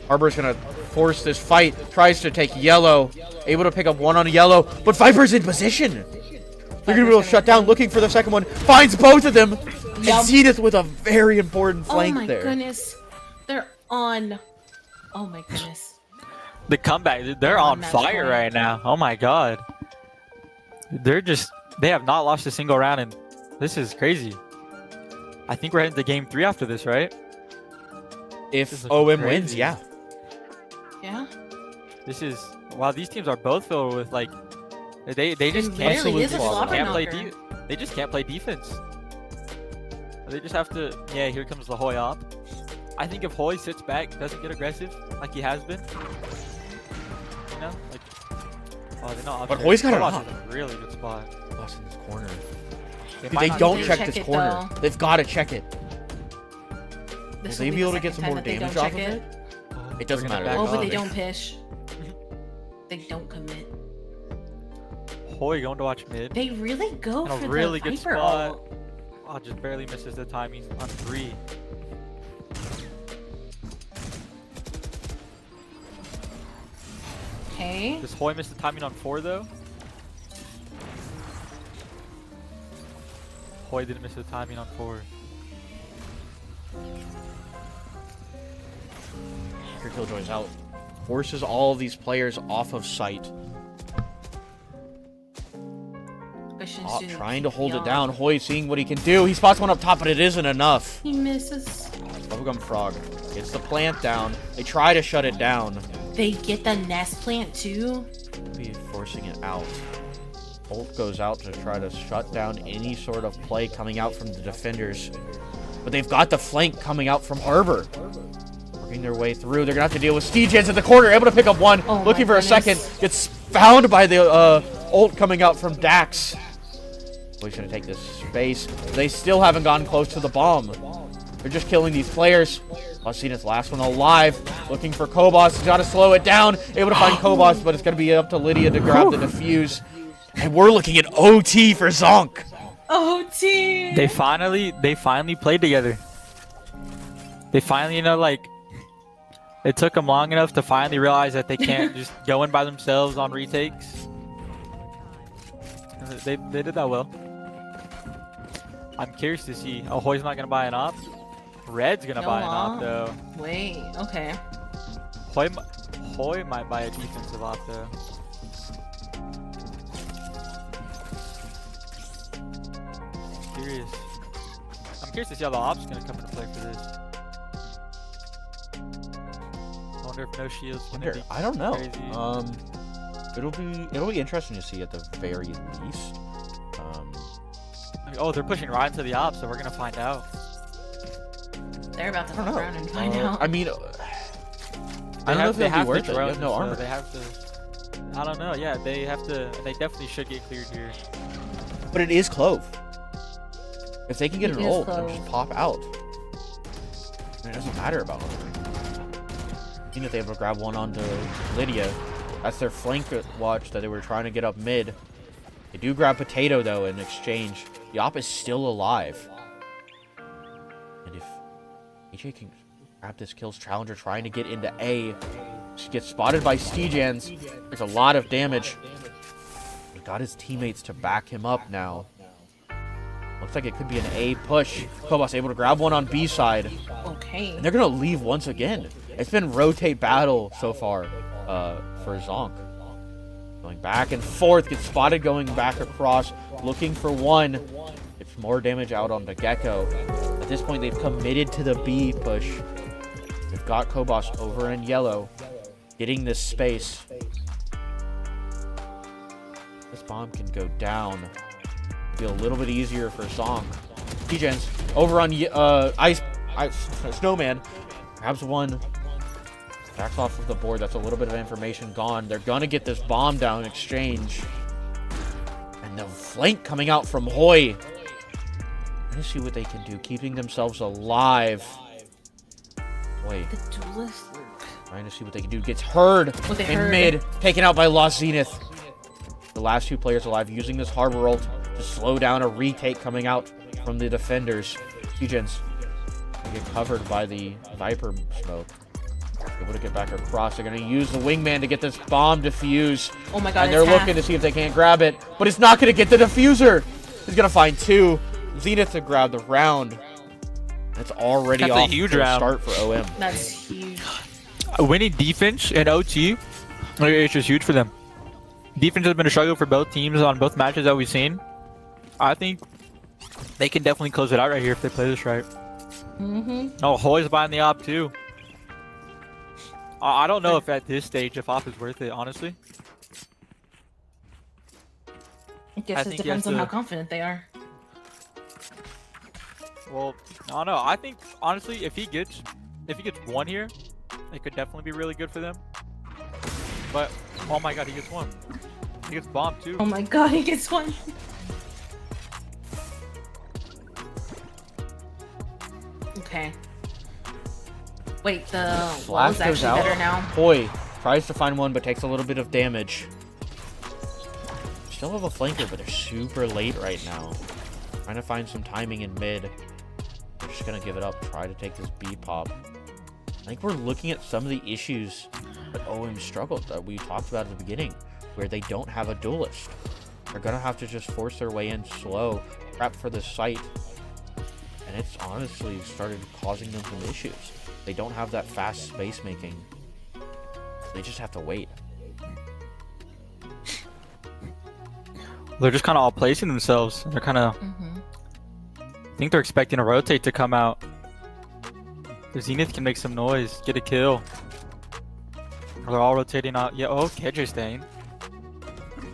Harbor's gonna force this fight, tries to take yellow. Able to pick up one on yellow, but Viper's in position. They're gonna be able to shut down, looking for the second one. Finds both of them. And Zenith with a very important flank there. Oh my goodness. They're on. Oh my goodness. The comeback, they're on fire right now. Oh my god. They're just They have not lost a single round, and this is crazy. I think we're heading to game 3 after this, right? If OM wins, yeah. Yeah. This is wow. These teams are both filled with like they just It can't, really is a slobber can't play knocker. they just can't play defense. They just have to. Yeah, here comes the Hoy op. I think if Hoy sits back, doesn't get aggressive like he has been, you know, like oh, they're not. But Hoy's got an Kovac op. is in a really good spot. Lost in this corner. They Dude, might they not don't do check it. this corner. They've got to check it. Will This they will be able to the get some second more time that they damage don't off of check it? It doesn't matter. Oh, but they They- don't pish. They don't commit. Hoy going to watch mid. They really go In a for really the good Viper spot. ult. Oh, just barely misses the timing on 3. Okay. Does Hoy miss the timing on 4 though? Hoy didn't miss the timing on 4. Killjoy's out. Forces all of these players off of sight. Oh, trying to hold it down. Hoy seeing what he can do. He spots one up top, but it isn't enough. He misses. Bubblegum Frog gets the plant down. They try to shut it down. They get the nest plant too. Be forcing it out. Ult goes out to try to shut down any sort of play coming out from the defenders. But they've got the flank coming out from Harbor. Working their way through. They're going to have to deal with Stegens at the corner. Able to pick up one. Oh looking for my a second. goodness. Gets found by the ult coming out from Dax. He's going to take this space. They still haven't gotten close to the bomb. They're just killing these players. Zenith's last one alive. Looking for Kobos. He's got to slow it down. Able to find Kobos, but it's going to be up to Lydia to grab the defuse. And we're looking at OT for Zonk. OT. They finally played together. They finally, you know, like it took them long enough to finally realize that they can't just go in by themselves on retakes. And they did that well. I'm curious to see. Oh, Hoy's not gonna buy an op. Red's gonna buy an op though. Wait. Okay. Hoy might buy a defensive op though. I'm curious to see how the op's gonna come into play for this. I wonder if no shield's gonna be I don't know. crazy. It'll be interesting to see at the very least. Oh, they're pushing right into the op, so we're gonna find out. They're about to fuck around and find out. I mean, I don't know if it'll be worth it. You have no armor. They have to. I don't know. Yeah, they have to. They definitely should get cleared here. But it is Clove. If they can get It an is ult and Clove. just pop out, it doesn't matter about armor. Even if they able to grab one onto Lydia, that's their flank watch that they were trying to get up mid. They do grab Potato though in exchange. The op is still alive. And if AJ can grab this kills, Challenger trying to get into A. She gets spotted by Stegens. There's a lot of damage. He got his teammates to back him up now. Looks like it could be an A push. Kobos able to grab one on B side. Okay. And they're going to leave once again. It's been rotate battle so far for Zonk. Going back and forth. Gets spotted going back across. Looking for one. It's more damage out on the Gecko. At this point, they've committed to the B push. They've got Kobos over in yellow. Getting this space. This bomb can go down. Be a little bit easier for Zonk. T-Gens over on Snowman. Grabs one. Backs off of the board. That's a little bit of information gone. They're going to get this bomb down in exchange. And the flank coming out from Hoy. Let's see what they can do. Keeping themselves alive. Wait. The duelist. Trying to see what they can do. Gets heard in mid. Taken out by Lost Zenith. The last two players alive using this Harbor ult to slow down a retake coming out from the defenders. T-Gens get covered by the Viper smoke. Able to get back across. They're going to use the wingman to get this bomb defuse. Oh my god, and they're looking to see if they can't grab it. But it's not going to get the diffuser. He's going to find two. Zenith to grab the round. That's already That's off a huge to the round. start for OM. That's huge. Winning defense and OT is just huge for them. Defense has been a struggle for both teams on both matches that we've seen. I think they can definitely close it out right here if they play this right. Mm-hmm. Oh, Hoy's buying the op too. I don't know if at this stage if op is worth it, honestly. I guess it depends on how confident they are. Well, I don't know. I think honestly, if he gets one here, it could definitely be really good for them. But oh my god, he gets one. He gets bombed too. Oh my god, he gets one. Okay. Wait, the wall is actually better now. Hoy tries to find one, but takes a little bit of damage. Still have a flanker, but they're super late right now. Trying to find some timing in mid. They're just gonna give it up. Try to take this B pop. I think we're looking at some of the issues that OM struggled that we talked about at the beginning, where they don't have a duelist. They're gonna have to just force their way in slow, prep for the site, and it's honestly started causing them some issues. They don't have that fast space making. They just have to wait. They're just kind of all placing themselves. They're kind of. I think they're expecting a rotate to come out. The Zenith can make some noise, get a kill. They're all rotating out. Yeah, oh, KJ staying.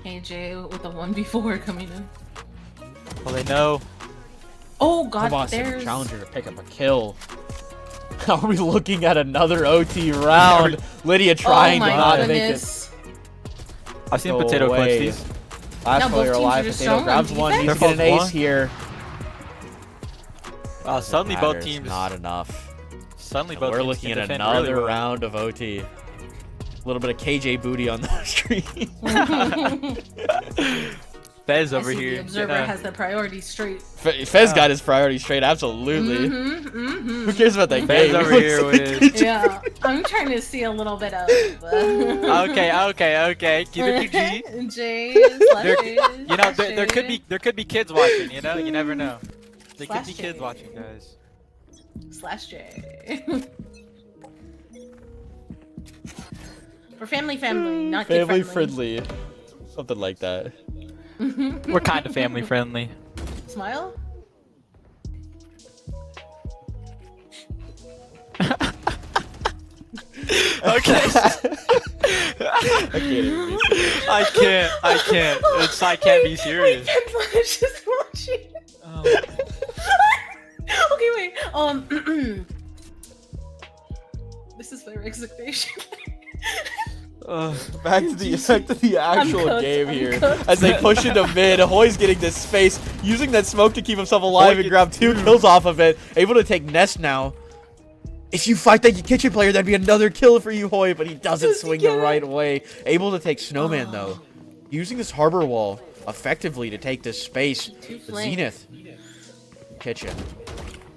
KJ with a 1v4 coming in. Well, they know. Oh god, Come on, there's... Challenger to pick up a kill. Are we looking at another OT round? Lydia trying to not make it. I've seen Potato clutch these. Last player alive, Potato grabs one, needs to get an ace here. Suddenly both teams... Not enough. Suddenly both We're teams looking can at defend another really well. round of OT. A little bit of KJ booty on the stream. Fez over I see here. The observer has the priority straight. Fez got his priority straight, absolutely. Who cares about that Fez game? over here with... Yeah, I'm trying to see a little bit of... Okay. Keep it PG. J, you know, there could be kids watching, you know? You never know. There could be kids watching, guys. /J. For family, not family kid friendly. Something like that. We're kind of family friendly. Smile? Okay. I can't. I can't be serious. Wait, just watching. Okay, wait. This is my expectation. Back to the actual game here. cooked. As they push into mid, Hoy's getting this space, using that smoke to keep himself alive and grab 2 kills off of it. Able to take Nest now. If you fight that kitchen player, that'd be another kill for you, Hoy, but he doesn't swing the right way. Able to take Snowman though. Using this harbor wall effectively to take this space. Zenith. Kitchen.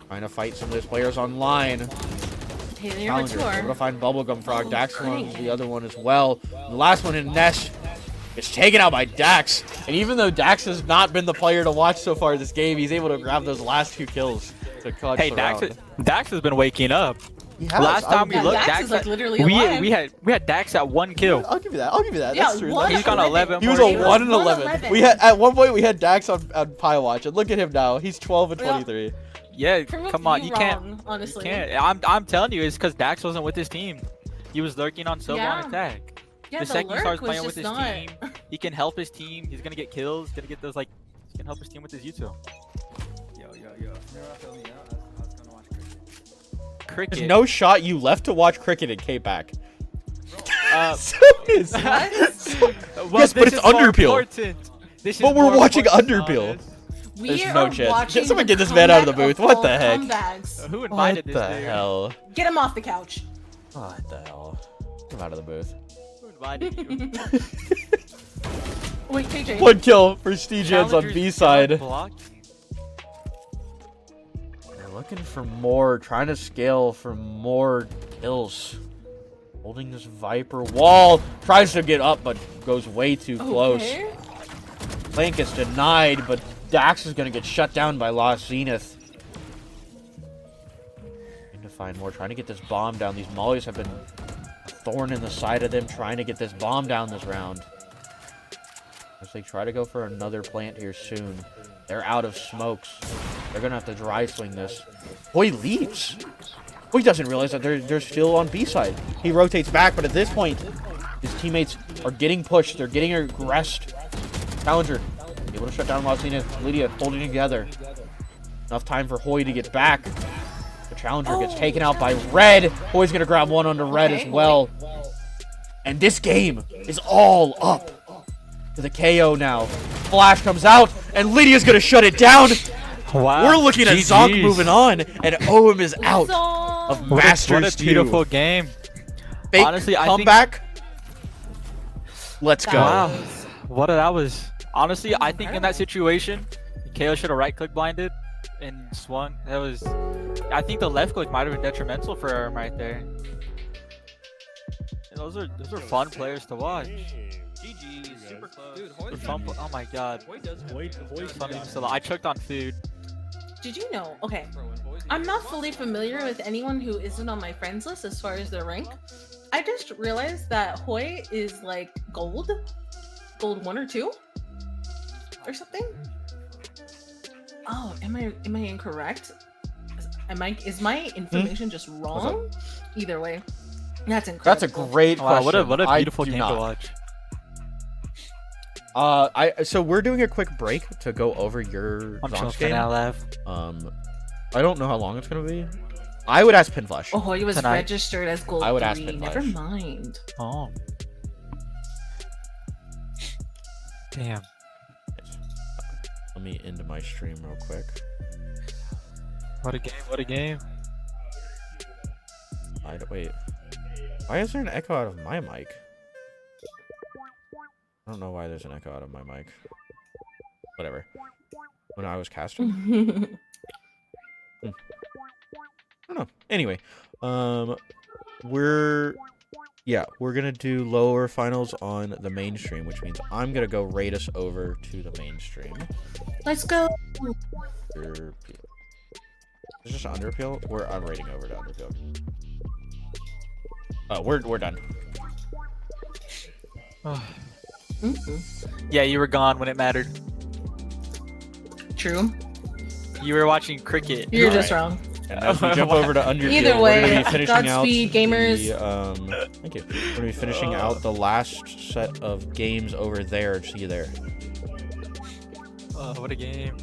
Trying to fight some of those players online. Challenger able to find Bubblegum Frog. Dax won the other one as well. The last one in Nesh is taken out by Dax. And even though Dax has not been the player to watch so far this game, he's able to grab those last 2 kills to clutch the round. Dax has been waking up. Has. Last time we looked, Dax is like literally alive. we had Dax at 1 kill. I'll give you that. Yeah, That's true. He's gone 11. He was a 1 and 11. We had at one point we had Dax on Pie Watch, and look at him now. He's 12 and 23. Yeah, come on, you can't. Honestly, You can't. I'm telling you, it's because Dax wasn't with his team. He was lurking on so long attack. Yeah, the second he starts playing with his team, he can help his team. He's gonna get kills. Gonna get those he can help his team with his util. Yo. Cricket. There's no shot you left to watch cricket in K-Pac. What? Yes, but it's Underpeel. But we're watching Underpeel. There's no chance. Someone get this man out of the booth. What the heck? Who invited this dude? What the hell? Get him off the couch. What the hell? Come out of the booth. Who invited you? Wait, KJ. 1 kill for Steejans on B side. They're looking for more, trying to scale for more kills. Holding this Viper wall. Tries to get up, but goes way too close. Flank is denied, but Dax is going to get shut down by Lost Zenith. Need to find more. Trying to get this bomb down. These mollies have been a thorn in the side of them. Trying to get this bomb down this round. As they try to go for another plant here soon. They're out of smokes. They're gonna have to dry swing this. Boy leaves. Boy doesn't realize that they're still on B side. He rotates back, but at this point, his teammates are getting pushed. They're getting aggressed. Challenger able to shut down Lydia. Lydia holding together. Enough time for Hoy to get back. The Challenger gets taken out by Red. Hoy's gonna grab one under Red as well. And this game is all up to the KO now. Flash comes out, and Lydia's gonna shut it down. Wow. We're looking at Zonk moving on, and OM is out of Masters. What a beautiful game. Fake Honestly, comeback. Let's go. Wow. What that was. Honestly, I think in that situation, KO should have right-click blinded and swung. That was. I think the left click might have been detrimental for him right there. And those are fun players to watch. GG, super close. Dude, Oh my god. I choked on food. Did you know? Okay, I'm not fully familiar with anyone who isn't on my friends list as far as their rank. I just realized that Hoy is like gold 1 or 2 or something. Oh, am I incorrect? Is my information just wrong? Either way, that's incredible. That's a great question. Wow, what a beautiful game to watch. So we're doing a quick break to go over your Zonk's game. I don't know how long it's gonna be. I would ask Pinflash. Oh, he was registered as gold. I would 3. ask Pinflash. Never mind. Oh. Damn. Let me into my stream real quick. What a game! What a game! Wait. Why is there an echo out of my mic? I don't know why there's an echo out of my mic. Whatever. When I was casting. I don't know. Anyway, we're gonna do lower finals on the mainstream, which means I'm gonna go raid us over to the mainstream. Let's go. Underpeel. Is this Underpeel? I'm raiding over to Underpeel. Oh, we're done. Yeah, you were gone when it mattered. True. You were watching cricket. You're just wrong. And as we jump over to Underpeel, Either we're way, gonna be finishing Godspeed, out gamers. thank you. We're gonna be finishing out the last set of games over there. See you there. Oh, what a game!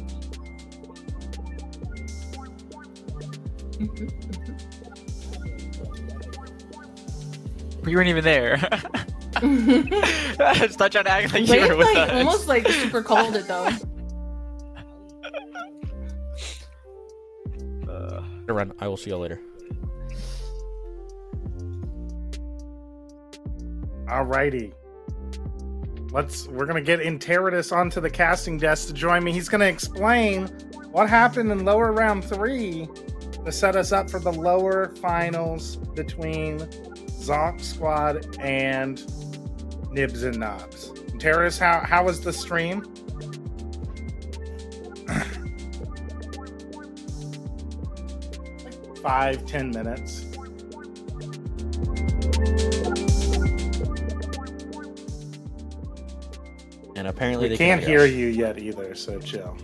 You weren't even there. Stop trying to act like you were with us. Almost like super cold it though. Run. I will see you later. Alrighty. We're gonna get Interitus onto the casting desk to join me. He's gonna explain what happened in lower round 3 to set us up for the lower finals between Zonk Squad and Nibs and Knobs. Interitus, how was the stream? Like 5-10 minutes. And apparently we can't hear you yet either, so chill.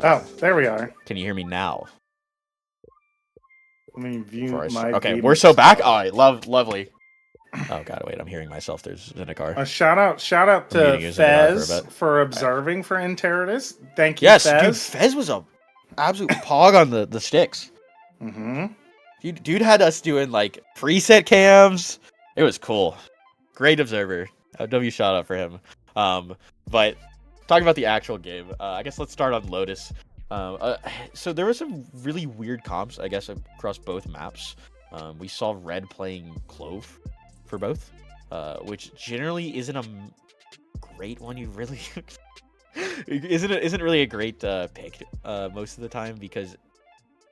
Oh, there we are. Can you hear me now? Let me view my okay, we're so back. All right, lovely. Oh god, wait, I'm hearing myself. There's in a car. Shout out to Fez for observing for Interitus. Thank you, yes, Fez. Dude, Fez was a absolute pog on the sticks. Mm-hmm. Dude had us doing like preset cams. It was cool. Great observer. W shout out for him. But talking about the actual game, I guess let's start on Lotus. So there were some really weird comps, I guess, across both maps. We saw Red playing Clove for both, which generally isn't a great one. You really isn't really a great pick most of the time because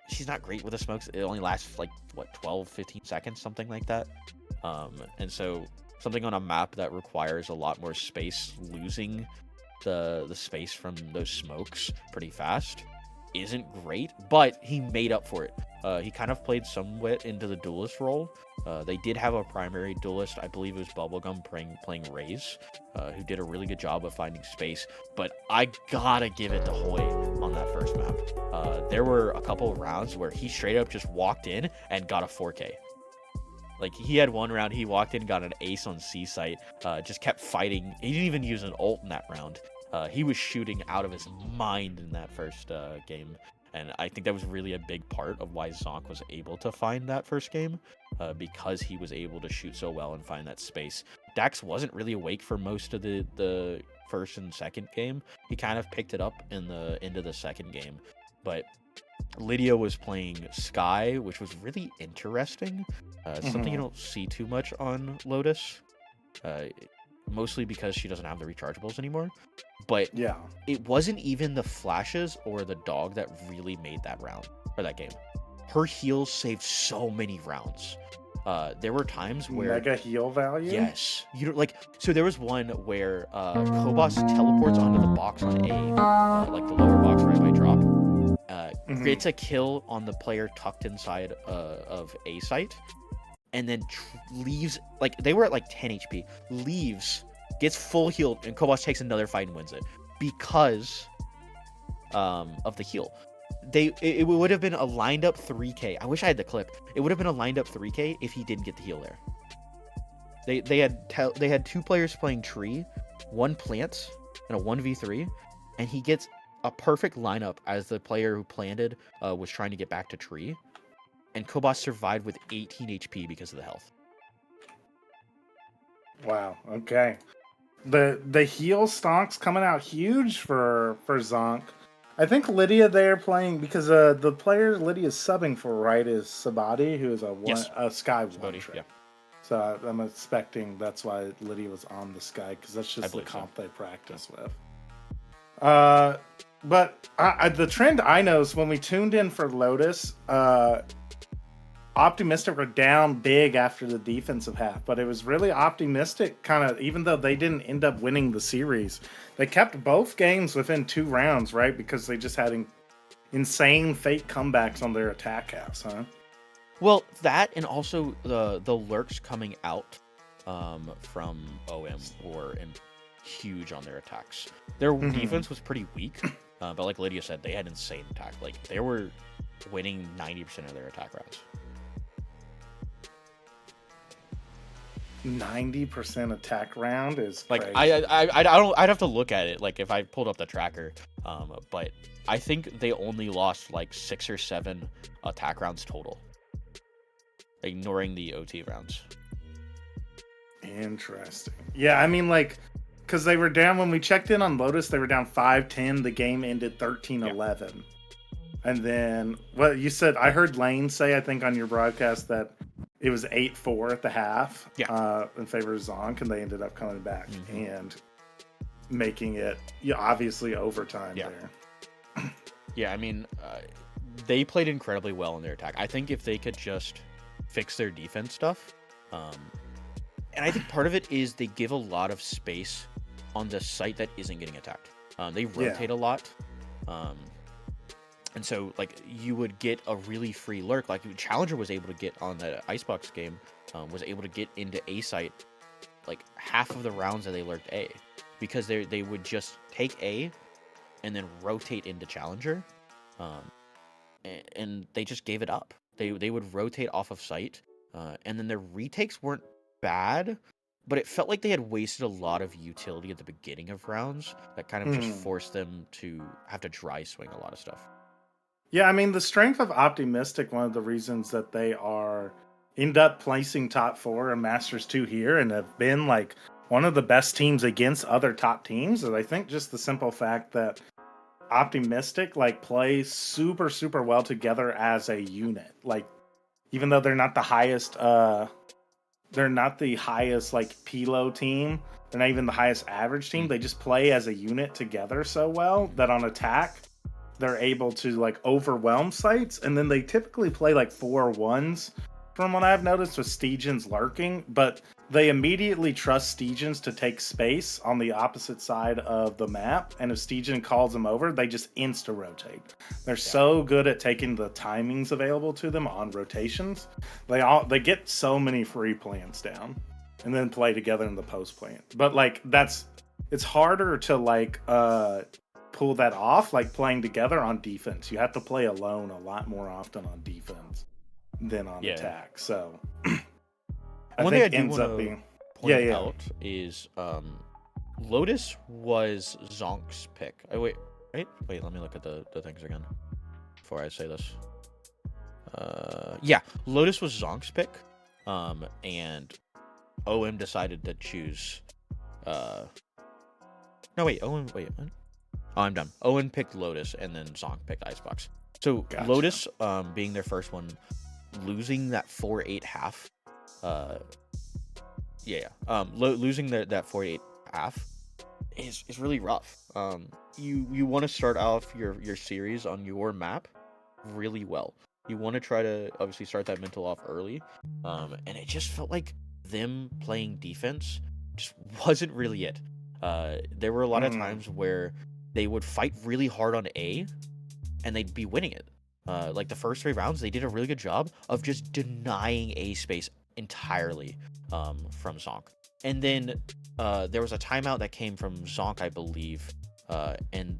she's not great with the smokes. It only lasts like what 12-15 seconds, something like that. And so something on a map that requires a lot more space, losing the space from those smokes pretty fast isn't great, but he made up for it. He kind of played somewhat into the duelist role. They did have a primary duelist, I believe it was Bubblegum playing Raze, who did a really good job of finding space. But I gotta give it to Hoy on that first map. There were a couple of rounds where he straight up just walked in and got a 4K. Like, he had one round, he walked in, got an ace on C site, just kept fighting. He didn't even use an ult in that round. He was shooting out of his mind in that first game. And I think that was really a big part of why Zonk was able to find that first game, because he was able to shoot so well and find that space. Dax wasn't really awake for most of the first and second game. He kind of picked it up in the end of the second game. But Lydia was playing Sky, which was really interesting. Something you don't see too much on Lotus, mostly because she doesn't have the rechargeables anymore. But yeah, it wasn't even the flashes or the dog that really made that round or that game. Her heals saved so many rounds. There were times where mega heal value. Yes, so there was one where Kobos teleports onto the box on A, like the lower box right by drop. Gets a kill on the player tucked inside of A site, and then leaves. Like, they were at like 10 HP, leaves, gets full healed, and Kobos takes another fight and wins it because of the heal. It would have been a lined up 3K. I wish I had the clip. It would have been a lined up 3K if he didn't get the heal there. They had two players playing tree, one plants, and a 1v3, and he gets a perfect lineup as the player who planted was trying to get back to tree, and Kobos survived with 18 HP because of the health. Wow. Okay. The heal stonks coming out huge for Zonk. I think Lydia there playing because the player Lydia's subbing for, right, is Sabati, who is a Sky one trick. Yeah. So I'm expecting that's why Lydia was on the Sky, because that's just the comp they practice with. But the trend I noticed when we tuned in for Lotus, Optimistic were down big after the defensive half, but it was really Optimistic kind of, even though they didn't end up winning the series, they kept both games within 2 rounds, right? Because they just had insane fake comebacks on their attack halves, huh? Well, that and also the lurks coming out from OM were huge on their attacks. Their defense was pretty weak, but like Lydia said, they had insane attack. Like, they were winning 90% of their attack rounds. 90% attack round is like crazy. I'd have to look at it, like if I pulled up the tracker, but I think they only lost like 6 or 7 attack rounds total, ignoring the OT rounds. Interesting. Yeah, I mean, like, because they were down when we checked in on Lotus, they were down 5-10. The game ended 13-11. Yeah. And then, well, you said, I heard Lane say, I think on your broadcast, that it was 8-4 at the half in favor of Zonk, and they ended up coming back and making it obviously overtime there. Yeah, I mean, they played incredibly well in their attack. I think if they could just fix their defense stuff, and I think part of it is they give a lot of space on the site that isn't getting attacked. They rotate a lot. And so, like, you would get a really free lurk. Like, Challenger was able to get on the Icebox game, was able to get into A site, like, half of the rounds that they lurked A. Because they would just take A and then rotate into Challenger. And they just gave it up. They would rotate off of site. And then their retakes weren't bad, but it felt like they had wasted a lot of utility at the beginning of rounds that kind of just forced them to have to dry swing a lot of stuff. Yeah, I mean, the strength of Optimistic, one of the reasons that they end up placing top 4 in Masters 2 here and have been like one of the best teams against other top teams, is I think just the simple fact that Optimistic like play super, super well together as a unit. Like, even though they're not the highest like Pilo team, they're not even the highest average team, they just play as a unit together so well that on attack they're able to like overwhelm sites, and then they typically play like 4-1s from what I've noticed with Stygians lurking, but they immediately trust Stygians to take space on the opposite side of the map, and if Stygian calls them over, they just insta-rotate. They're so good at taking the timings available to them on rotations. They get so many free plans down. and then play together in the post plant. But like it's harder to like pull that off, like playing together on defense. You have to play alone a lot more often on defense than on attack. So One thing I do want to point yeah. out is Lotus was Zonk's pick. Oh, wait, let me look at the things again before I say this. Yeah, Lotus was Zonk's pick, and OM decided to choose. No, wait, Owen. Wait, oh, I'm done. Owen picked Lotus, and then Zonk picked Icebox. So Gotcha. Lotus, being their first one, losing that 4-8 half. Losing that 4-8 half is really rough. You want to start off your series on your map really well. You want to try to obviously start that mental off early, and it just felt like them playing defense just wasn't really it. There were a lot of times where they would fight really hard on A, and they'd be winning it. Like the first 3 rounds, they did a really good job of just denying A space entirely from Zonk. And then there was a timeout that came from Zonk, I believe, and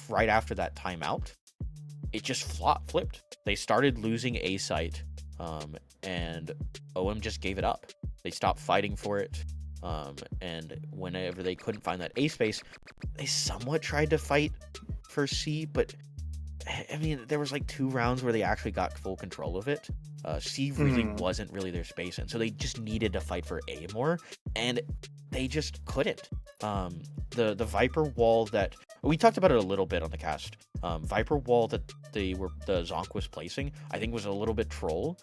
right after that timeout, it just flipped. They started losing A site, and OM just gave it up. They stopped fighting for it, and whenever they couldn't find that A space, they somewhat tried to fight for C, but I mean, there was like 2 rounds where they actually got full control of it. C really wasn't really their space, and so they just needed to fight for A more, and they just couldn't. The Viper wall that we talked about it a little bit on the cast. Viper wall that the Zonk was placing, I think was a little bit troll,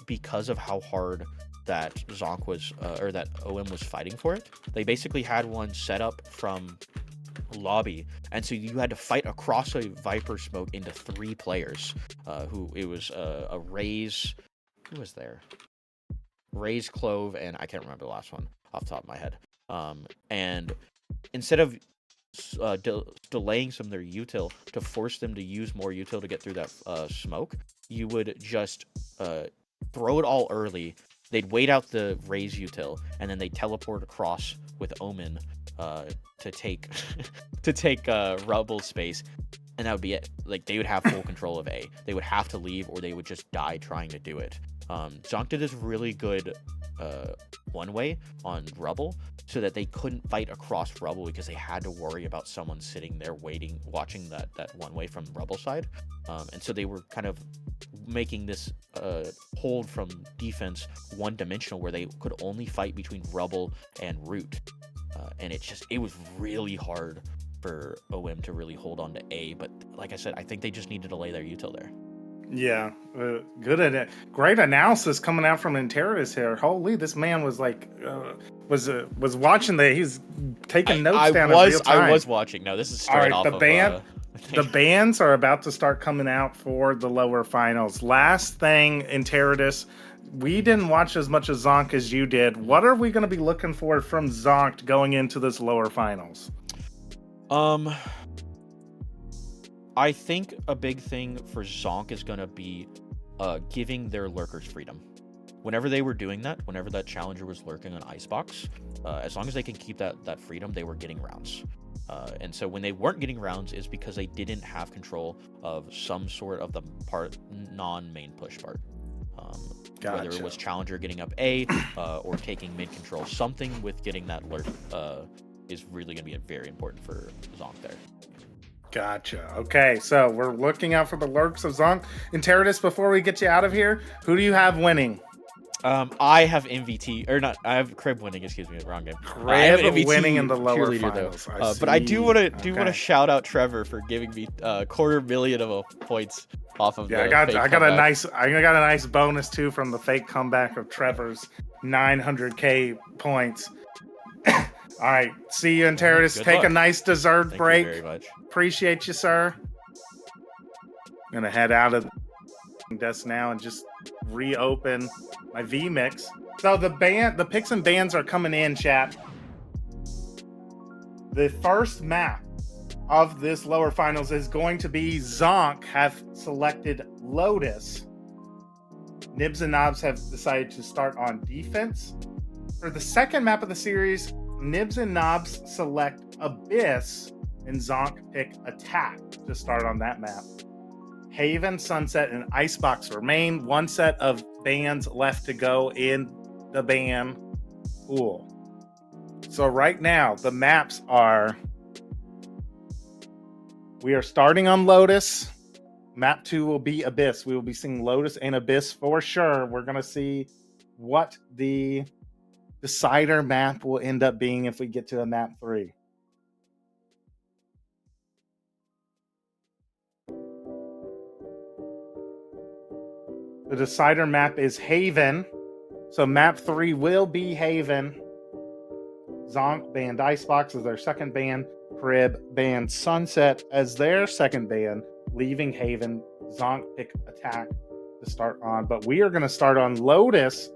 because of how hard that Zonk was or that OM was fighting for it. They basically had one set up from lobby, and so you had to fight across a Viper smoke into 3 players. Who it was a Raze. Who was there? Raze, Clove, and I can't remember the last one off the top of my head. And instead of delaying some of their util to force them to use more util to get through that smoke, you would just throw it all early. They'd wait out the Raze util, and then they'd teleport across with Omen to take Rubble's space, and that would be it. Like, they would have full control of A. They would have to leave, or they would just die trying to do it. Zonk did this really good one-way on Rubble, so that they couldn't fight across Rubble because they had to worry about someone sitting there watching that one-way from Rubble side. And so they were kind of making this hold from defense one-dimensional, where they could only fight between Rubble and Root. And it was really hard for OM to really hold on to A, but like I said, I think they just needed to lay their util there. Yeah, good at it. Great analysis coming out from Interrotus here. Holy, this man was like, was watching he's taking notes down in real time. I was watching. No, this is straight off the bands are about to start coming out for the lower finals. Last thing, Interrotus, we didn't watch as much as Zonk as you did. What are we going to be looking for from Zonk going into this lower finals? I think a big thing for Zonk is going to be giving their lurkers freedom. Whenever they were doing that, whenever that challenger was lurking on Icebox, as long as they can keep that freedom, they were getting rounds. And so when they weren't getting rounds is because they didn't have control of some sort of the non-main push part. Gotcha. Whether it was challenger getting up A or taking mid control, something with getting that lurk is really going to be very important for Zonk there. Gotcha. Okay, so we're looking out for the lurks of Zonk. Interrotus, before we get you out of here, who do you have winning? I have MVT, or not, I have Crib winning, excuse me, wrong game. Crib winning in the lower finals. But I do want to shout out Trevor for giving me $250,000 of points off of I got a nice bonus too from the fake comeback of Trevor's 900k points. All right, see you, Interrotus. Take a nice deserved break. Thank you very much. Appreciate you, sir. I'm gonna head out of the desk now and just reopen my VMix. So the picks and bans are coming in, chat. The first map of this lower finals is going to be Zonk have selected Lotus. Nibs and Knobs have decided to start on defense. For the second map of the series, Nibs and Knobs select Abyss and Zonk pick Attack to start on that map. Haven, Sunset, and Icebox remain. One set of bans left to go in the ban pool. So right now, the maps are... We are starting on Lotus. Map 2 will be Abyss. We will be seeing Lotus and Abyss for sure. We're going to see what the decider map will end up being if we get to a map 3. The decider map is Haven. So map 3 will be Haven. Zonk banned Icebox as their second ban. Crib banned Sunset as their second ban, leaving Haven. Zonk pick Attack to start on. But we are going to start on Lotus.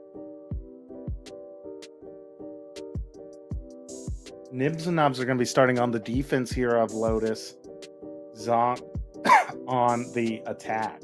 Nibs and Knobs are going to be starting on the defense here of Lotus. Zonk on the attack.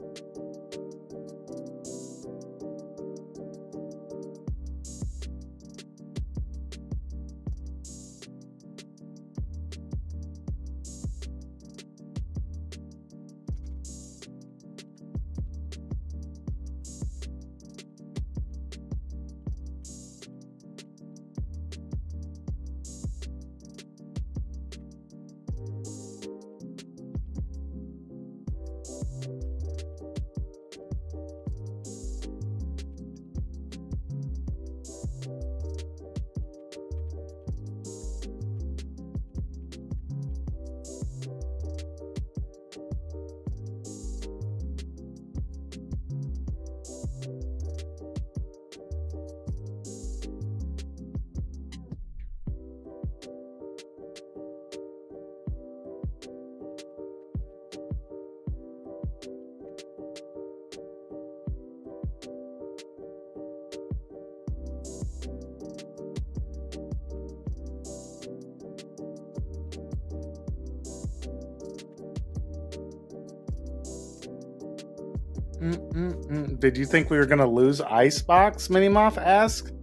Did you think we were going to lose Icebox? Minimoff asked.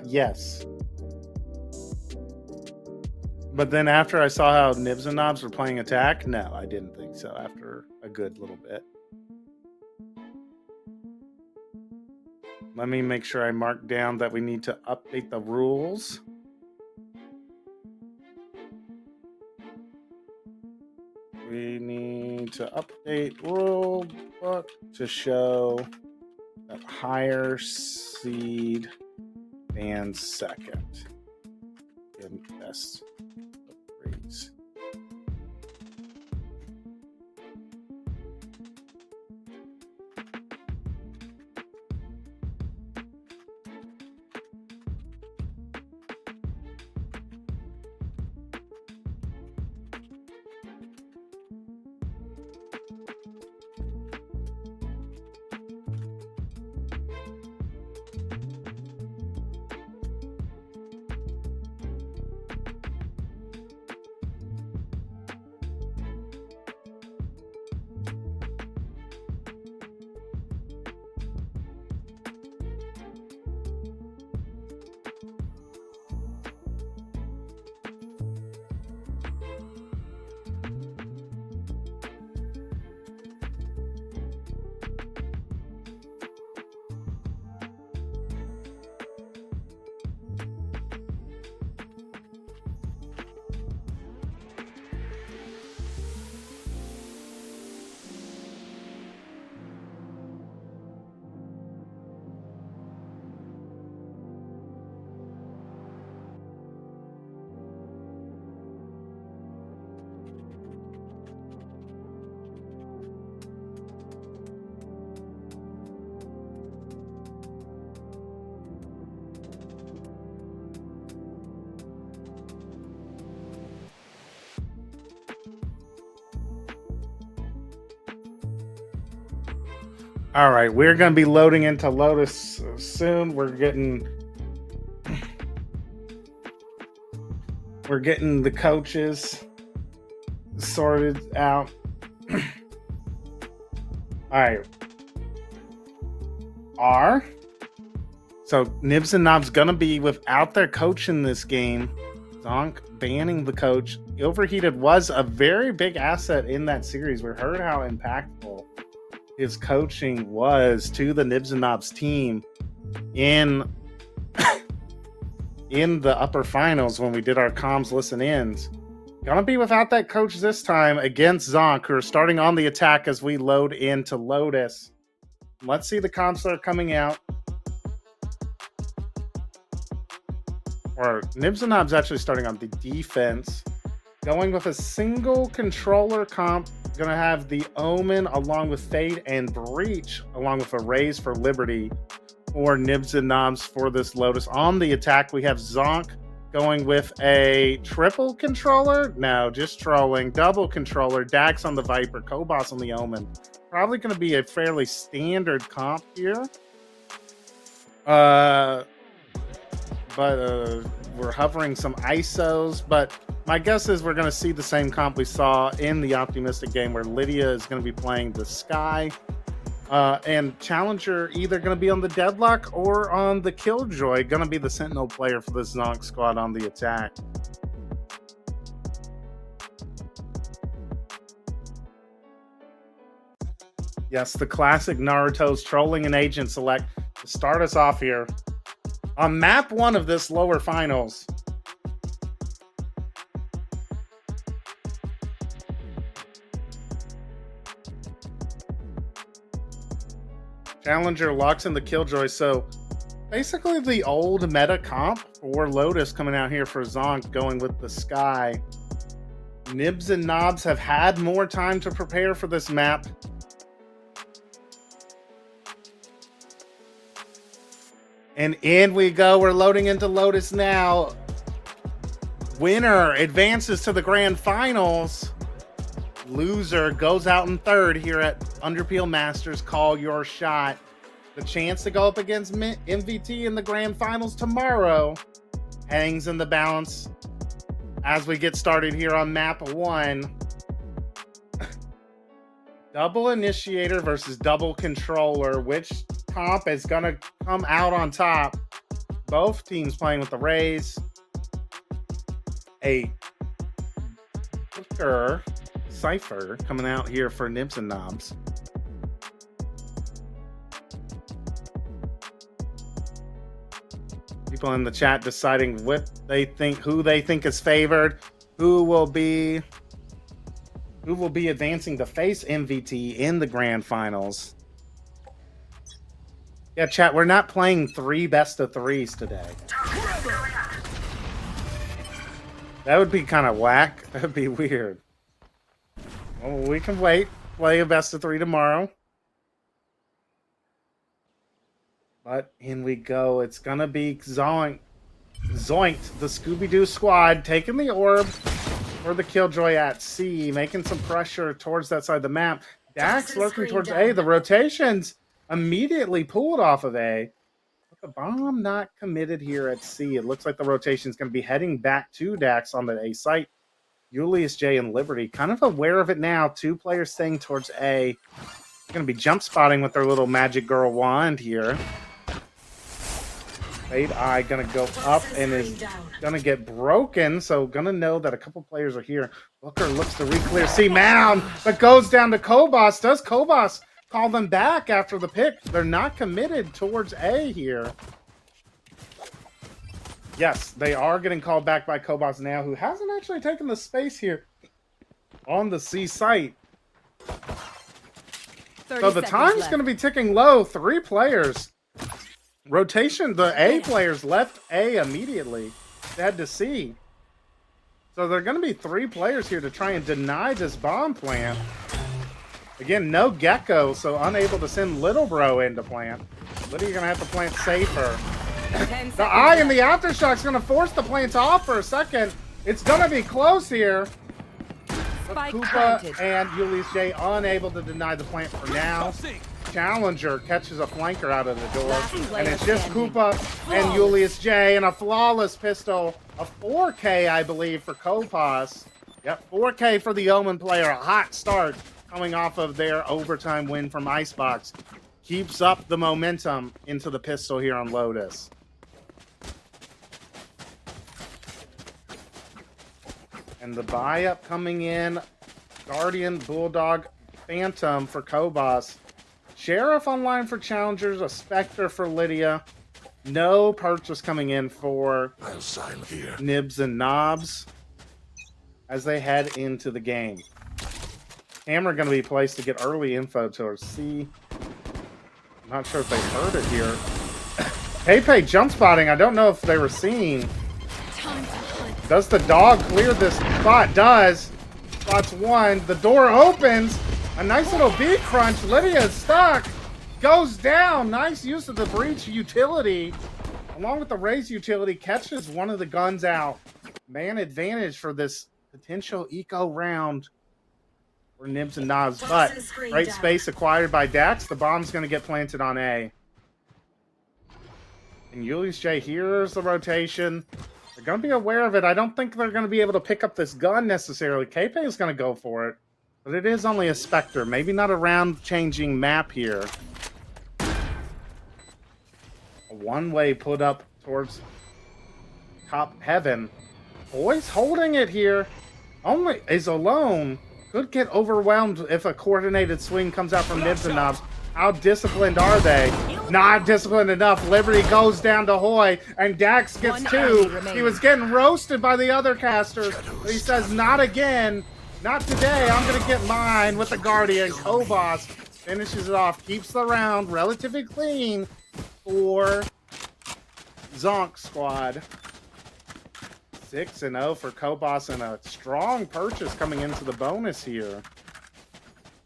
Yes. But then after I saw how Nibs and Knobs were playing attack, no, I didn't think so after a good little bit. Let me make sure I mark down that we need to update the rules. We need to update rule book to show that higher seed bans second in best of threes. All right, we're going to be loading into Lotus soon. We're getting the coaches sorted out. All right. So Nibs and Knobs gonna be without their coach in this game. Zonk banning the coach. Overheated was a very big asset in that series. We heard how impactful his coaching was to the Nibs and Knobs team in the upper finals when we did our comms listen-ins. Gonna be without that coach this time against Zonk, who are starting on the attack as we load into Lotus. Let's see the comms that are coming out. Or Nibs and Knobs actually starting on the defense. Going with a single controller comp. Gonna have the Omen along with Fade and Breach along with a Raise for Liberty for Nibs and Knobs for this Lotus. On the attack, we have Zonk going with a triple controller. No, just trolling. Double controller. Dax on the Viper. Kobos on the Omen. Probably going to be a fairly standard comp here. But we're hovering some ISOs. But my guess is we're going to see the same comp we saw in the Optimistic game where Lydia is going to be playing the Sky. And Challenger either going to be on the Deadlock or on the Killjoy. Going to be the Sentinel player for the Zonk squad on the attack. Yes, the classic Naruto's trolling an agent select to start us off here. On map 1 of this lower finals. Challenger locks in the Killjoy, so basically the old meta comp for Lotus coming out here for Zonk going with the Sky. Nibs and Knobs have had more time to prepare for this map. And in we go. We're loading into Lotus now. Winner advances to the grand finals. Loser goes out in third here at Underpeel Masters. Call your shot. The chance to go up against MVT in the grand finals tomorrow hangs in the balance as we get started here on map 1. Double initiator versus double controller. Which comp is going to come out on top? Both teams playing with the Rays. A quicker Cypher coming out here for Nibs and Knobs. People in the chat deciding what they think, who they think is favored, who will be advancing to face MVT in the grand finals. Yeah, chat, we're not playing 3 best of 3s today. That would be kind of whack. That would be weird. Well, we can wait. Play a best of 3 tomorrow. But in we go. It's going to be Zoinked, the Scooby-Doo squad, taking the orb for the Killjoy at C, making some pressure towards that side of the map. Dax lurking towards A. The rotations immediately pulled off of A. But the bomb not committed here at C. It looks like the rotation is going to be heading back to Dax on the A site. Julius J and Liberty kind of aware of it now. 2 players staying towards A. They're going to be jump spotting with their little magic girl wand here. Fade Eye going to go up and is going to get broken. So going to know that a couple players are here. Booker looks to re-clear C. Mound, but goes down to Kobos. Does Kobos call them back after the pick? They're not committed towards A here. Yes, they are getting called back by Kobos now, who hasn't actually taken the space here on the C site. So the time's going to be ticking low. 3 players. Rotation, the A players left A immediately. They had to C. So there are going to be 3 players here to try and deny this bomb plant. Again, no Gecko, so unable to send Little Bro into plant. Lydia going to have to plant safer. The Eye and the Aftershock's going to force the plants off for a second. It's going to be close here. But Koopa and Julius J unable to deny the plant for now. Challenger catches a flanker out of the door. And it's just Koopa and Julius J and a flawless pistol. A 4K, I believe, for Kopos. Yep, 4K for the Omen player. A hot start coming off of their overtime win from Icebox. keeps up the momentum into the pistol here on Lotus. And the buy-up coming in. Guardian, Bulldog, Phantom for Kobos. Sheriff online for Challengers, a Spectre for Lydia. No purchase coming in for Nibs and Knobs as they head into the game. Hammer going to be placed to get early info towards C. I'm not sure if they heard it here. Pepe jump spotting. I don't know if they were seeing. Does the dog clear this spot? Does. Spots one. The door opens. A nice little beat crunch. Lydia is stuck. Goes down. Nice use of the breach utility. Along with the raise utility, catches one of the guns out. Man advantage for this potential eco round for Nibs and Knobs. But great space acquired by Dax. The bomb's going to get planted on A. And Julius J hears the rotation. They're going to be aware of it. I don't think they're going to be able to pick up this gun necessarily. KP is going to go for it. But it is only a Spectre. Maybe not a round-changing map here. A one-way put up towards top heaven. Boys holding it here. Only is alone. Could get overwhelmed if a coordinated swing comes out from Nibs and Knobs. How disciplined are they? Not disciplined enough. Liberty goes down to Hoy, and Dax gets two. He was getting roasted by the other casters. But he says, not again. Not today. I'm going to get mine with the Guardian. Kobos finishes it off. Keeps the round relatively clean for Zonk squad. 6-0 for Kobos and a strong purchase coming into the bonus here.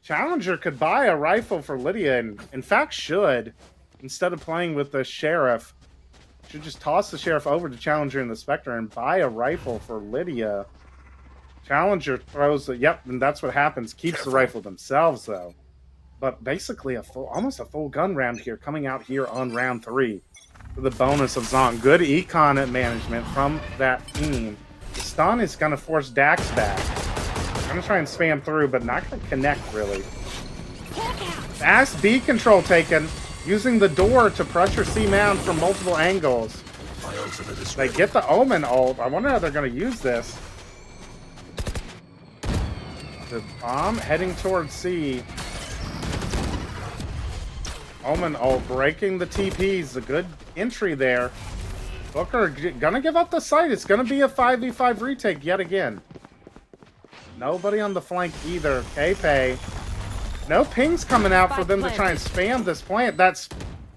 Challenger could buy a rifle for Lydia, and in fact should, instead of playing with the Sheriff. Should just toss the Sheriff over to Challenger and the Spectre and buy a rifle for Lydia. Challenger throws the, yep, and that's what happens. Keeps the rifle themselves, though. But basically almost a full gun round here coming out here on round 3. For the bonus of Zonk. Good econ management from that team. The stun is going to force Dax back. I'm going to try and spam through, but not going to connect, really. Fast B control taken. Using the door to pressure C-Mount from multiple angles. They get the Omen ult. I wonder how they're going to use this. The bomb heading towards C. Omen ult breaking the TPs. A good entry there. Booker gonna give up the site. It's gonna be a 5v5 retake yet again. Nobody on the flank either. K-Pay. No pings coming out for them to try and spam this plant. That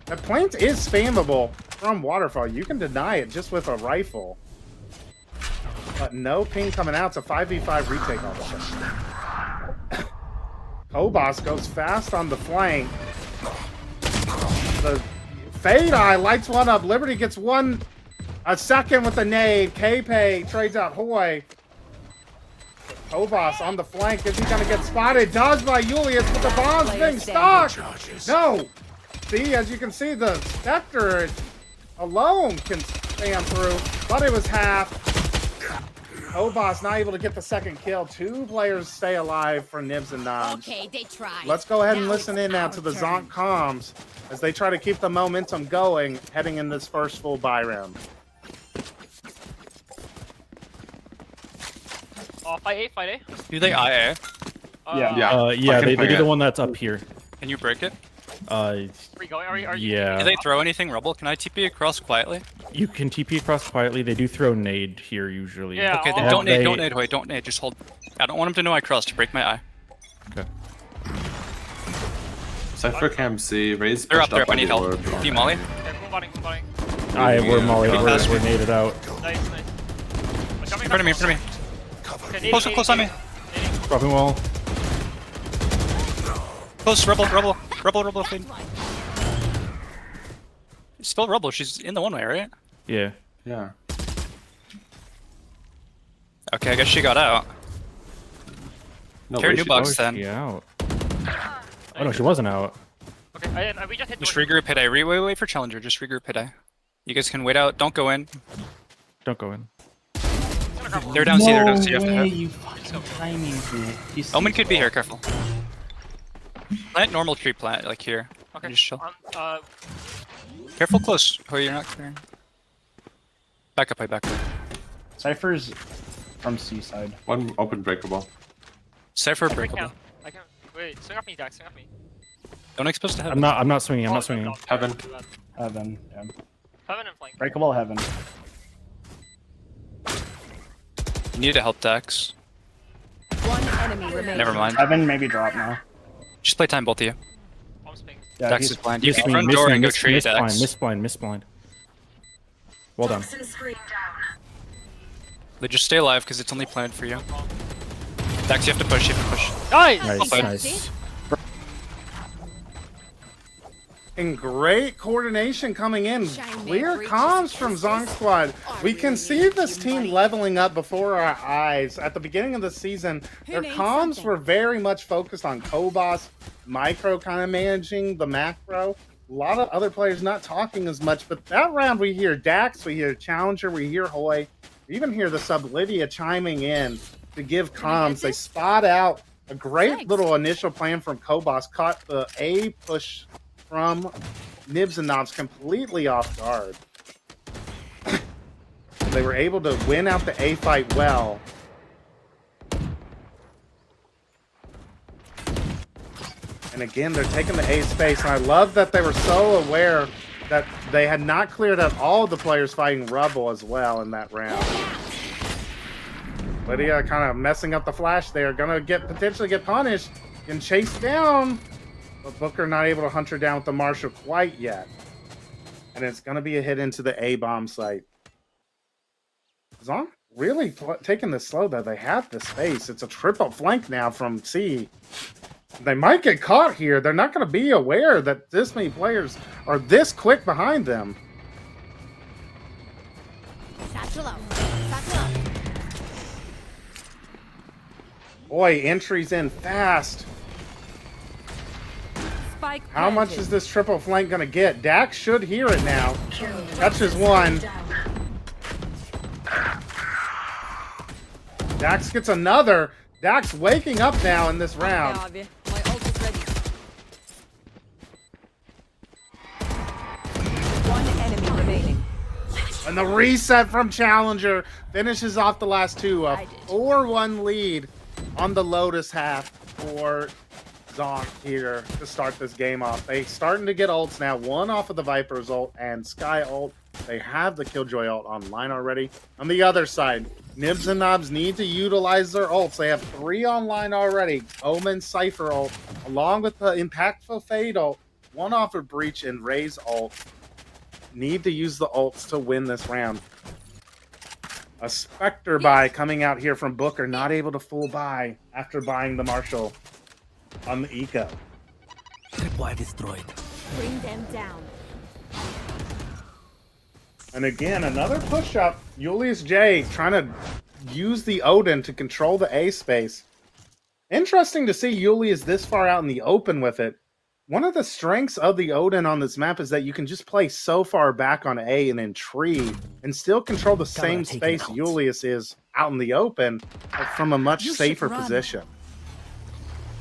plant is spammable from Waterfall. You can deny it just with a rifle. But no ping coming out. It's a 5v5 retake on this. Kobos goes fast on the flank. The Fade Eye lights one up. Liberty gets a second with a nade. K-Pay trades out Hoy. Kobos on the flank. Is he going to get spotted? Dodged by Julius, but the bomb's being stuck. No. See, as you can see, the Spectre alone can spam through, but it was half. Kobos not able to get the second kill. 2 players stay alive for Nibs and Knobs. Okay, they tried. Let's go ahead and listen in now to the Zonk comms as they try to keep the momentum going heading in this first full buy round. Fight A. Do they IA? Yeah, they do the one that's up here. Can you break it? Where you going? Are you Yeah. Do they throw anything, Rebel? Can I TP across quietly? You can TP across quietly. They do throw nade here usually. Yeah, Okay, then don't nade, Hoy, don't nade. Just hold. I don't want him to know I crossed. Break my eye. Okay. Cypher Cam C, raise. They're up there. I need help. Team Molly. Okay, move on. We're Molly. We're naded out. Nice. In front of me. Okay, Close on me. Dropping wall. Close, Rebel. Fade. Still Rebel. She's in the one way, right? Yeah. Yeah. Okay, I guess she got out. No, Carry wait, new she- box then. She out. Oh no, she wasn't out. Okay, we just hit. Just regroup hit A. Wait for Challenger. Just regroup hit A. You guys can wait out. Don't go in. Don't go in. They're down C. You have to hit. You fucking timing, dude. Omen could be here. Careful. Plant normal tree plant like here. Okay. Just chill. Uh, Careful close. Oh, you're not clearing. Back up, back up. Cypher's from C side. One open breakable. Cypher I breakable. can't. Wait, swing off me, Dax. Swing off me. Don't expose to heaven. I'm not swinging. I'm not Oh, swinging. no, Heaven. Heaven. Yeah. Heaven and flank. Breakable heaven. You need to help Dax. One enemy remaining. Never mind. Heaven maybe drop now. Just play time both of you. Yeah, Dax he's- is blind. You miss can me, front miss door me, and go miss- trade miss Dax. blind, miss blind. Well done. Toxin screen down. But just stay alive because it's only planned for you. Dax, you have to push. You have to push. Nice. Nice, Well nice. And great coordination coming in. Clear comms from Zong Squad. We can see this team leveling up before our eyes. At the beginning of the season, their comms were very much focused on Kobos, Micro kind of managing the macro. A lot of other players not talking as much, but that round we hear Dax, we hear Challenger, we hear Hoy, we even hear the sub Lydia chiming in to give comms. They spot out a great little initial plan from Kobos, caught the A push from Nibs and Knobs completely off guard. They were able to win out the A fight well. And again, they're taking the A space, and I love that they were so aware that they had not cleared out all of the players fighting Rubble as well in that round. Lydia kind of messing up the flash there, gonna potentially get punished and chased down. But Booker not able to hunt her down with the Marshal quite yet. And it's going to be a hit into the A-bomb site. Zong really taking this slow, though. They have the space. It's a triple flank now from C. They might get caught here. They're not going to be aware that this many players are this quick behind them. Satchel out. Satchel out. Boy, entries in fast. How much is this triple flank going to get? Dax should hear it now. Touches one. Dax gets another. Dax waking up now in this round. My ult is ready. One enemy remaining. And the reset from Challenger finishes off the last two. A 4-1 lead on the Lotus half for Zonk here to start this game off. They starting to get ults now. One off of the Viper's ult and Sky ult. They have the Killjoy ult online already. On the other side, Nibs and Knobs need to utilize their ults. They have 3 online already. Omen, Cypher ult, along with the impactful Fade ult. One off of Breach and Ray's ult. Need to use the ults to win this round. A Spectre buy coming out here from Booker. Not able to full buy after buying the Marshal on the eco. Tripwire destroyed. Bring them down. And again, another push up. Julius J trying to use the Odin to control the A space. Interesting to see Julius this far out in the open with it. One of the strengths of the Odin on this map is that you can just play so far back on A and in tree and still control the same space Julius is out in the open, but from a much safer position.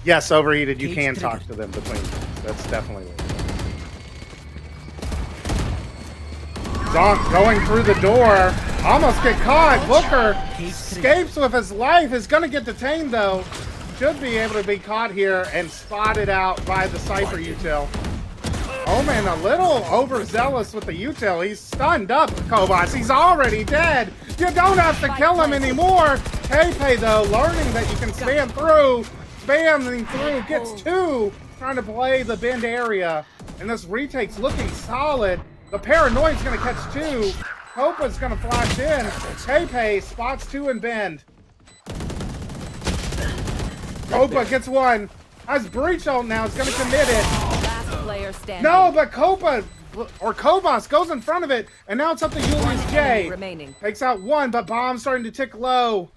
Yes, Overheated, you can talk to them between. That's definitely it. Zonk going through the door. Almost get caught. Booker escapes with his life. Is going to get detained, though. Should be able to be caught here and spotted out by the Cypher util. Omen a little overzealous with the util. He's stunned up, Kobos. He's already dead. You don't have to kill him anymore. Pepe, though, learning that you can spam through. Spamming through, gets 2, trying to play the bend area. And this retake's looking solid. The Paranoid's going to catch 2. Copa's going to flash in. Pepe spots 2 and bend. Copa gets 1. Has Breach ult now. It's going to commit it. Last player standing. No, but Copa or Kobos goes in front of it. And now it's up to Julius J. Remaining. Takes out 1, but bomb's starting to tick low.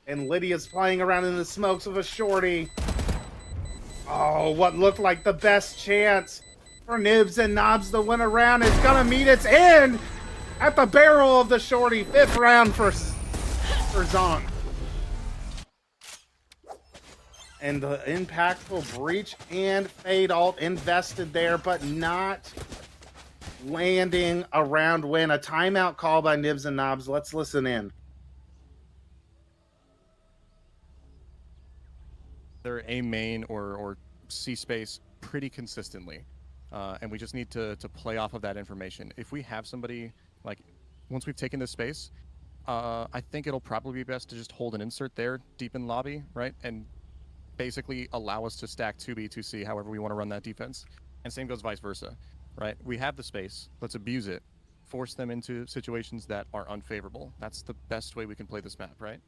And Lydia's playing around in the smokes of a shorty. Oh, what looked like the best chance for Nibs and Knobs to win a round is gonna meet its end at the barrel of the shorty. 5th round for Zonk. And the impactful breach and fade alt invested there, but not landing a round win. A timeout call by Nibs and Knobs. Let's listen in. They're A main or C space pretty consistently. And we just need to play off of that information. If we have somebody, like, once we've taken this space, I think it'll probably be best to just hold an insert there deep in lobby, right? And basically allow us to stack 2B, 2C, however we want to run that defense. And same goes vice versa, right? We have the space. Let's abuse it. Force them into situations that are unfavorable. That's the best way we can play this map, right?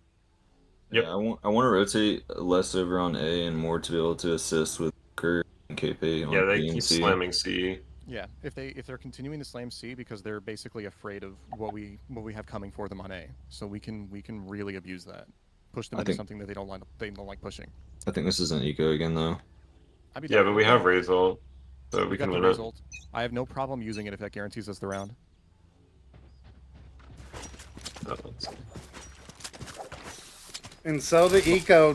Yep. Yeah, I want to rotate less over on A and more to be able to assist with Kurt and KP on Yeah, they B and keep C. slamming C. Yeah, if they're continuing to slam C because they're basically afraid of what we have coming for them on A, so we can really abuse that, push them into something that they don't like pushing. I think this is an eco again though. Yeah, but we have Raze ult, so we can win it. I have no problem using it if that guarantees us the round. And so the eco,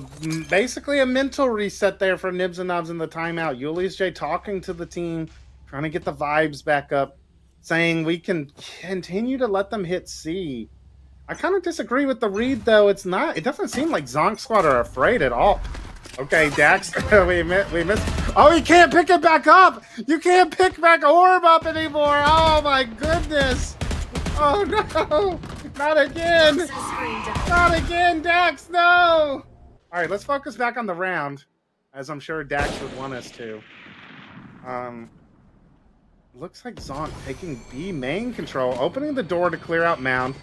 basically a mental reset there for Nibs and Knobs in the timeout. Julius J talking to the team, trying to get the vibes back up, saying we can continue to let them hit C. I kind of disagree with the read, though. It doesn't seem like Zonk Squad are afraid at all. Okay, Dax, we missed. Oh, you can't pick it back up. You can't pick back Orb up anymore. Oh, my goodness. Oh, no. Not again. Not again, Dax. No. All right, let's focus back on the round, as I'm sure Dax would want us to. Looks like Zonk taking B main control, opening the door to clear out Mound.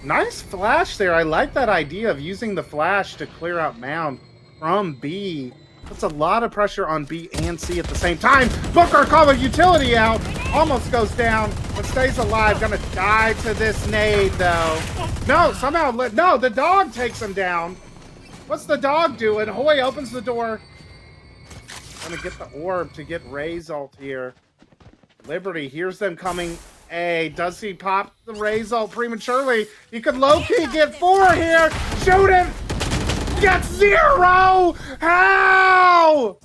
Nice flash there. I like that idea of using the flash to clear out Mound from B. Puts a lot of pressure on B and C at the same time. Booker calling utility out. Almost goes down, but stays alive. Gonna die to this nade, though. No, somehow, no, the dog takes him down. What's the dog doing? Hoy opens the door. Gonna get the orb to get Raze ult here. Liberty hears them coming. A, does he pop the Raze ult prematurely? He could low-key get 4 here. Shoot him. Get 0. How?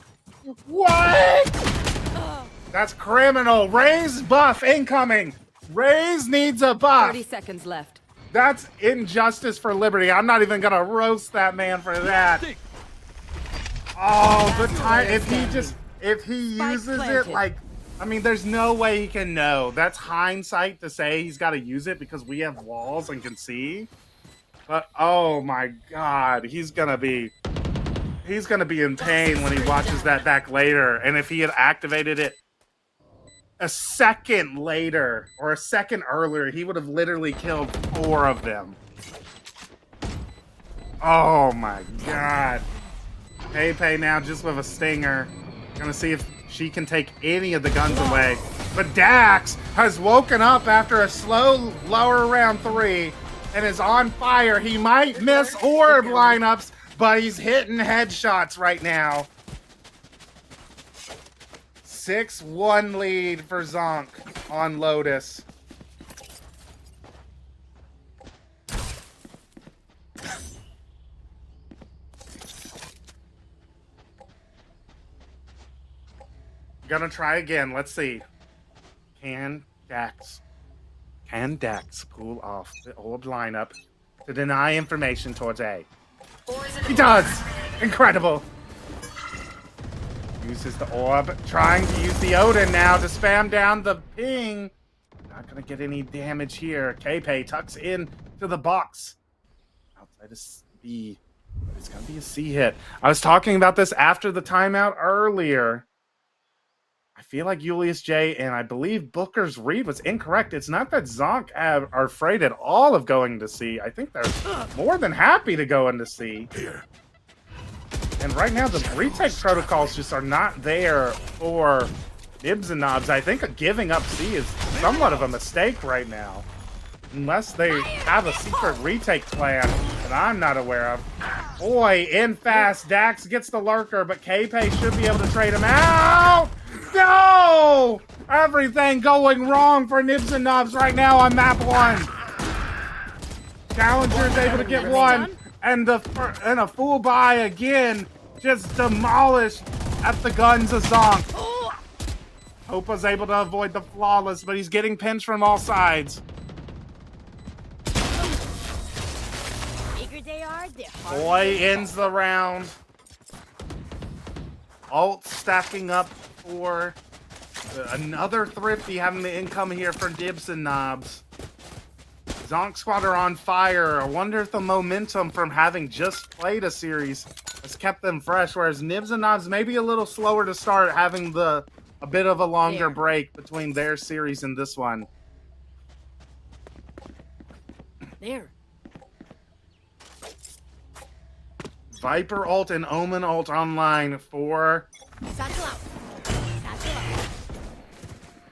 What? That's criminal. Raze buff incoming. Raze needs a buff. 30 seconds left. That's injustice for Liberty. I'm not even gonna roast that man for that. Oh, the time if he uses it like, I mean, there's no way he can know. That's hindsight to say he's got to use it because we have walls and can see. But oh my God, he's gonna be in pain when he watches that back later. And if he had activated it a second later or a second earlier, he would have literally killed 4 of them. Oh my God. Pepe now just with a stinger. Gonna see if she can take any of the guns away. But Dax has woken up after a slow lower round 3 and is on fire. He might miss orb lineups, but he's hitting headshots right now. 6-1 lead for Zonk on Lotus. Gonna try again. Let's see. Can Dax pull off the orb lineup to deny information towards A? He does! Incredible! Uses the orb, trying to use the Odin now to spam down the ping. Not gonna get any damage here. KP tucks in to the box. Outside of B. It's gonna be a C hit. I was talking about this after the timeout earlier. I feel like Julius J and I believe Booker's read was incorrect. It's not that Zonk are afraid at all of going to C. I think they're more than happy to go into C. And right now, the retake protocols just are not there for Nibs and Knobs. I think giving up C is somewhat of a mistake right now. Unless they have a secret retake plan that I'm not aware of. Boy, in fast, Dax gets the lurker, but KP should be able to trade him out. No! Everything going wrong for Nibs and Knobs right now on map 1. Challenger's able to get 1, and a full buy again. just demolished at the guns of Zonk. Hopa's able to avoid the flawless, but he's getting pinched from all sides. Boy ends the round. Ult stacking up for another Thrifty having the income here for Dibs and Knobs. Zonk Squad are on fire. I wonder if the momentum from having just played a series has kept them fresh, whereas Nibs and Knobs may be a little slower to start, having a bit of a longer break between their series and this one. There. Viper ult and Omen ult online for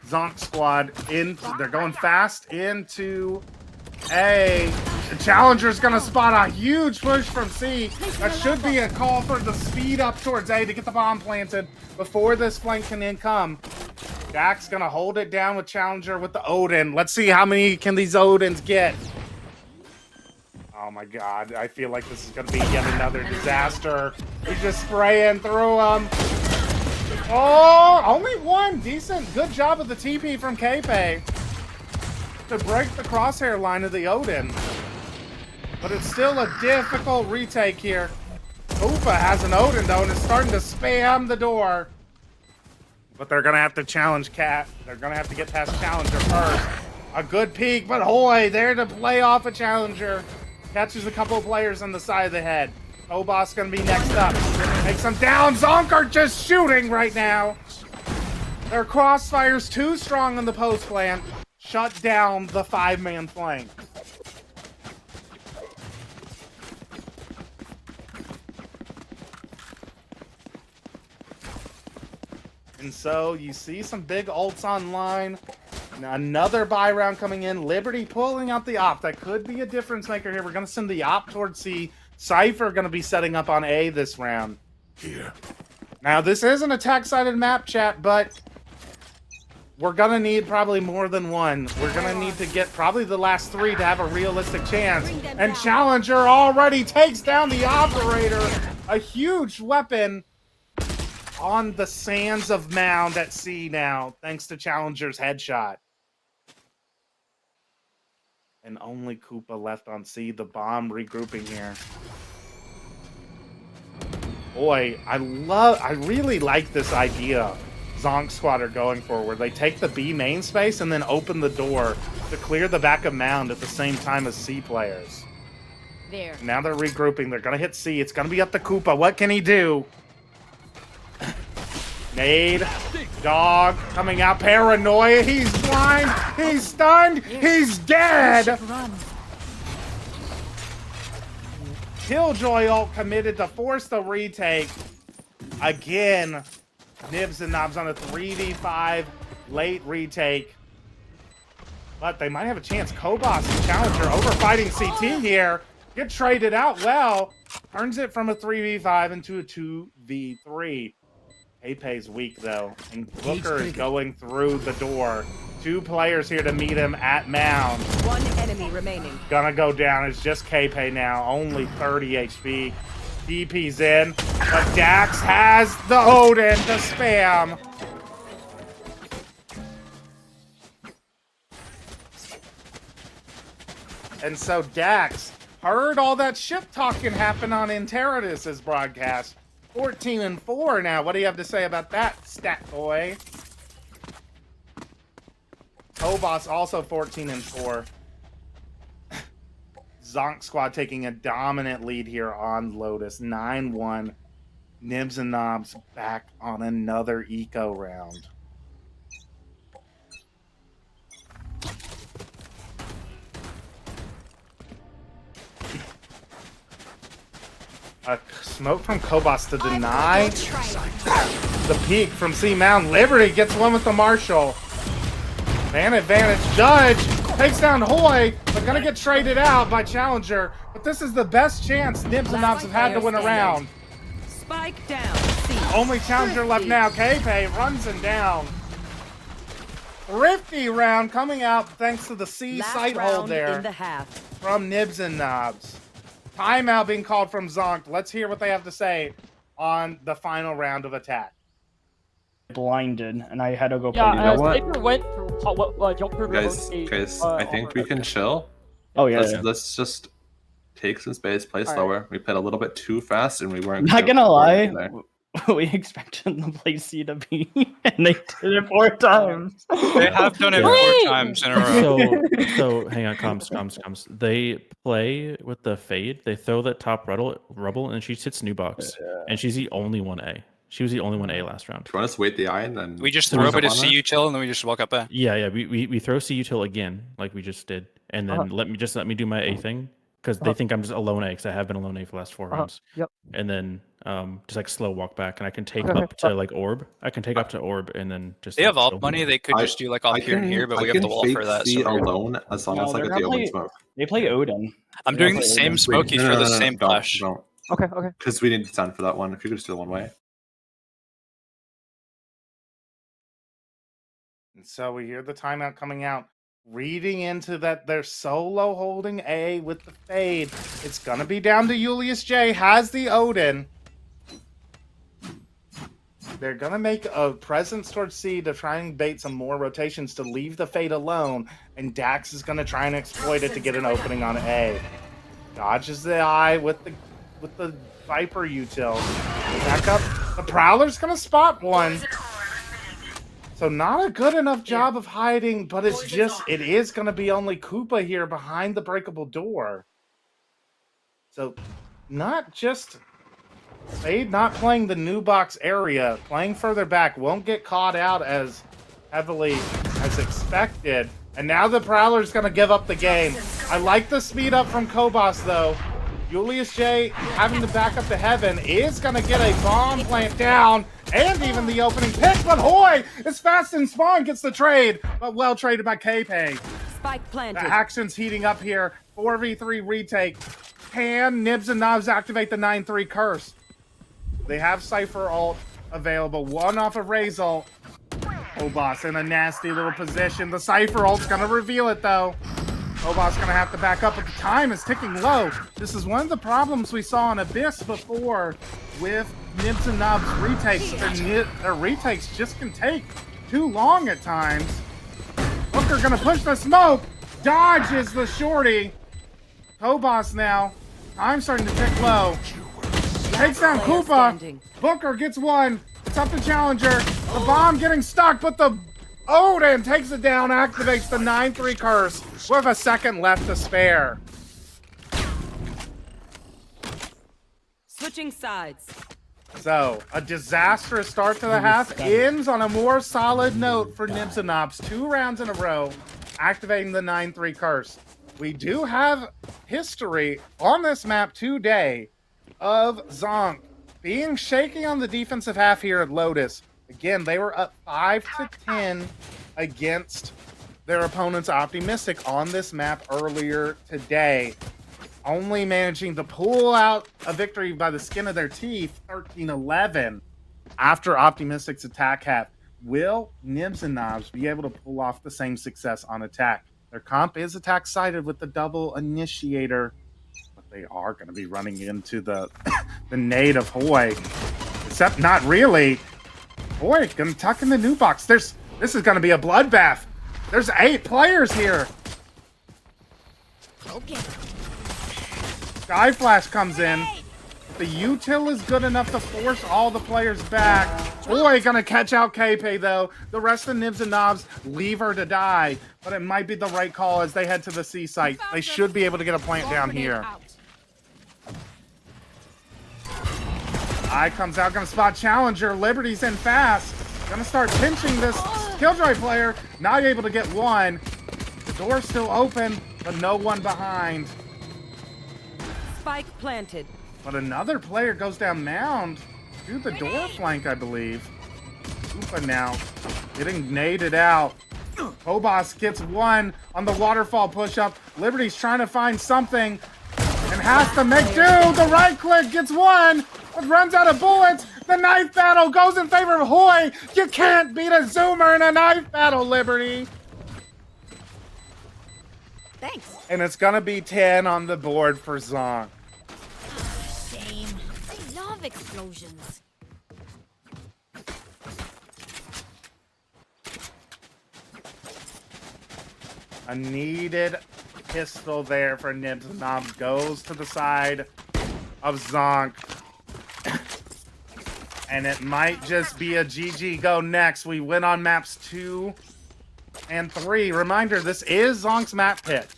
Zonk Squad. They're going fast into A. The Challenger's gonna spot a huge push from C. That should be a call for the speed up towards A to get the bomb planted before this flank can come. Jack's gonna hold it down with Challenger with the Odin. Let's see how many can these Odins get. Oh my god, I feel like this is gonna be yet another disaster. He's just spraying through them. Oh, only one. Decent. Good job with the TP from K-Pay to break the crosshair line of the Odin. But it's still a difficult retake here. Upa has an Odin though and is starting to spam the door. But they're gonna have to challenge Cat. They're gonna have to get past Challenger first. A good peek, but Hoy there to play off a Challenger. Catches a couple of players on the side of the head. Obos gonna be next up. Takes them down. Zonk are just shooting right now. Their crossfire's too strong on the post plant. Shut down the 5-man flank. And so you see some big ults online. Another buy round coming in. Liberty pulling out the op. That could be a difference maker here. We're going to send the op towards C. Cypher going to be setting up on A this round. Here. Now, this is an attack-sided map, chat, but we're going to need probably more than one. We're going to need to get probably the last 3 to have a realistic chance. And Challenger already takes down the operator. A huge weapon on the sands of Mound at C now, thanks to Challenger's headshot. And only Koopa left on C. The bomb regrouping here. Boy, I really like this idea Zonk Squad are going for, where they take the B main space and then open the door to clear the back of Mound at the same time as C players. There. Now they're regrouping. They're going to hit C. It's going to be up to Koopa. What can he do? Nade, dog, coming out, paranoia, he's blind, he's stunned, he's dead! Killjoy ult committed to force the retake. Again, Nibs and Knobs on a 3v5 late retake. But they might have a chance. Kobos and Challenger over fighting CT here. Get traded out well. Turns it from a 3v5 into a 2v3. Apei's weak though, and Booker is going through the door. 2 players here to meet him at Mound. 1 enemy remaining. Gonna go down. It's just K-Pay now, only 30 HP. DP's in, but Dax has the Odin to spam. And so Dax heard all that ship talking happen on Enteritus's broadcast. 14-4 now. What do you have to say about that, stat boy? Kobos also 14-4. Zonk Squad taking a dominant lead here on Lotus. 9-1. Nibs and Knobs back on another eco round. A smoke from Kobos to deny the peak from C Mound. Liberty gets one with the Marshall. Man advantage. Judge takes down Hoy, but gonna get traded out by Challenger. But this is the best chance Nibs and Knobs have had to win a round. Spike down. Only Challenger left now. K-Pay runs him down. Thrifty round coming out thanks to the C sight hold there in the half. from Nibs and Knobs. Timeout being called from Zonk. Let's hear what they have to say on the final round of attack. Blinded, and I had to go play. Yeah, Sniper went through jumper Guys, I think we can chill. Oh yeah. Let's just take some space, play All slower. We played a little bit too fast, and we weren't. Not gonna lie, we expected them to play C to B, and they did it 4 times. They have done it 4 times in a row. So hang on, comms. They play with the fade. They throw that top rubble, and she hits new box, and she's the only one A. She was the only one A last round. Do you want us to wait the eye and then We just throw a bit of C util and then we just walk up A. Yeah. We throw C util again, like we just did, and then let me do my A thing, because they think I'm just alone A, because I have been alone A for the last 4 rounds. Yep. And then just like slow walk back, and I can take up to like orb. I can take up to orb, and then just. They have alt money. They could just do like all here and here, but we have the wall for that. See So alone as long as I get the open smoke. They play Odin. I'm doing the same smokies for the same flash. Okay. Because we need to stand for that one. If you could just do the one way. And so we hear the timeout coming out, reading into that they're solo holding A with the fade. It's going to be down to Julius J. Has the Odin. They're going to make a presence towards C to try and bait some more rotations to leave the fade alone. And Dax is going to try and exploit it to get an opening on A. Dodges the eye with the Viper util. Back up. The Prowler's going to spot one. So not a good enough job of hiding, but it is going to be only Koopa here behind the breakable door. So not just Fade not playing the new box area, playing further back, won't get caught out as heavily as expected. And now the Prowler's going to give up the game. I like the speed up from Kobos though. Julius J having to back up to heaven is going to get a bomb plant down and even the opening pick, but Hoy is fast in spawn, gets the trade, but well traded by K-Pay. Spike planted. The action's heating up here. 4v3 retake. Can Nibs and Knobs activate the 9-3 curse? They have Cypher ult available. One off of Ray's ult. Obos in a nasty little position. The Cypher ult's going to reveal it though. Obos going to have to back up, but the time is ticking low. This is one of the problems we saw in Abyss before with Nibs and Knobs retakes. Their retakes just can take too long at times. Booker going to push the smoke. Dodges the shorty. Kobos now. Time starting to tick low. Takes down Koopa. Booker gets one. It's up to Challenger. The bomb getting stuck, but the Odin takes it down, activates the 9-3 curse with a second left to spare. Switching sides. So, a disastrous start to the half ends on a more solid note for Nibs and Knobs. 2 rounds in a row, activating the 9-3 curse. We do have history on this map today of Zonk being shaky on the defensive half here at Lotus. Again, they were up 5-10 against their opponent's Optimistic on this map earlier today. Only managing to pull out a victory by the skin of their teeth, 13-11, after Optimistic's attack half. Will Nibs and Knobs be able to pull off the same success on attack? Their comp is attack sided with the double initiator, but they are going to be running into the nade of Hoy. Except not really. Hoy going to tuck in the new box. This is going to be a bloodbath. There's 8 players here. Okay. Sky Flash comes in. The util is good enough to force all the players back. Hoy gonna catch out K-Pay though. The rest of Nibs and Knobs leave her to die, but it might be the right call as they head to the C site. They should be able to get a plant down here. Eye comes out, gonna spot Challenger. Liberty's in fast. Gonna start pinching this Killjoy player. Not able to get one. The door's still open, but no one behind. Spike planted. But another player goes down mound to the door flank, I believe. Koopa now getting naded out. Kobos gets one on the waterfall push-up. Liberty's trying to find something and has to make do. The right click gets one, but runs out of bullets. The knife battle goes in favor of Hoy. You can't beat a Zoomer in a knife battle, Liberty. Thanks. And it's going to be 10 on the board for Zonk. Shame. I love love explosions. A needed pistol there for Nibs and Knobs. Goes to the side of Zonk. And it might just be a GG go next. We win on maps 2 and 3. Reminder, this is Zonk's map pick.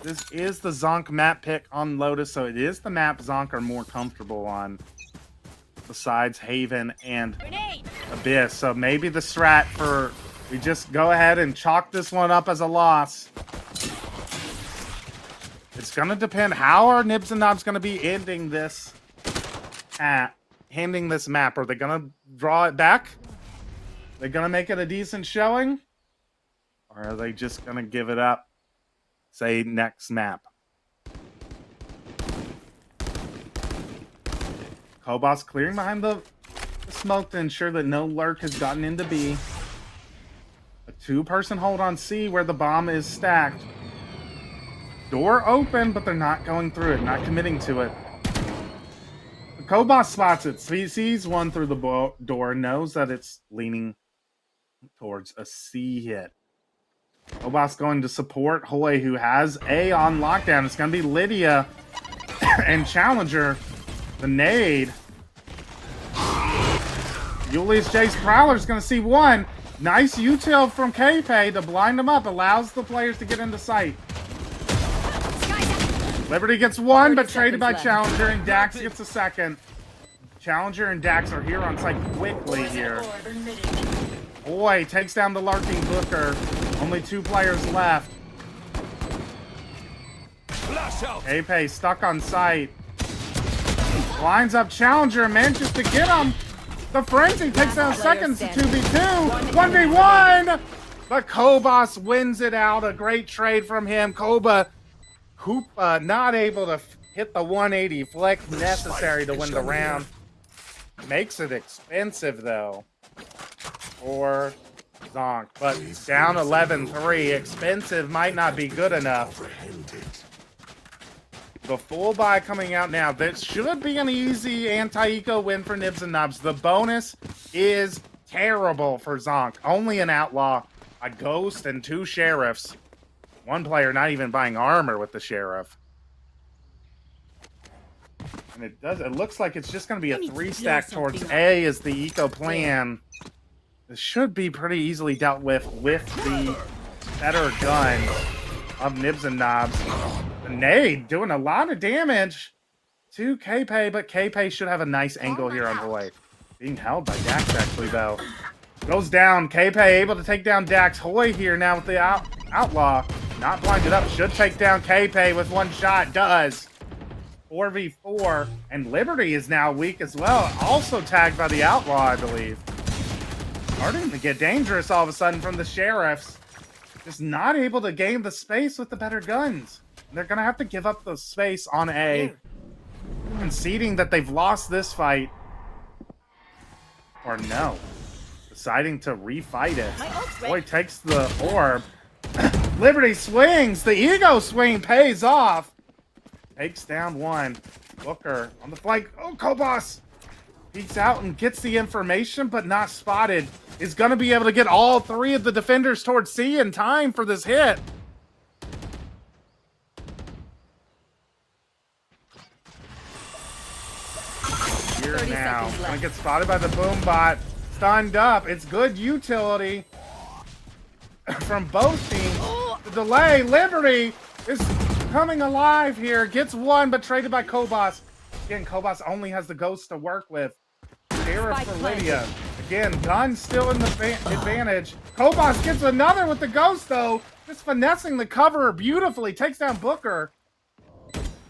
This is the Zonk map pick on Lotus, so it is the map Zonk are more comfortable on besides Haven and Abyss. So maybe the strat for we just go ahead and chalk this one up as a loss. It's going to depend how are Nibs and Knobs going to be ending this handing this map. Are they going to draw it back? They're going to make it a decent showing? Or are they just going to give it up? Say next map. Kobos clearing behind the smoke to ensure that no lurk has gotten into B. A 2-person hold on C where the bomb is stacked. Door open, but they're not going through it, not committing to it. The Kobos spots it, sees one through the door, knows that it's leaning towards a C hit. Kobos going to support Hoy, who has A on lockdown. It's going to be Lydia and Challenger. The nade. Julius J's Prowler's going to see one. Nice util from KP to blind him up. Allows the players to get into sight. Liberty gets one, but traded by Challenger, and Dax gets a second. Challenger and Dax are here on site quickly here. Boy, takes down the lurking Booker. Only 2 players left. KP stuck on site. Lines up Challenger, manages to get him. The Frenzy takes down seconds to 2v2. 1v1! But Kobos wins it out. A great trade from him. Koopa not able to hit the 180 flick necessary to win the round. Makes it expensive, though, for Zonk. But down 11-3. Expensive might not be good enough. The full buy coming out now. This should be an easy anti-eco win for Nibs and Knobs. The bonus is terrible for Zonk. Only an outlaw, a ghost, and 2 sheriffs. One player not even buying armor with the sheriff. And it looks like it's just going to be a 3-stack towards A as the eco plan. This should be pretty easily dealt with the better gun of Nibs and Knobs. The nade doing a lot of damage to KP, but KP should have a nice angle here on Hoy. Being held by Dax, actually, though. Goes down. KP able to take down Dax. Hoy here now with the outlaw. Not blinded up. Should take down KP with 1 shot. Does. 4v4. And Liberty is now weak as well. Also tagged by the outlaw, I believe. Starting to get dangerous all of a sudden from the sheriffs. Just not able to gain the space with the better guns. They're going to have to give up the space on A. Conceding that they've lost this fight. Or no. Deciding to refight it. Boy takes the orb. Liberty swings. The ego swing pays off. Takes down 1. Booker on the flank. Oh, Kobos peeks out and gets the information, but not spotted. Is going to be able to get all 3 of the defenders towards C in time for this hit. Here now. Gonna get spotted by the boom bot. Stunned up. It's good utility from both teams. The delay. Liberty is coming alive here. Gets 1, but traded by Kobos. Again, Kobos only has the ghost to work with. Sheriff for Lydia. Again, gun still in the advantage. Kobos gets another with the ghost, though. Just finessing the cover beautifully. Takes down Booker.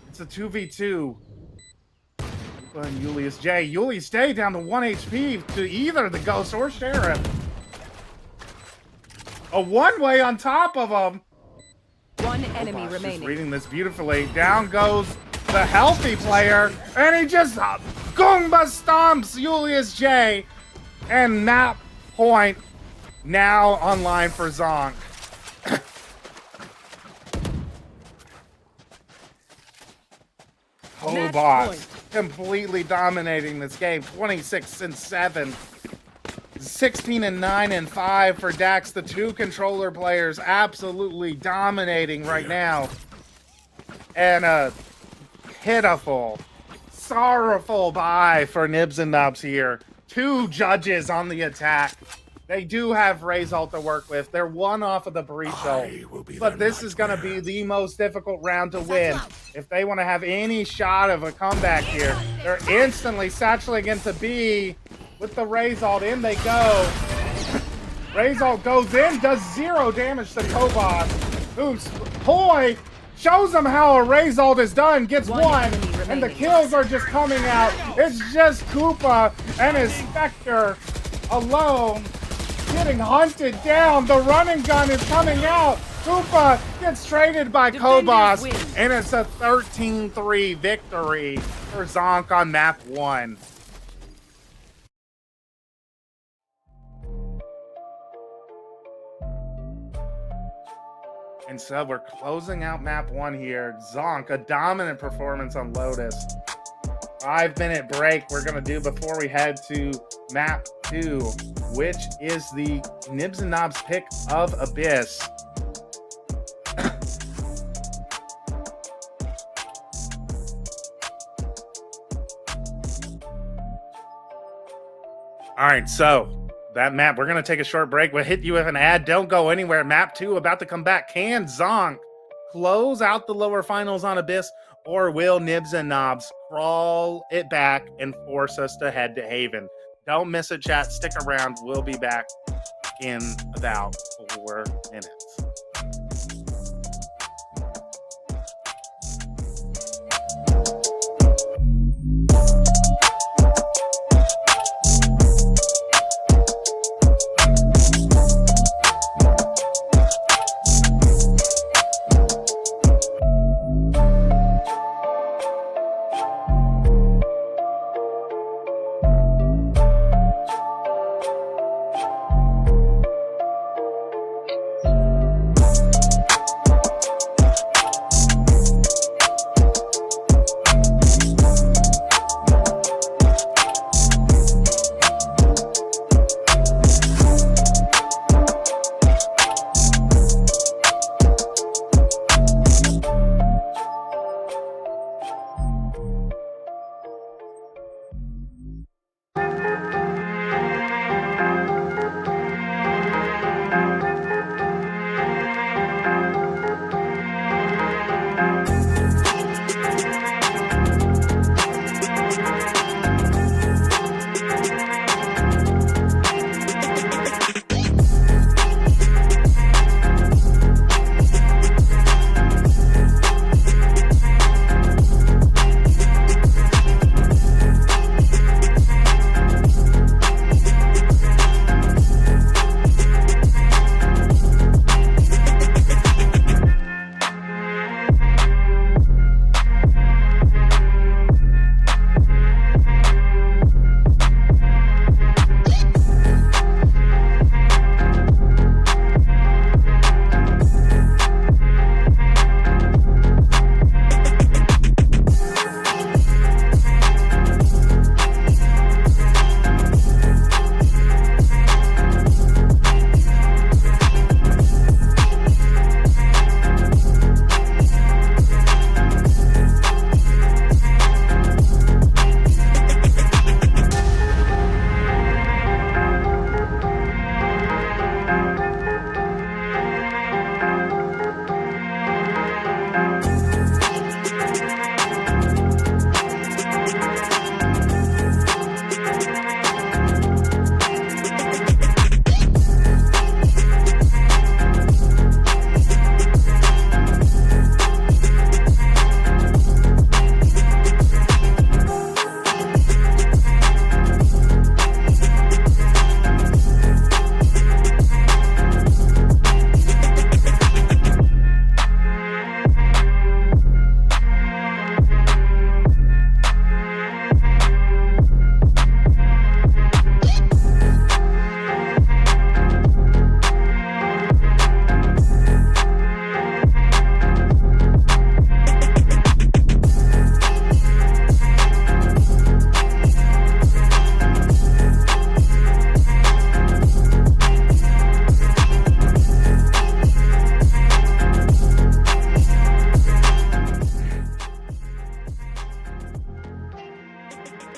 It's a 2v2. And Julius J. Julius J down to 1 HP to either the ghost or sheriff. A one-way on top of him. 1 enemy remaining. Just reading this beautifully. Down goes the healthy player, and he just Goomba stomps Julius J. And that point now online for Zonk. Cobos completely dominating this game. 26-7. 16-9-5 for Dax. The two controller players absolutely dominating right now. And a pitiful, sorrowful bye for Nibs and Nubs here. Two judges on the attack. They do have Ray's ult to work with. They're one off of the breach ult. But this is going to be the most difficult round to win. If they want to have any shot of a comeback here, they're instantly satchelating into B with the Ray's ult. In they go. Ray's ult goes in, does 0 damage to Kobos. Who's Hoy shows them how a Ray's ult is done, gets one, and the kills are just coming out. It's just Koopa and his Spectre alone getting hunted down. The running gun is coming out. Koopa gets traded by Kobos, and it's a 13-3 victory for Zonk on map 1. And so we're closing out map 1 here. Zonk, a dominant performance on Lotus. 5-minute break we're going to do before we head to map 2, which is the Nibs and Knobs pick of Abyss. All right, so that map, we're going to take a short break. We'll hit you with an ad. Don't go anywhere. Map 2 about to come back. Can Zonk close out the lower finals on Abyss, or will Nibs and Knobs crawl it back and force us to head to Haven? Don't miss it, chat. Stick around. We'll be back in about 4 minutes.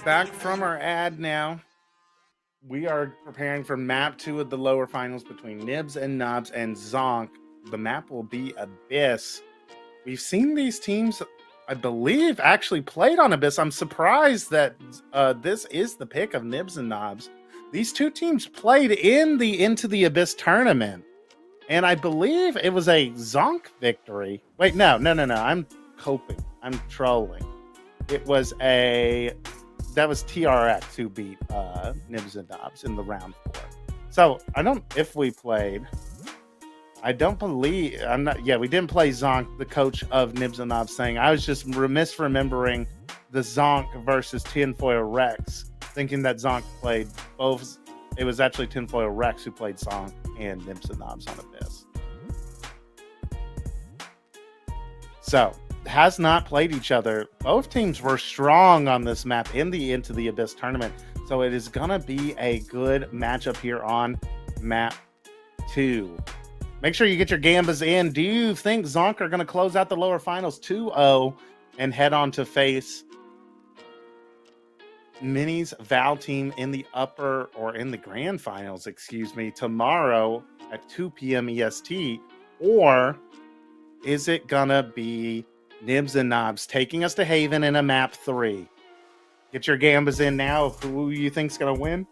back from our ad now. We are preparing for map 2 of the lower finals between Nibs and Knobs and Zonk. The map will be Abyss. We've seen these teams, I believe, actually played on Abyss. I'm surprised that this is the pick of Nibs and Knobs. These two teams played in the Into the Abyss tournament, and I believe it was a Zonk victory. Wait, no. I'm coping. I'm trolling. It was that was TRX who beat Nibs and Knobs in the round 4. So if we played, we didn't play Zonk, the coach of Nibs and Knobs, saying I was just remembering the Zonk versus Tinfoil Rex, thinking that Zonk played both. It was actually Tinfoil Rex who played Zonk and Nibs and Knobs on Abyss. So, has not played each other. Both teams were strong on this map in the Into the Abyss tournament. So it is going to be a good matchup here on map 2. Make sure you get your Gambas in. Do you think Zonk are going to close out the lower finals 2-0 and head on to face Mini's Val team in the in the grand finals, tomorrow at 2 p.m. EST? Or is it going to be Nibs and Knobs taking us to Haven in a map 3? Get your Gambas in now of who you think's going to win.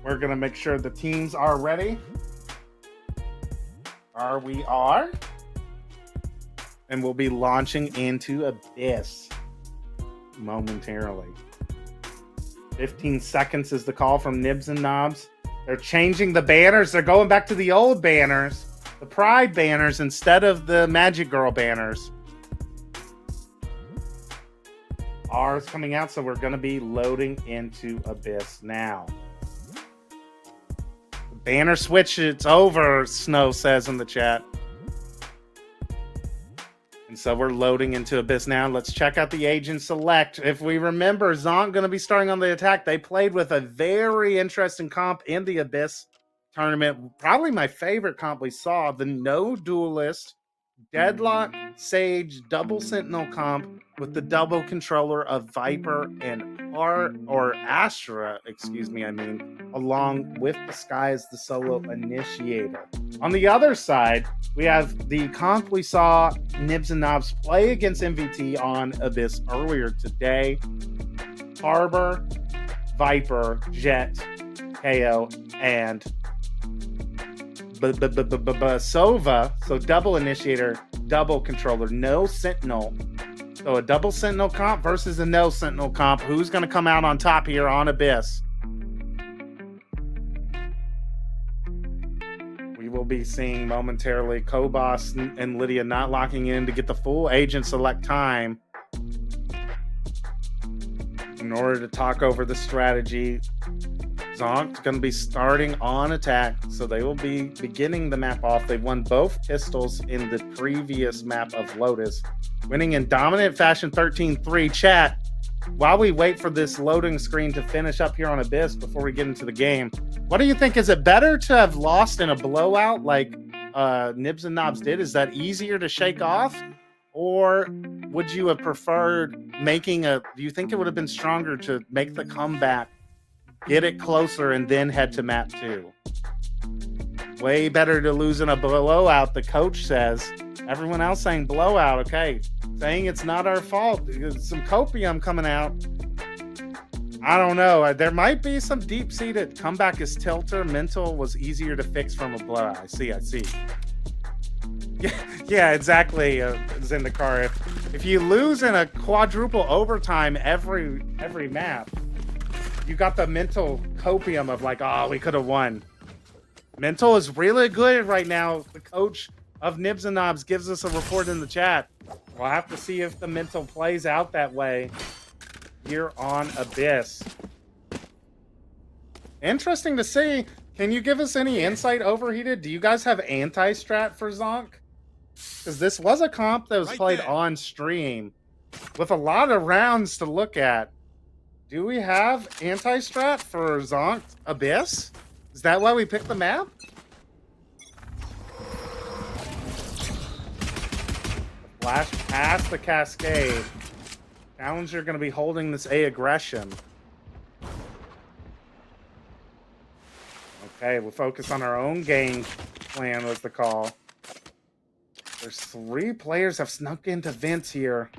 We're going to make sure the teams are ready. We are. And we'll be launching into Abyss momentarily. 15 seconds is the call from Nibs and Knobs. They're changing the banners. They're going back to the old banners. The Pride banners instead of the Magic Girl banners. R's coming out, so we're going to be loading into Abyss now. The banner switch, it's over, Snow says in the chat. And so we're loading into Abyss now. Let's check out the agent select. If we remember, Zonk going to be starting on the attack. They played with a very interesting comp in the Abyss tournament. Probably my favorite comp we saw, the No Duelist Deadlock Sage double Sentinel comp with the double controller of Viper and Astra, along with the Sky as the solo initiator. On the other side, we have the comp we saw Nibs and Knobs play against MVT on Abyss earlier today. Harbor, Viper, Jet, KO, and Sova, so double initiator, double controller, no sentinel. So a double sentinel comp versus a no sentinel comp. Who's going to come out on top here on Abyss? We will be seeing momentarily Kobos and Lydia not locking in to get the full agent select time in order to talk over the strategy. Zonk's going to be starting on attack, so they will be beginning the map off. They won both pistols in the previous map of Lotus, winning in dominant fashion 13-3. Chat, while we wait for this loading screen to finish up here on Abyss before we get into the game, what do you think? Is it better to have lost in a blowout like Nibs and Knobs did? Is that easier to shake off? Or would you have preferred do you think it would have been stronger to make the comeback, get it closer, and then head to map 2? Way better to lose in a blowout, the coach says. Everyone else saying blowout, okay. Saying it's not our fault. There's some copium coming out. I don't know. There might be some deep-seated comeback as tilter. Mental was easier to fix from a blowout. I see. Yeah, exactly. It's in the car. If you lose in a quadruple overtime every map, you got the mental copium of like, oh, we could have won. Mental is really good right now. The coach of Nibs and Knobs gives us a report in the chat. We'll have to see if the mental plays out that way here on Abyss. Interesting to see. Can you give us any insight, Overheated? Do you guys have anti-strat for Zonk? Because this was a comp that was played on stream with a lot of rounds to look at. Do we have anti-strat for Zonk Abyss? Is that why we picked the map? Flash past the cascade. Challenger going to be holding this A aggression. Okay, we'll focus on our own game plan was the call. There's 3 players have snuck into vents here.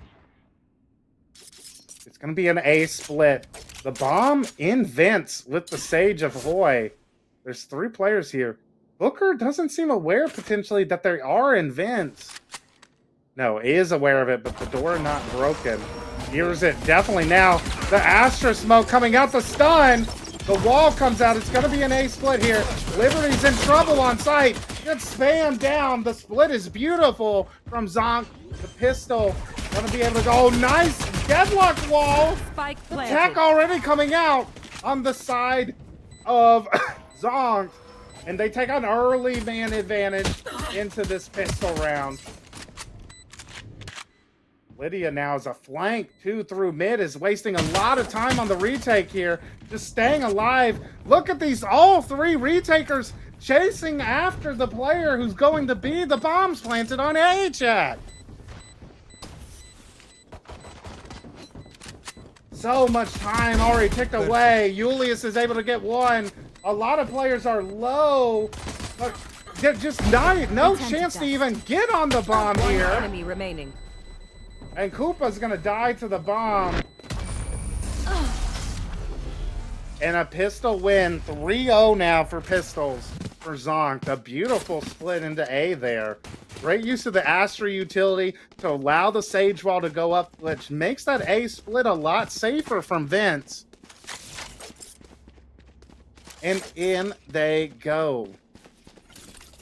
It's going to be an A split. The bomb in vents with the Sage of Hoy. There's 3 players here. Booker doesn't seem aware potentially that they are in vents. No, he is aware of it, but the door not broken. Hears it definitely now. The Astra smoke coming out, the stun. The wall comes out. It's going to be an A split here. Liberty's in trouble on site. Gets spammed down. The split is beautiful from Zonk. The pistol going to be able to go. Oh, nice deadlock wall. Spike The planted. tech already coming out on the side of Zonk. And they take an early man advantage into this pistol round. Lydia now is a flank 2 through mid, is wasting a lot of time on the retake here, just staying alive. Look at these, all 3 retakers chasing after the player who's going to be the bombs planted on A, chat. So much time already ticked away. Julius is able to get 1. A lot of players are low, but just no chance to even get on the bomb here. Enemy remaining. And Koopa's gonna die to the bomb. And a pistol win. 3-0 now for pistols for Zonk. A beautiful split into A there. Great use of the Astra utility to allow the Sage Wall to go up, which makes that A split a lot safer from Vince. And in they go.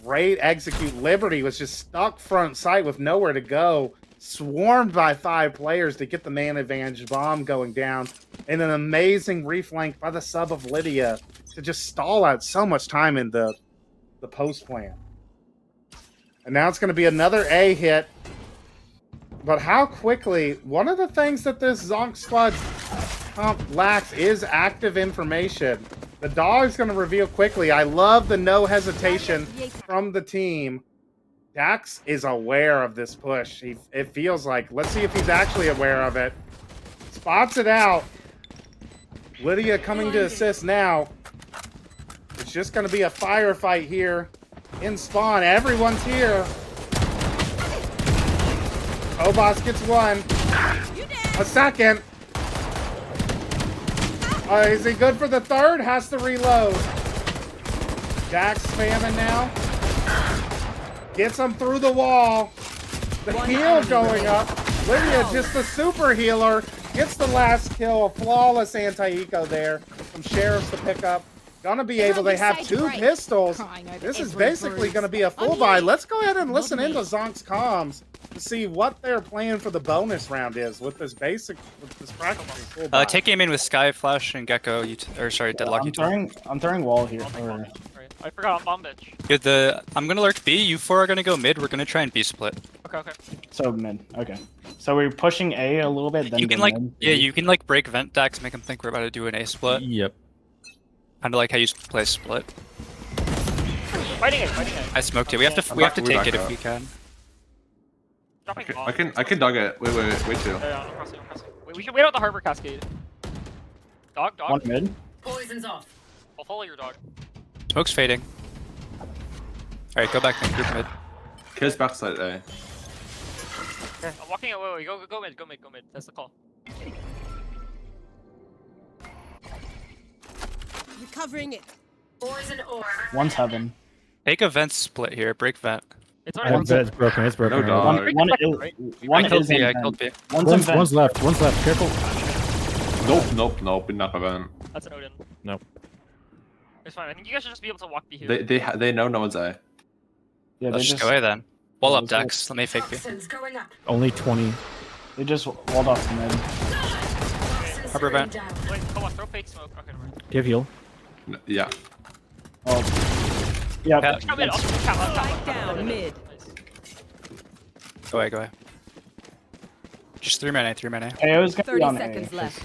Great execute. Liberty was just stuck front sight with nowhere to go. Swarmed by 5 players to get the man advantage bomb going down. And an amazing reflank by the sub of Lydia to just stall out so much time in the post plan. And now it's going to be another A hit. But how quickly, one of the things that this Zonk squad lacks is active information. The dog's going to reveal quickly. I love the no hesitation from the team. Dax is aware of this push. It feels like. Let's see if he's actually aware of it. Spots it out. Lydia coming to assist now. It's just going to be a firefight here in spawn. Everyone's here. Obos gets 1. A second. Is he good for the 3rd? Has to reload. Dax spamming now. Gets him through the wall. The heal going up. Lydia, just a super healer, gets the last kill. A flawless anti-eco there. Some sheriffs to pick up. Gonna be able, they have 2 pistols. This is basically gonna be a full buy. Let's go ahead and listen into Zonk's comms to see what their plan for the bonus round is with this basic, with this practical full buy. Take aim in with Sky Flash and Gecko, Deadlock. I'm throwing wall here. I forgot on bomb bitch. Good, I'm gonna lurk B, you 4 are gonna go mid, we're gonna try and B split. Okay. So mid, okay. So we're pushing A a little bit, then You can go like, mid. yeah, you can like break vent Dax, make him think we're about to do an A split. Yep. Kinda like how you play split. Fighting it. I smoked it, we have to take it if we can. Dropping I can dog it. Wait too. Yeah, I'm crossing. Wait, we should wait out the harbor cascade. Dog. 1 mid. Poison's off. I'll follow your dog. Smoke's fading. Alright, go back and group mid. Kids backside A. Okay, I'm walking away. Go mid. That's the call. Recovering it. Poison ore. 1's heaven. Take a vent split here, break vent. It's It's broken. It's broken. No dog. One I killed is B, in I vent. killed B. One's One's left. Careful. Nope. We're not gonna. That's an Odin. Nope. It's fine. I think you guys should just be able to walk B here. They know no one's A. Yeah, Let's just go away then. Wall up, Dex. Let me fake B. Only 20. They just walled off the mid. Harbor vent. Wait, come on, throw fake smoke. Okay, never mind. Give heal. Yeah. Oh. Yeah. Come in, Spike down mid. Go away. Just 3 mana. Hey, I was gonna 30 be on seconds A. left.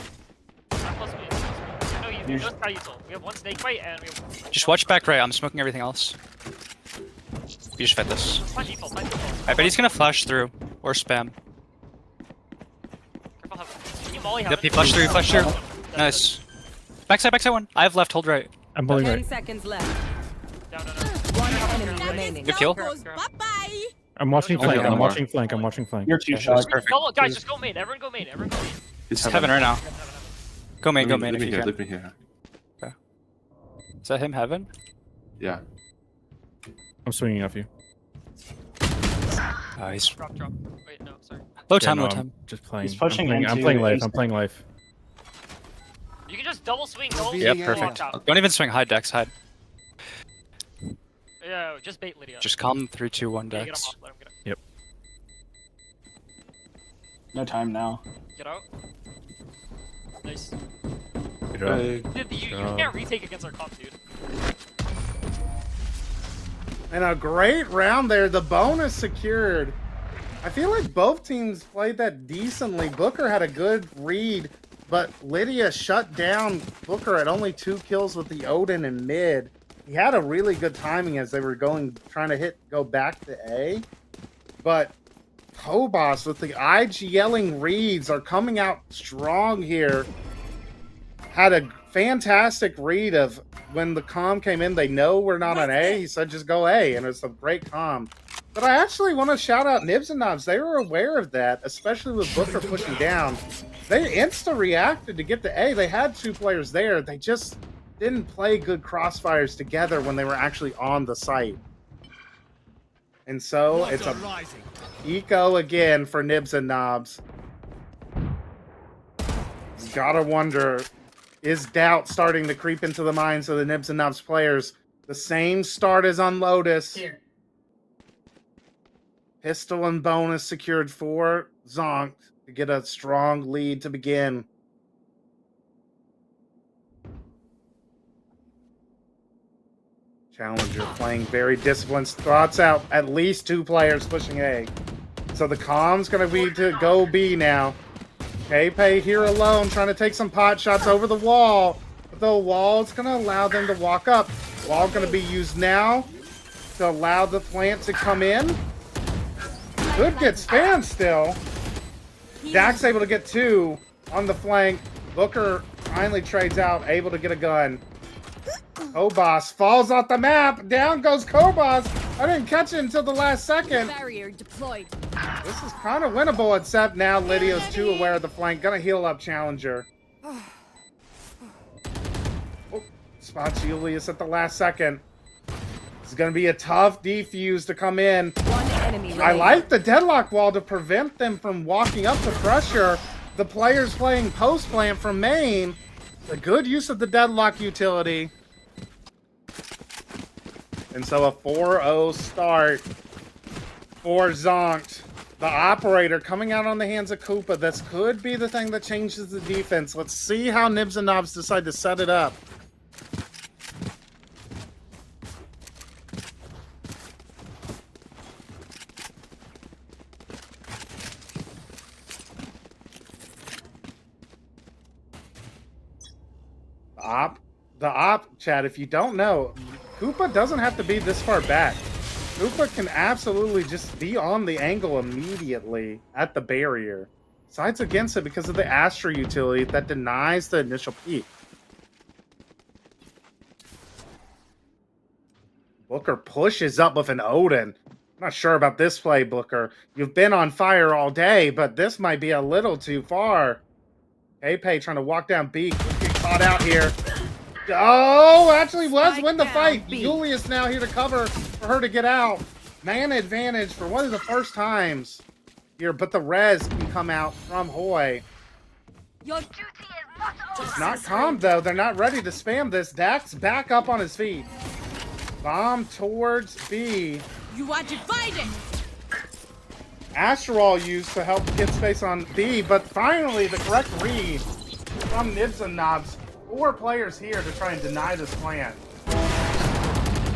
No, you just got util. We have 1 snake fight and we have. Just watch back right, I'm smoking everything else. You just fight this. Fine default. I bet he's gonna flash through. Or spam. Careful, molly Yep, heaven. he flashed through, flashed through. Nice. Backside one. I have left, hold right. I'm pulling 10 right. seconds left. No. One enemy remaining. Good kill. Bye-bye. I'm watching Okay, flank. one I'm more. watching flank. I'm watching flank. You're too Okay, shy. that's perfect. Go, guys, just go main. Everyone go main. Everyone go main. It's heaven right now. Go main, go main Leave if me you here. can. Leave me here. Is that him heaven? Yeah. I'm swinging off you. Oh, he's Drop. Wait, no, sorry. low Yeah, time, no, low I'm time. just playing. He's pushing I'm into playing life. ace. I'm playing life. You can just double swing. Double Yep, swing, perfect. walk out. Don't even swing hide Dex, hide. Yeah, just bait Lydia. Just calm 3, 2, 1 Yeah, get him Dex. off. Let him get out. Yep. No time now. Get out. Nice. Good job. Dude, you can't retake against our comp, dude. And a great round there. The bonus secured. I feel like both teams played that decently. Booker had a good read, but Lydia shut down Booker at only 2 kills with the Odin in mid. He had a really good timing as they were trying to go back to A. But Kobos with the IGLing reads are coming out strong here. Had a fantastic read of when the comm came in, they know we're not on A. He said, just go A, and it's a great comm. But I actually want to shout out Nibs and Knobs. They were aware of that, especially with Booker pushing down. They insta-reacted to get to A. They had 2 players there. They just didn't play good crossfires together when they were actually on the site. And so it's a eco again for Nibs and Knobs. Gotta wonder, is doubt starting to creep into the minds of the Nibs and Knobs players? The same start as on Lotus. Here. Pistol and bonus secured for Zonk to get a strong lead to begin. Challenger playing very disciplined. Thoughts out at least 2 players pushing A. So the comm's going to be to go B now. K-Pay here alone, trying to take some pot shots over the wall. But the wall's going to allow them to walk up. Wall going to be used now to allow the plant to come in. Could get spammed still. Dak's able to get 2 on the flank. Booker finally trades out, able to get a gun. Kobos falls off the map. Down goes Kobos. I didn't catch it until the last second. Barrier deployed. This is kind of winnable, except now Lydia's too aware of the flank. Gonna heal up Challenger. Oh, spots Julius at the last second. It's gonna be a tough defuse to come in. One enemy I like the deadlock wall to prevent them from walking up to pressure the players playing post plant from main. A good use of the deadlock utility. And so a 4-0 start for Zonk. The operator coming out on the hands of Koopa. This could be the thing that changes the defense. Let's see how Nibs and Knobs decide to set it up. The op, Chad, if you don't know, Koopa doesn't have to be this far back. Koopa can absolutely just be on the angle immediately at the barrier. Sides against it because of the Astra utility that denies the initial peek. Booker pushes up with an Odin. I'm not sure about this play, Booker. You've been on fire all day, but this might be a little too far. K-Pay trying to walk down B. Get caught out here. Oh, actually was win the fight. Julius now here to cover for her to get out. Man advantage for one of the first times here, but the res can come out from Hoy. Your duty is not over. It's not calm though. They're not ready to spam this. Dax back up on his feet. Bomb towards B. You are divided. Astral used to help get space on B, but finally the correct read from Nibs and Knobs. 4 players here to try and deny this plan.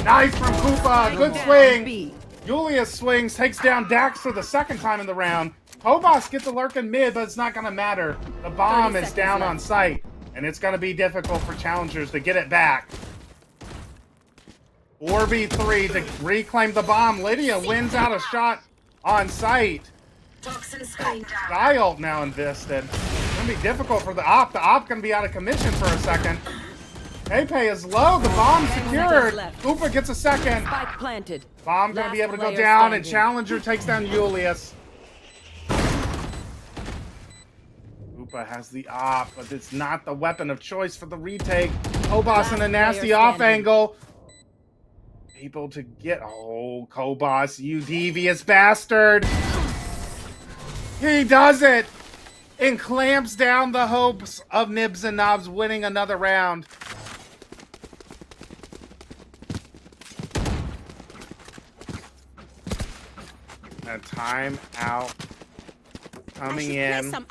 Nice from Koopa. Good swing. Julius swings, takes down Dax for the second time in the round. Kobos gets a lurk in mid, but it's not going to matter. The bomb is down on site, and it's going to be difficult for challengers to get it back. 4v3 to reclaim the bomb. Lydia wins out a shot on site. Sky ult now invested. gonna be difficult for the op. The op gonna be out of commission for a second. Pepe is low. The bomb secured. Upa gets a second. Spike planted. Bomb gonna be Last able to go player down, and standing. Challenger takes down Julius. Upa has the op, but it's not the weapon of choice for the retake. Kobos in a nasty off angle. Able to get... Oh, Kobos, you devious bastard. He does it! And clamps down the hopes of Nibs and Knobs winning another round. A timeout coming in from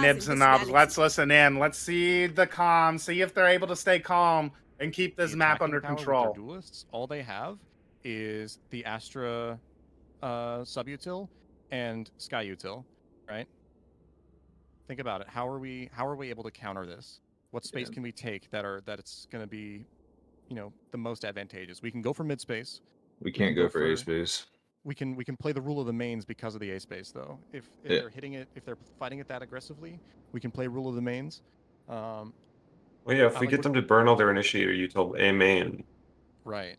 Nibs and Knobs. Let's listen in. Let's see the calm. See if they're able to stay calm and keep this map under control. Duelists, all they have is the Astra sub-util and Sky util, right? Think about it. How are we able to counter this? What space can we take that it's going to be, you know, the most advantageous? We can go for mid space. We can't go for A space. We can play the rule of the mains because of the A space though. If they're hitting it, if they're fighting it that aggressively, we can play rule of the mains. Well, yeah, if we get them to burn all their initiator util A main. Right.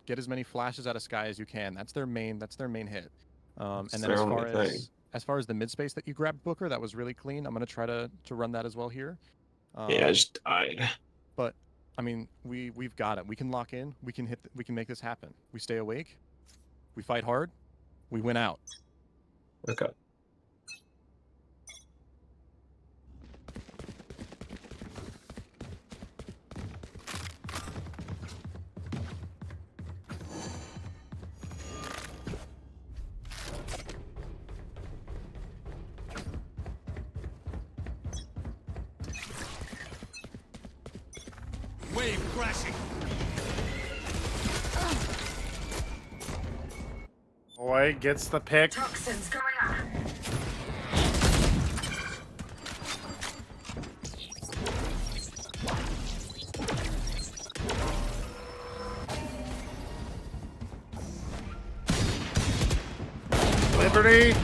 Get as many flashes out of Sky as you can. That's their main hit. And then their only thing. as far as the mid space that you grabbed, Booker, that was really clean. I'm gonna try to run that as well here. Yeah, I just died. But I mean, we've got it. We can lock in. We can we can make this happen. We stay awake. We fight hard. We win out. Okay. Wave crashing. Boy gets the pick. Toxins going up. Liberty.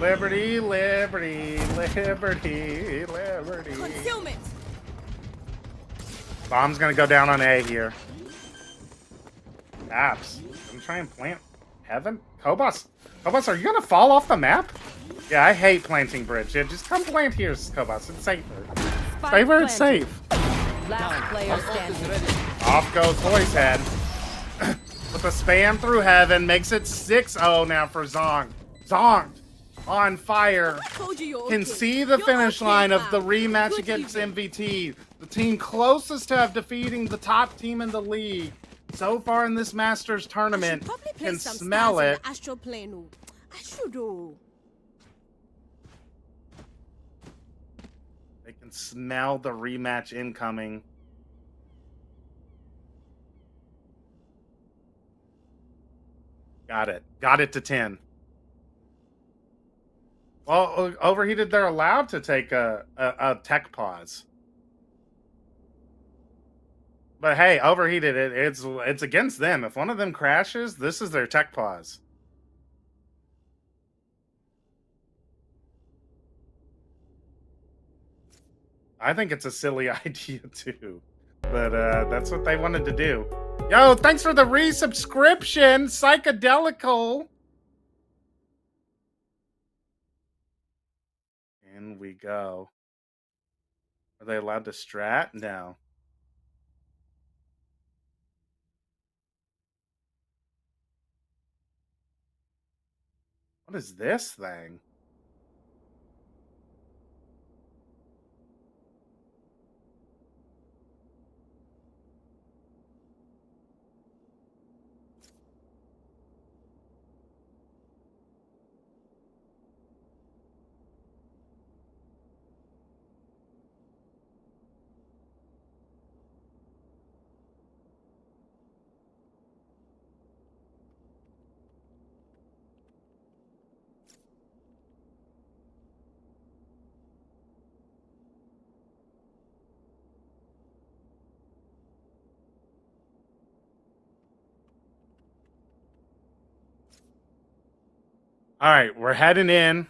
Liberty, liberty, liberty, liberty. Concealment. Bomb's gonna go down on A here. Apps. I'm trying to plant heaven. Kobos, are you gonna fall off the map? Yeah, I hate planting bridge. Yeah, just come plant here, Kobos. It's safer. Stay where it's safe. Last player standing. Off goes Voice Head. With the spam through heaven makes it 6-0 now for Zong. Zong on fire. Can see the finish line of the rematch against MVT. The team closest to have defeating the top team in the league so far in this Masters tournament. Can smell it. Astral plane. I should do. They can smell the rematch incoming. Got it. Got it to 10. Well, overheated, they're allowed to take a tech pause. But hey, overheated, it's against them. If one of them crashes, this is their tech pause. I think it's a silly idea too. But that's what they wanted to do. Yo, thanks for the resubscription, Psychedelical. In we go. Are they allowed to strat? No. What is this thing? All right, we're heading in.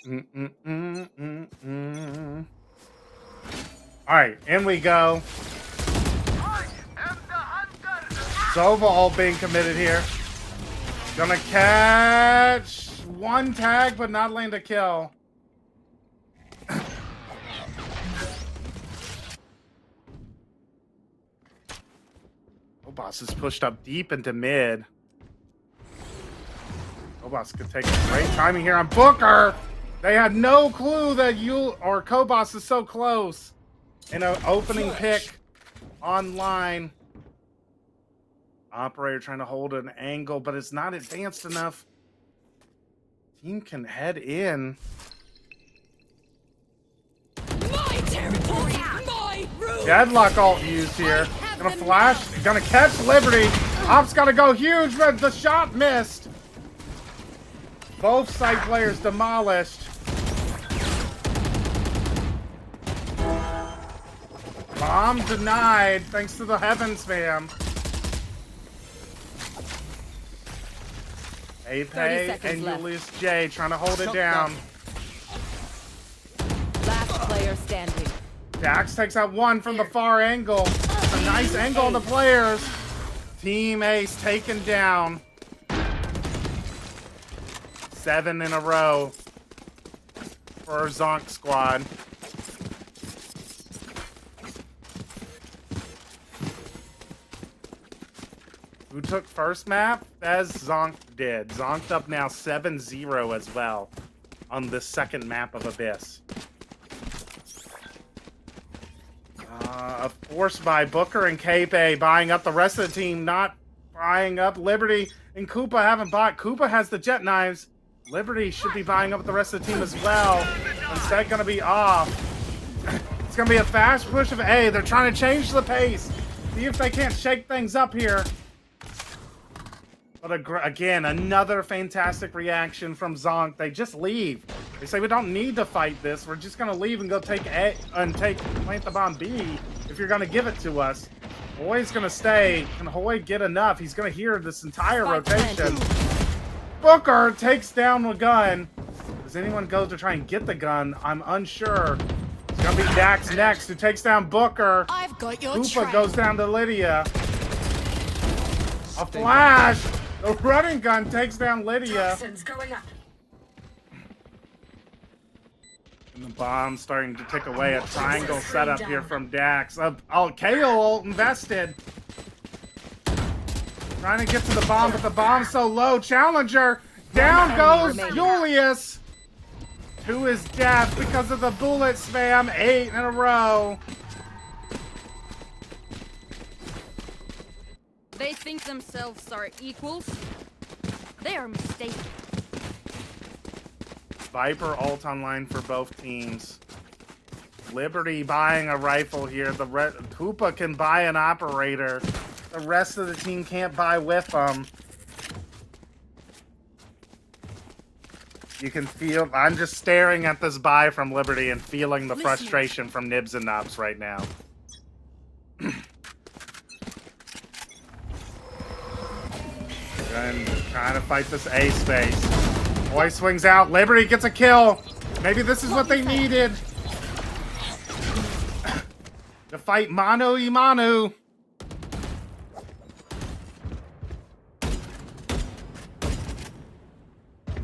All right, in we go. Zova all being committed here. Gonna catch one tag, but not land a kill. Obas is pushed up deep into mid. Kobas could take a great timing here on Booker. They had no clue that Kobas is so close. In an opening pick online. Operator trying to hold an angle, but it's not advanced enough. Team can head in. My territory, my room. Deadlock ult used here. Gonna flash, gonna catch Liberty. Op's gotta go huge, but the shot missed. Both side players demolished. Bomb denied, thanks to the Heavens fam. Ape and Julius J trying to hold it down. Last player standing. Dax takes out one from the far angle. It's a nice angle on the players. Team Ace taken down. 7 in a row for our Zonk squad. Who took first map? As Zonk did. Zonked up now 7-0 as well on the second map of Abyss. Forced by Booker and Kape buying up the rest of the team, not buying up. Liberty and Koopa haven't bought. Koopa has the jet knives. Liberty should be buying up the rest of the team as well. Instead, going to be off. It's going to be a fast push of A. They're trying to change the pace. See if they can't shake things up here. But again, another fantastic reaction from Zonk. They just leave. They say, we don't need to fight this. We're just going to leave and go take A and plant the bomb B if you're going to give it to us. Hoy's going to stay. Can Hoy get enough? He's going to hear this entire rotation. Booker takes down the gun. Does anyone go to try and get the gun? I'm unsure. It's going to be Dax next, who takes down Booker. I've got your Koopa goes down to Lydia. A flash. The running gun takes down Lydia. Going up. And the bomb's starting to tick away. A triangle setup here from Dax. Oh, KO invested. Trying to get to the bomb, but the bomb's so low. Challenger. Down goes Julius. To his death because of the bullet spam. 8 in a row. They think themselves are equals. They are mistaken. Viper ult online for both teams. Liberty buying a rifle here. Koopa can buy an operator. The rest of the team can't buy with them. You can feel, I'm just staring at this buy from Liberty and feeling the frustration from Nibs and Knobs right now. And trying to fight this A space. Boy swings out. Liberty gets a kill. Maybe this is what they needed. To fight Manu y Manu.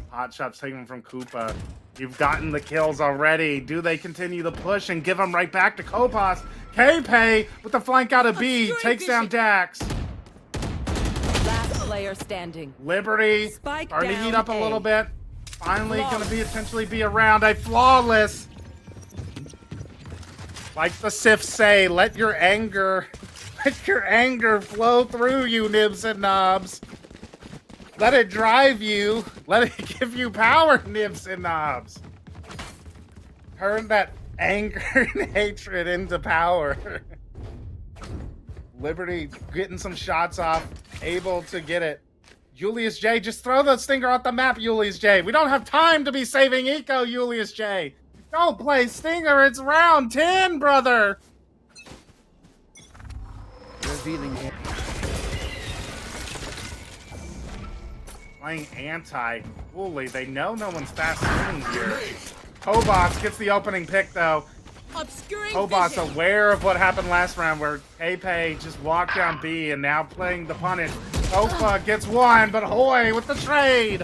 Hot shots taken from Koopa. You've gotten the kills already. Do they continue the push and give them right back to Kopas? K-Pay with the flank out of B takes down Dax. Last player standing. Liberty starting to heat up a little bit. Finally going to potentially be around. A flawless. Like the Sifs say, let your anger flow through you, Nibs and Knobs. Let it drive you. Let it give you power, Nibs and Knobs. Turn that anger and hatred into power. Liberty getting some shots off, able to get it. Julius J, just throw the Stinger off the map, Julius J. We don't have time to be saving Eco, Julius J. Don't play Stinger, it's round 10, brother. Revealing it. playing anti-fully. They know no one's fast swinging here. Kobos gets the opening pick, though. Obscuring Kobos vision. aware of what happened last round where K-Pay just walked down B and now playing the punish. Opa gets one, but Hoy with the trade.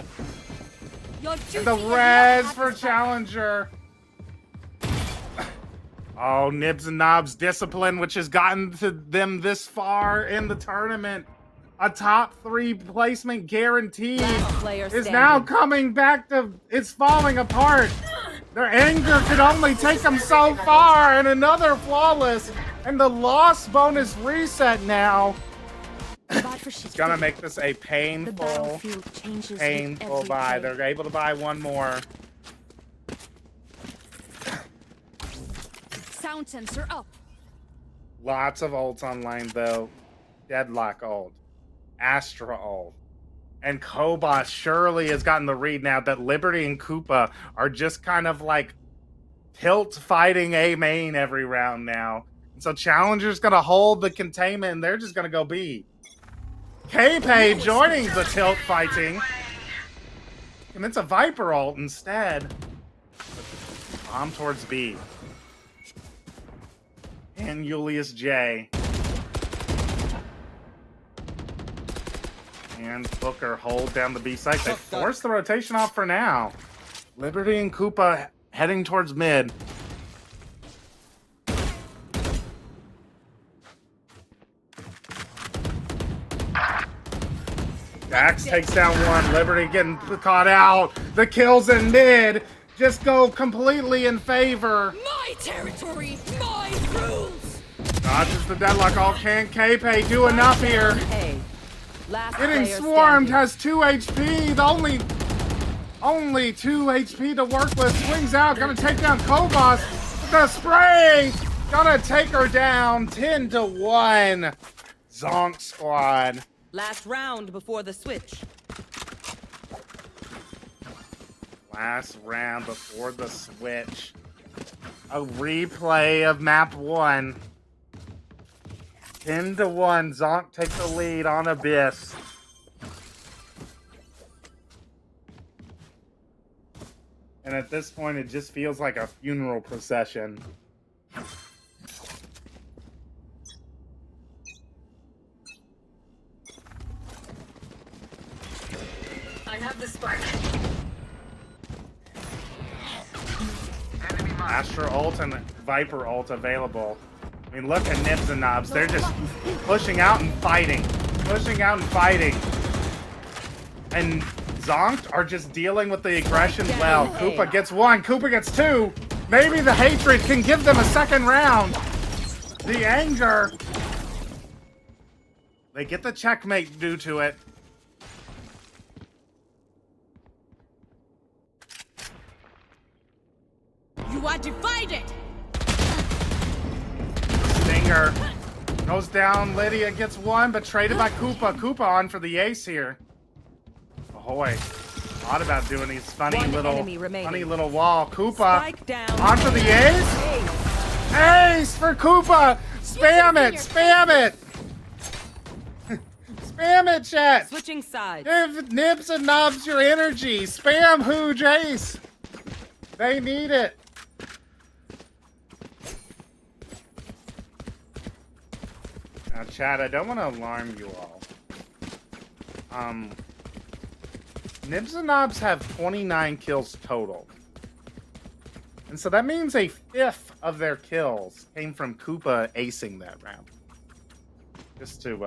And the res for Challenger. Oh, Nibs and Knobs discipline, which has gotten to them this far in the tournament. A top 3 placement guaranteed is now coming back to, it's falling apart. Their anger could only take them so far, and another flawless, and the loss bonus reset now. It's gonna make this a painful buy. They're able to buy one more. Sound sensor up. Lots of ults online though. Deadlock ult, Astra ult, and Kobos surely has gotten the read now that Liberty and Koopa are just kind of like tilt fighting A main every round now. And so Challenger's gonna hold the containment and they're just gonna go B. K-Pay joining the tilt fighting. And it's a Viper ult instead. Bomb towards B. And Julius J. And Booker hold down the B site. They force the rotation off for now. Liberty and Koopa heading towards mid. Dax takes down one. Liberty getting caught out. The kills in mid just go completely in favor. My territory, my rules. Dodges the deadlock. All can K-Pay do enough here? Getting swarmed, has 2 HP. The only 2 HP to work with. Swings out, gonna take down Kobos with the spray. Gonna take her down 10-1. Zonk squad. Last round before the switch. Last round before the switch. A replay of map 1. 10-1. Zonk takes the lead on Abyss. And at this point, it just feels like a funeral procession. I have the spark. Astra ult and Viper ult available. I mean, look at Nibs and Knobs. They're just pushing out and fighting. Pushing out and fighting. And Zonked are just dealing with the aggression well. Koopa gets 1. Koopa gets 2. Maybe the hatred can give them a second round. The anger. They get the checkmate due to it. You are divided. Stinger goes down. Lydia gets 1, but traded by Koopa. Koopa on for the ace here. Ahoy. Thought about doing these funny little wall. Koopa on for the ace. Ace for Koopa. Spam it. Spam it. Spam it, chat. Switching sides. Give Nibs and Knobs your energy. Spam Hooge ace. They need it. Now, chat, I don't want to alarm you all. Nibs and Knobs have 29 kills total. And so that means a 1/5 of their kills came from Koopa acing that round. Just to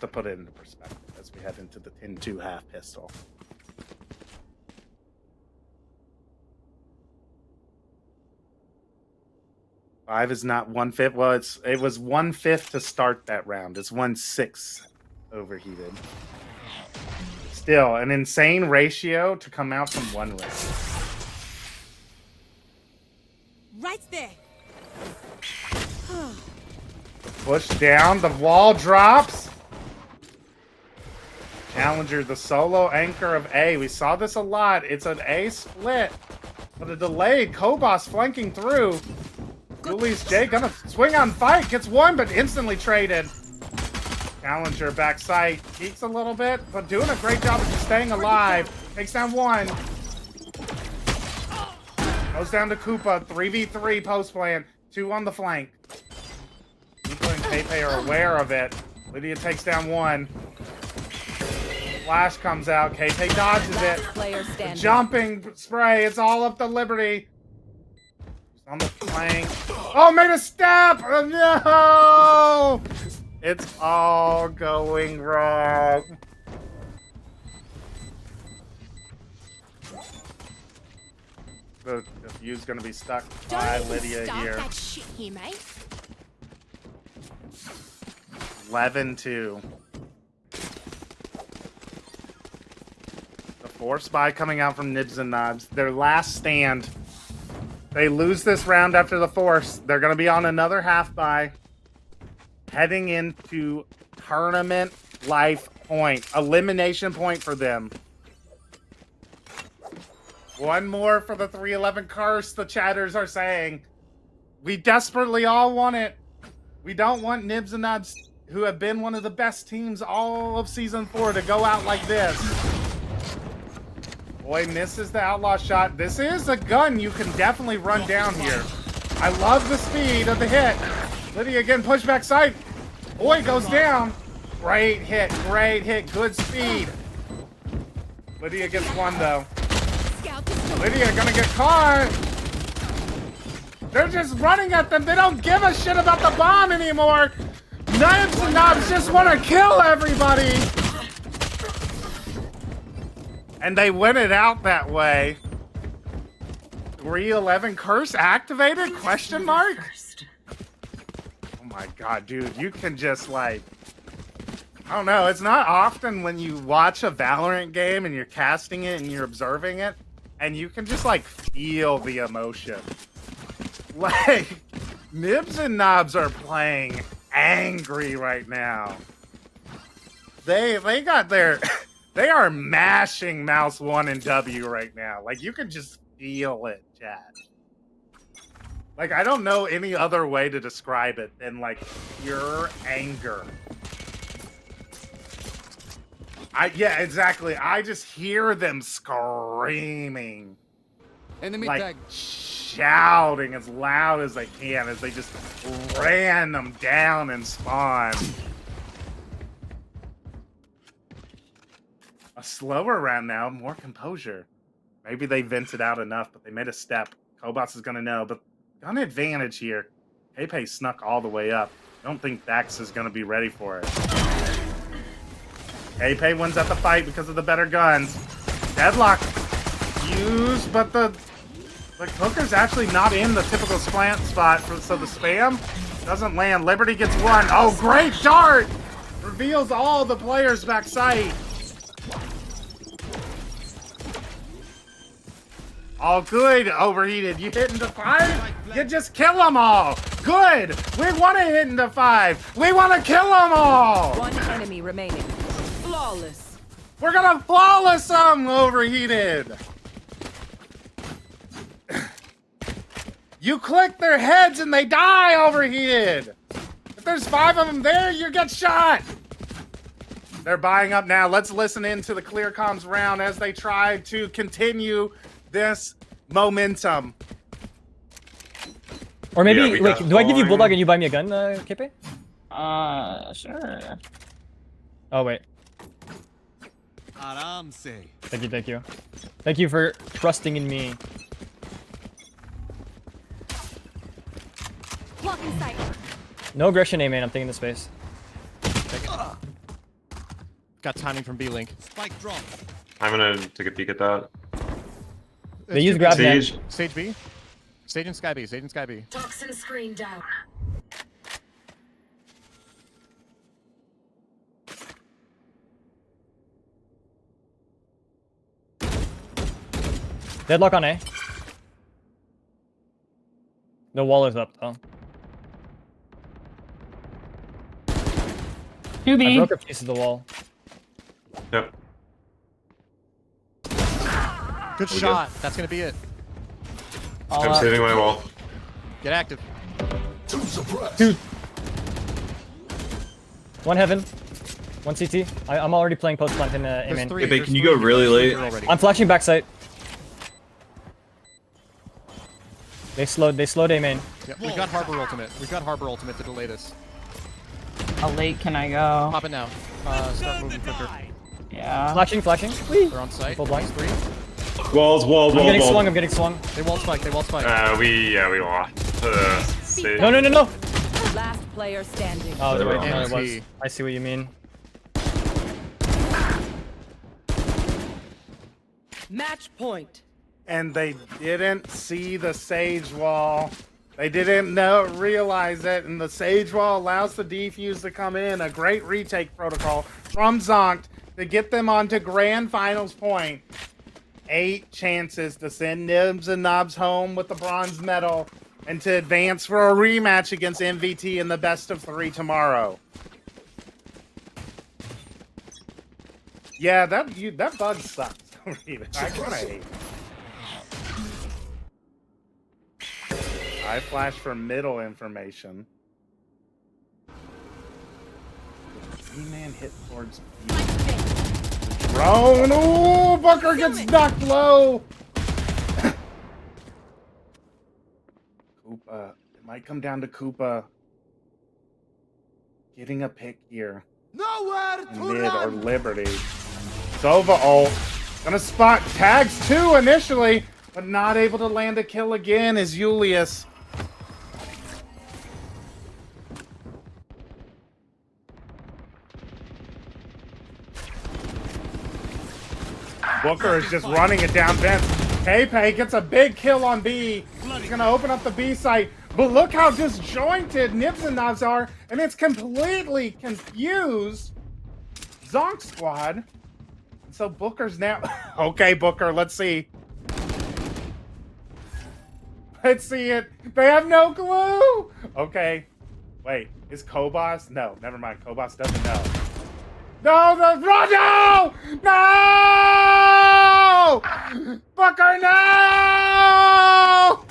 put it into perspective as we head into the 10-2 half pistol. Five is not 1/5. Well, it was 1/5 to start that round. It's 1/6 overheated. Still, an insane ratio to come out from one race. Right there. Push down, the wall drops. Challenger, the solo anchor of A. We saw this a lot. It's an A split, but a delayed Kobos flanking through. Julius J gonna swing on fight, gets 1, but instantly traded. Challenger backside. Peeks a little bit, but doing a great job of just staying alive. Takes down one. Goes down to Koopa. 3v3 post plan. 2 on the flank. Koopa and KP are aware of it. Lydia takes down one. Flash comes out. KP dodges it. The jumping spray. It's all up to Liberty. He's on the flank. Oh, made a step! Oh, no! It's all going wrong. The view's gonna be stuck by Lydia here. That shit here, mate. 11-2. The force buy coming out from Nibs and Nobs. Their last stand. They lose this round after the force. They're going to be on another half buy. Heading into tournament life point. Elimination point for them. One more for the 311 curse, the chatters are saying. We desperately all want it. We don't want Nibs and Nobs, who have been one of the best teams all of Season 4, to go out like this. Boy misses the outlaw shot. This is a gun you can definitely run down here. I love the speed of the hit. Lydia again, push back sight. Boy goes down. Great hit, good speed. Lydia gets one though. Lydia gonna get caught. They're just running at them. They don't give a shit about the bomb anymore. Nibs and Nobs just want to kill everybody. And they win it out that way. 311 curse activated? Question mark? Oh my god, dude. You can just like... I don't know. It's not often when you watch a Valorant game and you're casting it and you're observing it, and you can just like feel the emotion. Like, Nibs and Nobs are playing angry right now. They got their... They are mashing mouse 1 and W right now. Like, you can just feel it, chat. Like, I don't know any other way to describe it than, like, pure anger. Yeah, exactly. I just hear them screaming. Enemy like, tag. Shouting as loud as they can as they just ran them down and spawn. A slower round now, more composure. Maybe they vented out enough, but they made a step. Kobots is gonna know, but gun advantage here. KP snuck all the way up. I don't think Dax is gonna be ready for it. KP wins at the fight because of the better guns. Deadlock used, but the cooker's actually not in the typical plant spot, so the spam doesn't land. Liberty gets one. Oh, great dart! Reveals all the players back sight. All good, overheated. You hit into 5? You just kill them all. Good. We want to hit into 5. We want to kill them all. One enemy remaining. Flawless. We're going to flawless them, overheated. You click their heads and they die, overheated. If there's 5 of them there, you get shot. They're buying up now. Let's listen into the clear comms round as they try to continue this momentum. Or maybe, wait, do I give you Bulldog and you buy me a gun, KP? Sure. Oh, wait. Thank you, thank you. Thank you for trusting in me. Blocking sight. No aggression, A main. I'm taking the space. Got timing from B-Link. Spike drop. I'm gonna take a peek at that. They use grab hand. Sage B. Sage and Sky B. Sage and Sky B. Toxin screen down. Deadlock on A. The wall is up though. 2B. I broke a piece of the wall. Yep. Good shot. That's gonna be it. I'm saving my wall. Get active. Two suppressed. Two. One heaven. One CT. I'm already playing post plant in A main. Hey, can you go really late? I'm flashing backside. They slowed A main. Yeah, we've got Harbor ultimate. We've got Harbor ultimate to delay this. How late can I go? Pop it now. Start moving quicker. Yeah. Flashing. They're on site. Full blind. 3. Walls. I'm getting swung. They wall spike. We lost. No. Last player standing. Oh, They're wait, on no, it was. NT. I see what you mean. Match point. And they didn't see the Sage Wall. They didn't realize it, and the Sage Wall allows the defuse to come in. A great retake protocol from Zonkt to get them onto Grand Finals point. 8 chances to send Nibs and Knobs home with the bronze medal and to advance for a rematch against MVT in the best of 3 tomorrow. Yeah, that bug sucks. I kind of hate it. I flash for middle information. E-man hit towards B. Drone. Ooh, Booker gets knocked low. Koopa. It might come down to Koopa getting a pick here. Nowhere to Mid or Liberty. Sova ult. Gonna spot tags 2 initially, but not able to land a kill again is Julius. Booker is just running it down vents. K-Pay gets a big kill on B. He's gonna open up the B site. But look how disjointed Nibs and Knobs are, and it's completely confused Zonk squad. So Booker's now... Okay, Booker, let's see. Let's see it. They have no clue. Okay. Wait, is Kobos? No, never mind. Kobos doesn't know. No, no! No! Booker, no!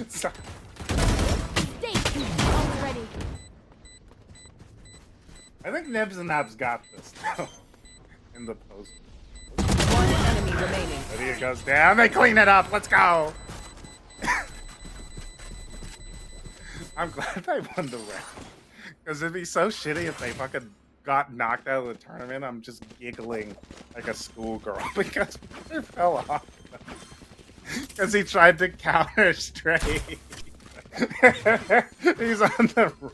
Sorry. Ready. I think Nibs and Knobs got this now. In the post. One enemy remaining. Lydia goes down. They clean it up. Let's go. I'm glad they won the round. Because it'd be so shitty if they fucking got knocked out of the tournament. I'm just giggling like a schoolgirl because they fell off. Because he tried to counter straight. He's on the road.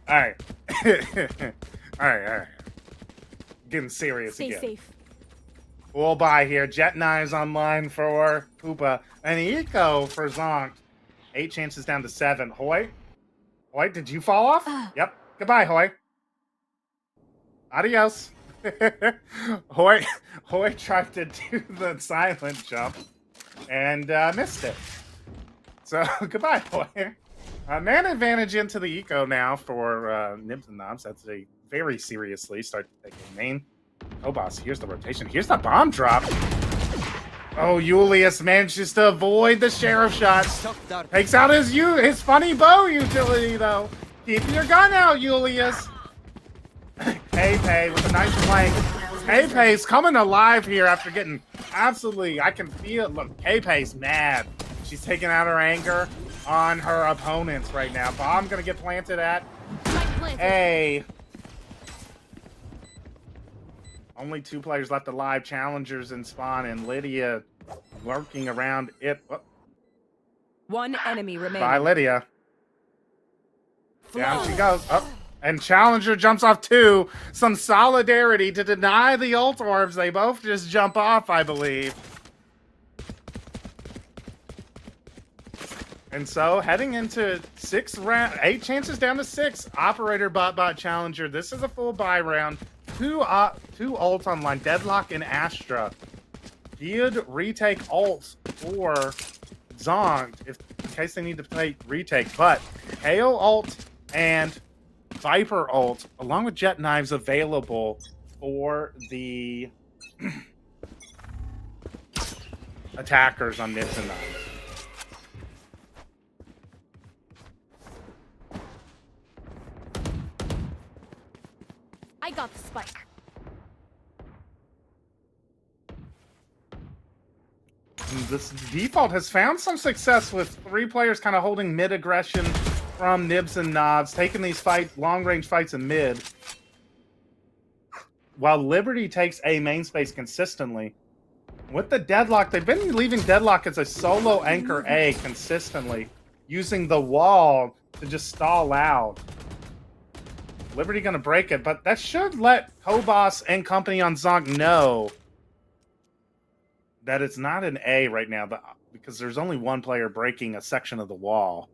Alright. Alright. Getting serious Stay again. safe. We'll buy here. Jet Knives online for Koopa. And Eco for Zonk. 8 chances down to 7. Hoy? Hoy, did you fall off? Yep. Goodbye, Hoy. Adios. Hoy tried to do the silent jump and missed it. So goodbye, Hoy. Man advantage into the eco now for Nibs and Knobs. That's a very seriously start to take a main. Oh, boss, here's the rotation. Here's the bomb drop. Oh, Julius manages to avoid the sheriff shots. Takes out his funny bow utility, though. Keep your gun out, Julius. K-Pay with a nice flank. K-Pay's coming alive here after getting absolutely, I can feel it. Look, K-Pay's mad. She's taking out her anger on her opponents right now. Bomb gonna get planted at A. Only 2 players left alive. Challengers in spawn and Lydia lurking around it. Oh. One enemy remaining. Bye, Lydia. Down she goes. Up. And Challenger jumps off 2. Some solidarity to deny the ult orbs. They both just jump off, I believe. And so, heading into 8 chances down to 6. Operator, bot, Challenger. This is a full buy round. 2 ults online. Deadlock and Astra. Good retake ults for Zonk in case they need to play retake. But Hail ult and Viper ult, along with Jet Knives available for the attackers on Nibs and Nobs. I got the spike. This default has found some success with 3 players kind of holding mid aggression from Nibs and Nobs, taking these long range fights in mid, while Liberty takes A main space consistently. With the Deadlock, they've been leaving Deadlock as a solo anchor A consistently, using the wall to just stall out. Liberty gonna break it, but that should let Kobos and company on Zonk know that it's not an A right now, because there's only one player breaking a section of the wall.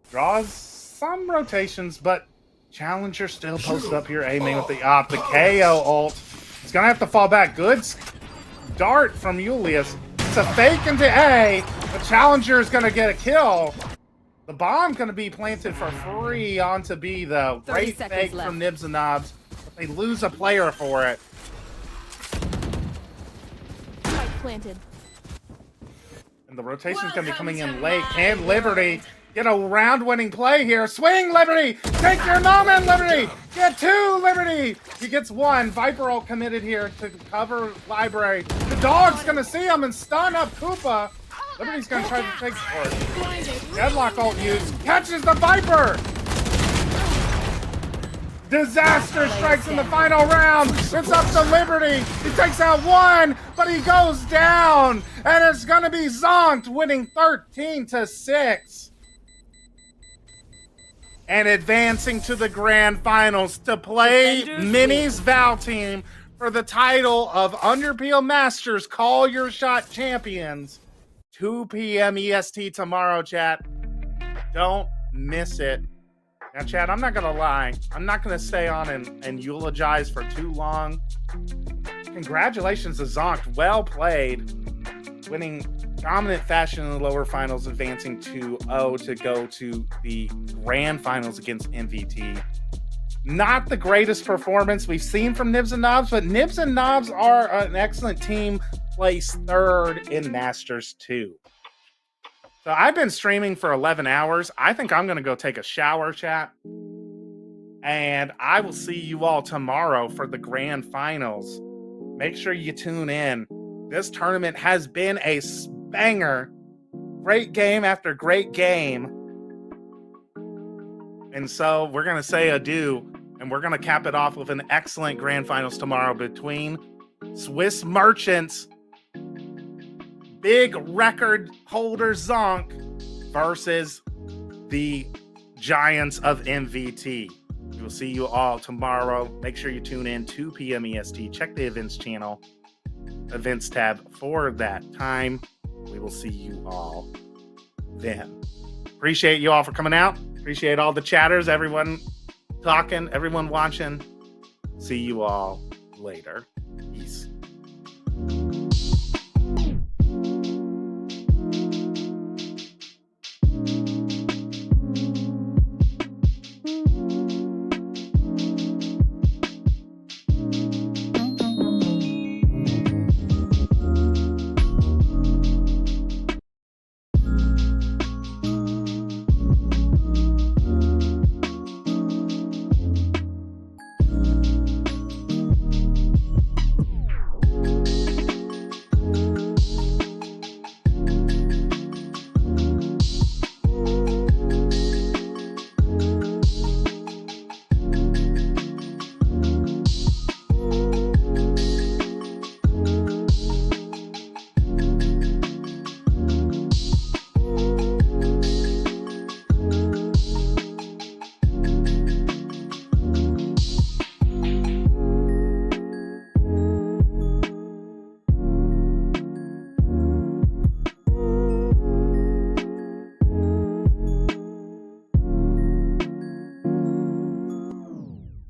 Draws some rotations, but Challenger still posted up here, A main with the op. The KO ult. He's gonna have to fall back. Good dart from Julius. It's a fake into A. The Challenger is gonna get a kill. The bomb gonna be planted for free onto B, though. Great fake from Nibs and Nobs. But they lose a player for it. Planted. And the rotation's going to be coming in late. Can Liberty get a round-winning play here? Swing, Liberty! Take your moment, Liberty! Get 2, Liberty! He gets 1. Viper ult committed here to cover Library. The dog's going to see him and stun up Koopa. Liberty's going to try to take for it. Deadlock ult used. Catches the Viper! Disaster strikes in the final round. It's up to Liberty. He takes out 1, but he goes down. And it's going to be Zonk winning 13-6. And advancing to the grand finals to play Mini's Val team for the title of Underpeel Masters Call Your Shot Champions. 2 p.m. EST tomorrow, chat. Don't miss it. Now, Chad, I'm not going to lie. I'm not going to stay on and eulogize for too long. Congratulations to Zonk. Well played. Winning dominant fashion in the lower finals, advancing 2-0 to go to the grand finals against MVT. Not the greatest performance we've seen from Nibs and Nobs, but Nibs and Nobs are an excellent team, placed 3rd in Masters 2. So I've been streaming for 11 hours. I think I'm going to go take a shower, chat. And I will see you all tomorrow for the grand finals. Make sure you tune in. This tournament has been a banger. Great game after great game. And so we're going to say adieu. And we're going to cap it off with an excellent grand finals tomorrow between Swiss Merchants, big record holder Zonk, versus the Giants of MVT. We will see you all tomorrow. Make sure you tune in 2 p.m. EST. Check the events channel, events tab for that time. We will see you all then. Appreciate you all for coming out. Appreciate all the chatters, everyone talking, everyone watching. See you all later.